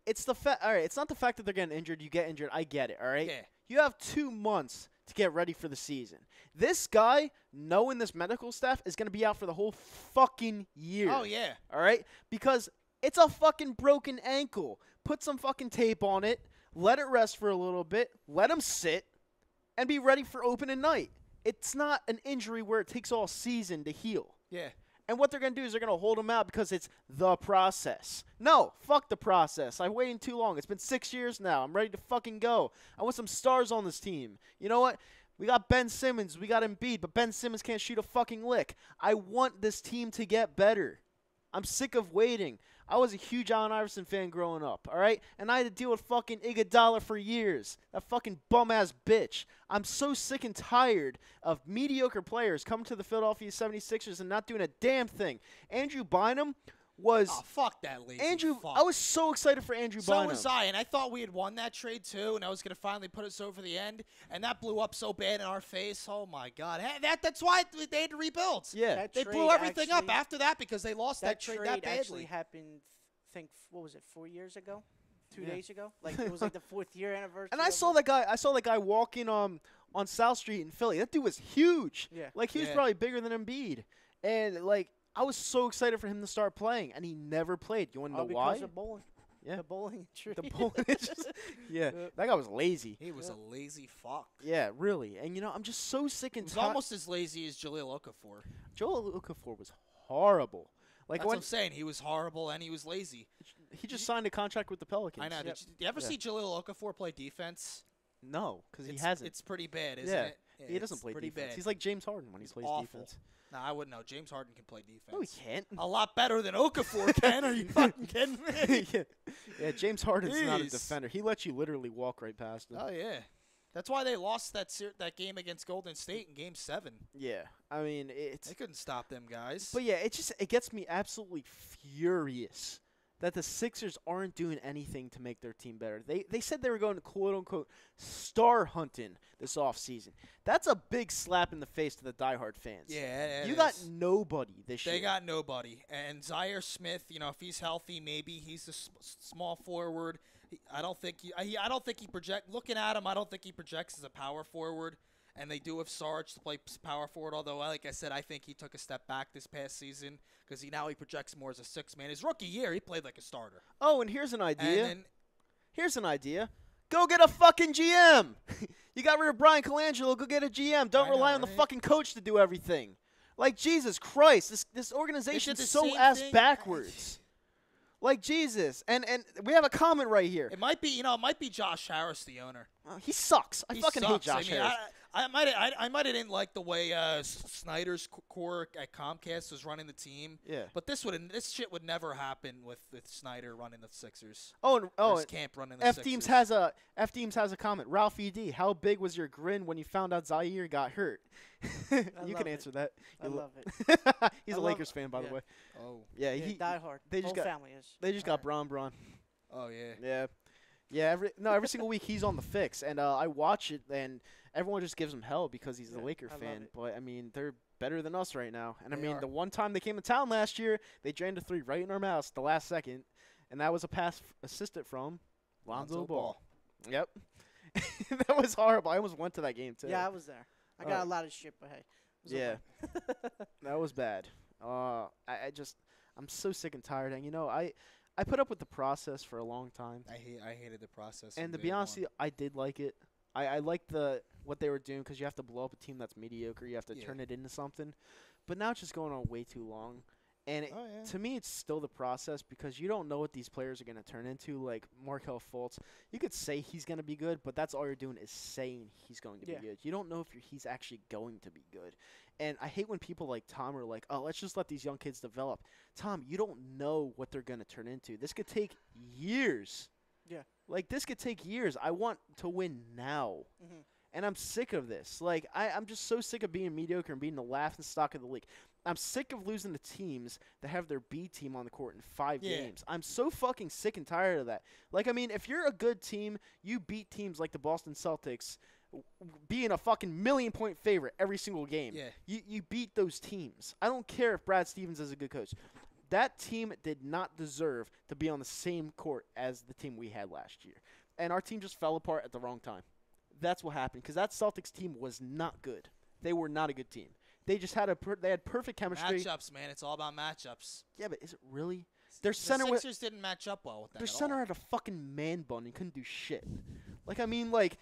it's the fact. All right, it's not the fact that they're getting injured. You get injured. I get it. All right. Yeah. You have 2 months to get ready for the season. This guy, knowing this medical staff, is going to be out for the whole fucking year. Oh, yeah. All right? Because it's a fucking broken ankle. Put some fucking tape on it. Let it rest for a little bit. Let him sit. And be ready for opening night. It's not an injury where it takes all season to heal. Yeah. And what they're going to do is they're going to hold him out because it's the process. No, fuck the process. I've waited too long. It's been 6 years now. I'm ready to fucking go. I want some stars on this team. You know what? We got Ben Simmons. We got Embiid, but Ben Simmons can't shoot a fucking lick. I want this team to get better. I'm sick of waiting. I was a huge Allen Iverson fan growing up, all right? And I had to deal with fucking Iguodala for years. That fucking bum-ass bitch. I'm so sick and tired of mediocre players coming to the Philadelphia 76ers and not doing a damn thing. Andrew Bynum was... Oh, fuck that lazy fuck. I was so excited for Andrew Bynum. So was I, and I thought we had won that trade too, and I was going to finally put us over the end, and that blew up so bad in our face. Oh, my God. That's why they had to rebuild. Yeah. They blew everything up after that because they lost that trade that badly. Actually happened, I think, what was it, 4 years ago? 2 days ago? Like, it was like the 4th year anniversary. And I saw that guy walking on South Street in Philly. That dude was huge. Yeah. Like, he was probably bigger than Embiid. And, like, I was so excited for him to start playing, and he never played. You want to know why? Because of bowling. Yeah. The bowling tree. The bowling. Yeah. That guy was lazy. He was a lazy fuck. Yeah, really. And, you know, I'm just so sick and He was tired. almost as lazy as Jahlil Okafor. Joel Okafor was horrible. Like, That's what I'm saying. He was horrible, and he was lazy. he just signed a contract with the Pelicans. I know. Did you ever see Jahlil Okafor play defense? No, because he hasn't. It's pretty bad, isn't Yeah. it? Yeah, He doesn't it's play pretty defense. bad. He's like James Harden when he plays awful. defense. No, I wouldn't know. James Harden can play defense. No, he can't. A lot better than Okafor can. Are you fucking kidding me? Yeah, James Harden's not a Jeez. defender. He lets you literally walk right past him. Oh, yeah. That's why they lost that game against Golden State in Game 7. Yeah, I mean, it's... They couldn't stop them guys. But, yeah, it gets me absolutely furious that the Sixers aren't doing anything to make their team better. They said they were going to quote-unquote star hunting this offseason. That's a big slap in the face to the diehard fans. Yeah, you got nobody this year. They got nobody. And Zaire Smith, you know, if he's healthy, maybe he's a small forward. I don't think he projects. Looking at him, I don't think he projects as a power forward. And they do have Sarge to play power forward, although, like I said, I think he took a step back this past season because he projects more as a six-man. His rookie year, he played like a starter. Oh, and here's an idea. And then, Here's an idea. Go get a fucking GM. You got rid of Brian Colangelo. Go get a GM. Don't rely on the fucking coach to do everything. Like, Jesus Christ, this organization's so ass backwards. Like, Jesus. And we have a comment right here. it might be Josh Harris, the owner. He sucks. I fucking hate Josh Harris. I might have didn't like the way Snyder's core at Comcast was running the team. Yeah. But this shit would never happen with Snyder running the Sixers. Oh, Or his camp running the F-Teams Sixers. has a comment. Ralph ED, how big was your grin when you found out Zaire got hurt? You can answer that. I love it. He's a Lakers fan, by the way. Oh. Yeah, Yeah, diehard. They just Whole got family is. they just got Bron. Oh yeah. Yeah. Yeah, every single week he's on the fix, and I watch it, and everyone just gives him hell because he's a Laker fan. But, I mean, they're better than us right now. And, I mean, the one time they came to town last year, they drained a three right in our mouths the last second, and that was a pass assisted from Lonzo Ball. Yep. That was horrible. I almost went to that game, too. Yeah, I was there. I got a lot of shit, but hey. Yeah. That was bad. I'm so sick and tired. And, you know, I put up with the process for a long time. I hated the process. And to be honest with you, I did like it. I liked what they were doing because you have to blow up a team that's mediocre. You have to turn it into something. But now it's just going on way too long. And to me, it's still the process because you don't know what these players are going to turn into. Like Markelle Fultz, you could say he's going to be good, but that's all you're doing is saying he's going to be good. You don't know if he's actually going to be good. And I hate when people like Tom are like, oh, let's just let these young kids develop. Tom, you don't know what they're going to turn into. This could take years. Yeah. Like, this could take years. I want to win now. Mm-hmm. And I'm sick of this. Like, I'm just so sick of being mediocre and being the laughing stock of the league. I'm sick of losing to teams that have their B team on the court in 5 games. I'm so fucking sick and tired of that. Like, I mean, if you're a good team, you beat teams like the Boston Celtics being a fucking 1,000,000-point favorite every single game. Yeah. You beat those teams. I don't care if Brad Stevens is a good coach. That team did not deserve to be on the same court as the team we had last year. And our team just fell apart at the wrong time. That's what happened because that Celtics team was not good. They were not a good team. They just had they had perfect chemistry. Matchups, man. It's all about matchups. Yeah, but is it really? The Sixers didn't match up well with that. Their center had a fucking man bun and couldn't do shit. Like, I mean, like,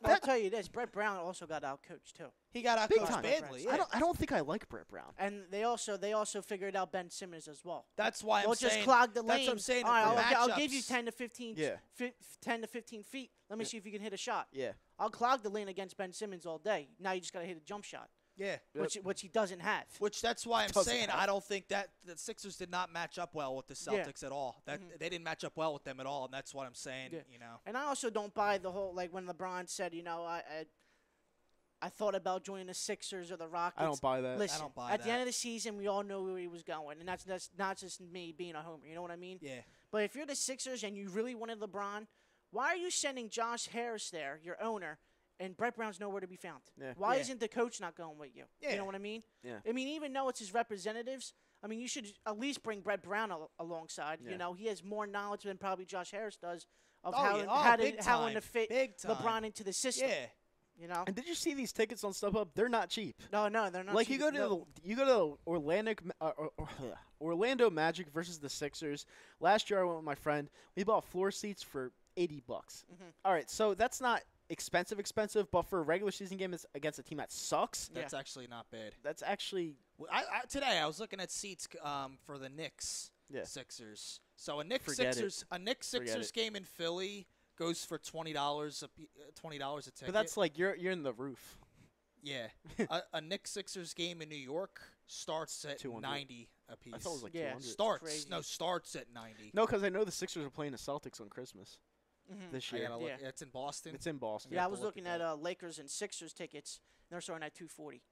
I'll tell you this: Brett Brown also got outcoached too. He got Big outcoached time. badly. Yeah. I don't think I like Brett Brown. And they also figured out Ben Simmons as well. That's why They'll I'm saying. just clog the lane. That's what I'm saying. All right, the I'll give you matchups- 10 to 15, 10 to 15 feet. Let me see if you can hit a shot. Yeah. I'll clog the lane against Ben Simmons all day. Now you just got to hit a jump shot, Yeah. which he doesn't have. Which that's why I'm Doesn't saying have. I don't think that the Sixers did not match up well with the Celtics at all. That they didn't match up well with them at all, and that's what I'm saying. Yeah. You know. And I also don't buy the whole like when LeBron said, I thought about joining the Sixers or the Rockets. I don't buy that. Listen, I don't buy at the that. end of the season, we all know where he was going, and that's not just me being a homer. You know what I mean? Yeah. But if you're the Sixers and you really wanted LeBron, why are you sending Josh Harris there, your owner, and Brett Brown's nowhere to be found? Yeah. Why Yeah. isn't the coach not going with you? Yeah. You know what I mean? Yeah. I mean, even though it's his representatives, I mean, you should at least bring Brett Brown alongside. Yeah. You know, he has more knowledge than probably Josh Harris does of Oh, how yeah. Oh, how big to time. fit Big time. LeBron into the system. Yeah. You know? And did you see these tickets on StubHub? They're not cheap. No, they're not. Like cheap. you go to Orlando Magic versus the Sixers. Last year I went with my friend. We bought floor seats for $80. All right, so that's not expensive, but for a regular season game against a team that sucks, That's actually not bad. that's actually Today I was looking at seats for the Knicks Yeah. Sixers. So a Knicks Forget Sixers game in Philly goes for $20 a ticket. but that's like you're in the roof. yeah. a Knicks Sixers game in New York starts at 200. $90 a piece. I thought it was like Yeah. 200. crazy. starts at $90. No, because I know the Sixers are playing the Celtics on Christmas this I year. gotta look. Yeah. It's in Boston. It's in Boston. Yeah, I have to was look looking at at Lakers and Sixers tickets. And they're starting at $240.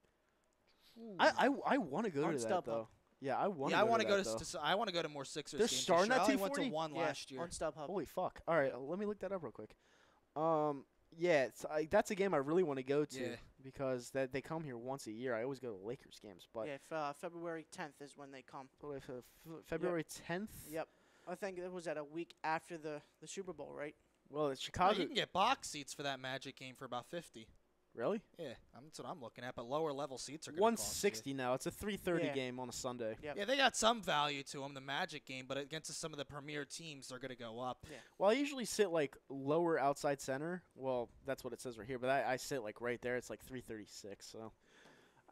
I want to go On to that StubHub. though. Yeah, I want. Yeah, I want to go though. to. I want to go to more Sixers They're games. starting this at year. I only went to 240? one Yeah, last year. on StubHub. Holy fuck! All right, let me look that up real quick. Yeah, that's a game I really want to go to Yeah. because they come here once a year. I always go to Lakers games, but Yeah, February 10th is when they come. February 10th. Yep. I think it was at a week after the Super Bowl, right? Well, it's No, Chicago. you can get box seats for that Magic game for about $50. Really? Yeah, that's what I'm looking at. But lower level seats are going to cost $160 now. It's a 3:30 Yeah. game on a Sunday. Yep. Yeah, they got some value to them, the Magic game, but against some of the premier teams, they're going to go up. Well, I usually sit like lower outside center. Well, that's what it says right here, but I sit like right there. It's like 336. So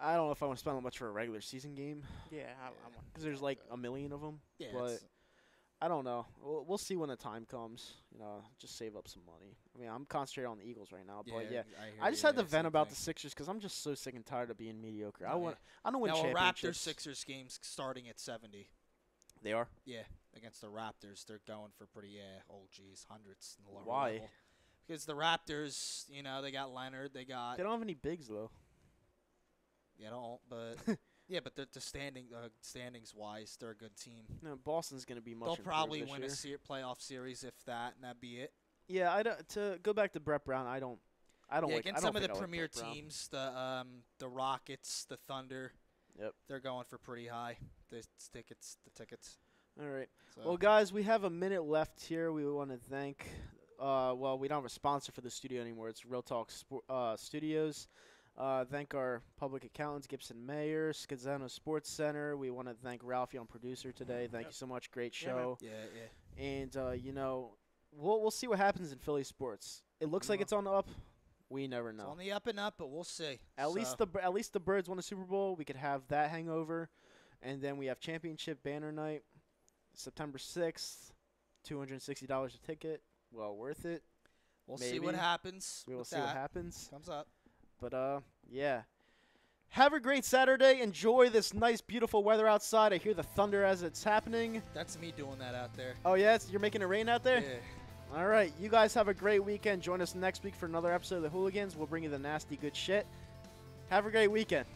I don't know if I want to spend that much for a regular season game Yeah, I want. because there's like a million of them. Yeah, but it's- I don't know. We'll see when the time comes. You know, just save up some money. I mean, I'm concentrating on the Eagles right now, but yeah. I just had to vent about the Sixers because I'm just so sick and tired of being mediocre. I Oh, want to win now a championships. Raptors Sixers game's starting at 70. They are. Yeah, against the Raptors, they're going for pretty hundreds in the lower Why? level. Because the Raptors, they got Leonard, they got They don't have any bigs though. but yeah, but the standings wise, they're a good team. No, Boston's gonna be much. They'll improved probably this win year. a playoff series if that, and that'd be it. Yeah, I don't. To go back to Brett Brown, I don't. Yeah, like. against I don't some of the think I like premier Brett Brown. teams, the Rockets, the Thunder. Yep. They're going for pretty high. The tickets. All right. So. Well, guys, we have a minute left here. We want to thank. Well, we don't have a sponsor for the studio anymore. It's Real Talk Studios. Thank our public accountants, Gibson Mayer, Scazzano Sports Center. We want to thank Ralphie on producer today. Thank you so much. Great show. Yeah. And we'll see what happens in Philly sports. It looks like it's on the up. We never It's know. on the up and up, but we'll see. At least the Birds won a Super Bowl. We could have that hangover, and then we have championship banner night, September 6th, $260 a ticket. Well worth it. We'll see what maybe. happens. We will with see what that. happens. Comes up. But yeah. Have a great Saturday. Enjoy this nice, beautiful weather outside. I hear the thunder as it's happening. That's me doing that out there. Oh yeah, you're making it rain out there. Yeah. All right, you guys have a great weekend. Join us next week for another episode of the Hooligans. We'll bring you the nasty good shit. Have a great weekend.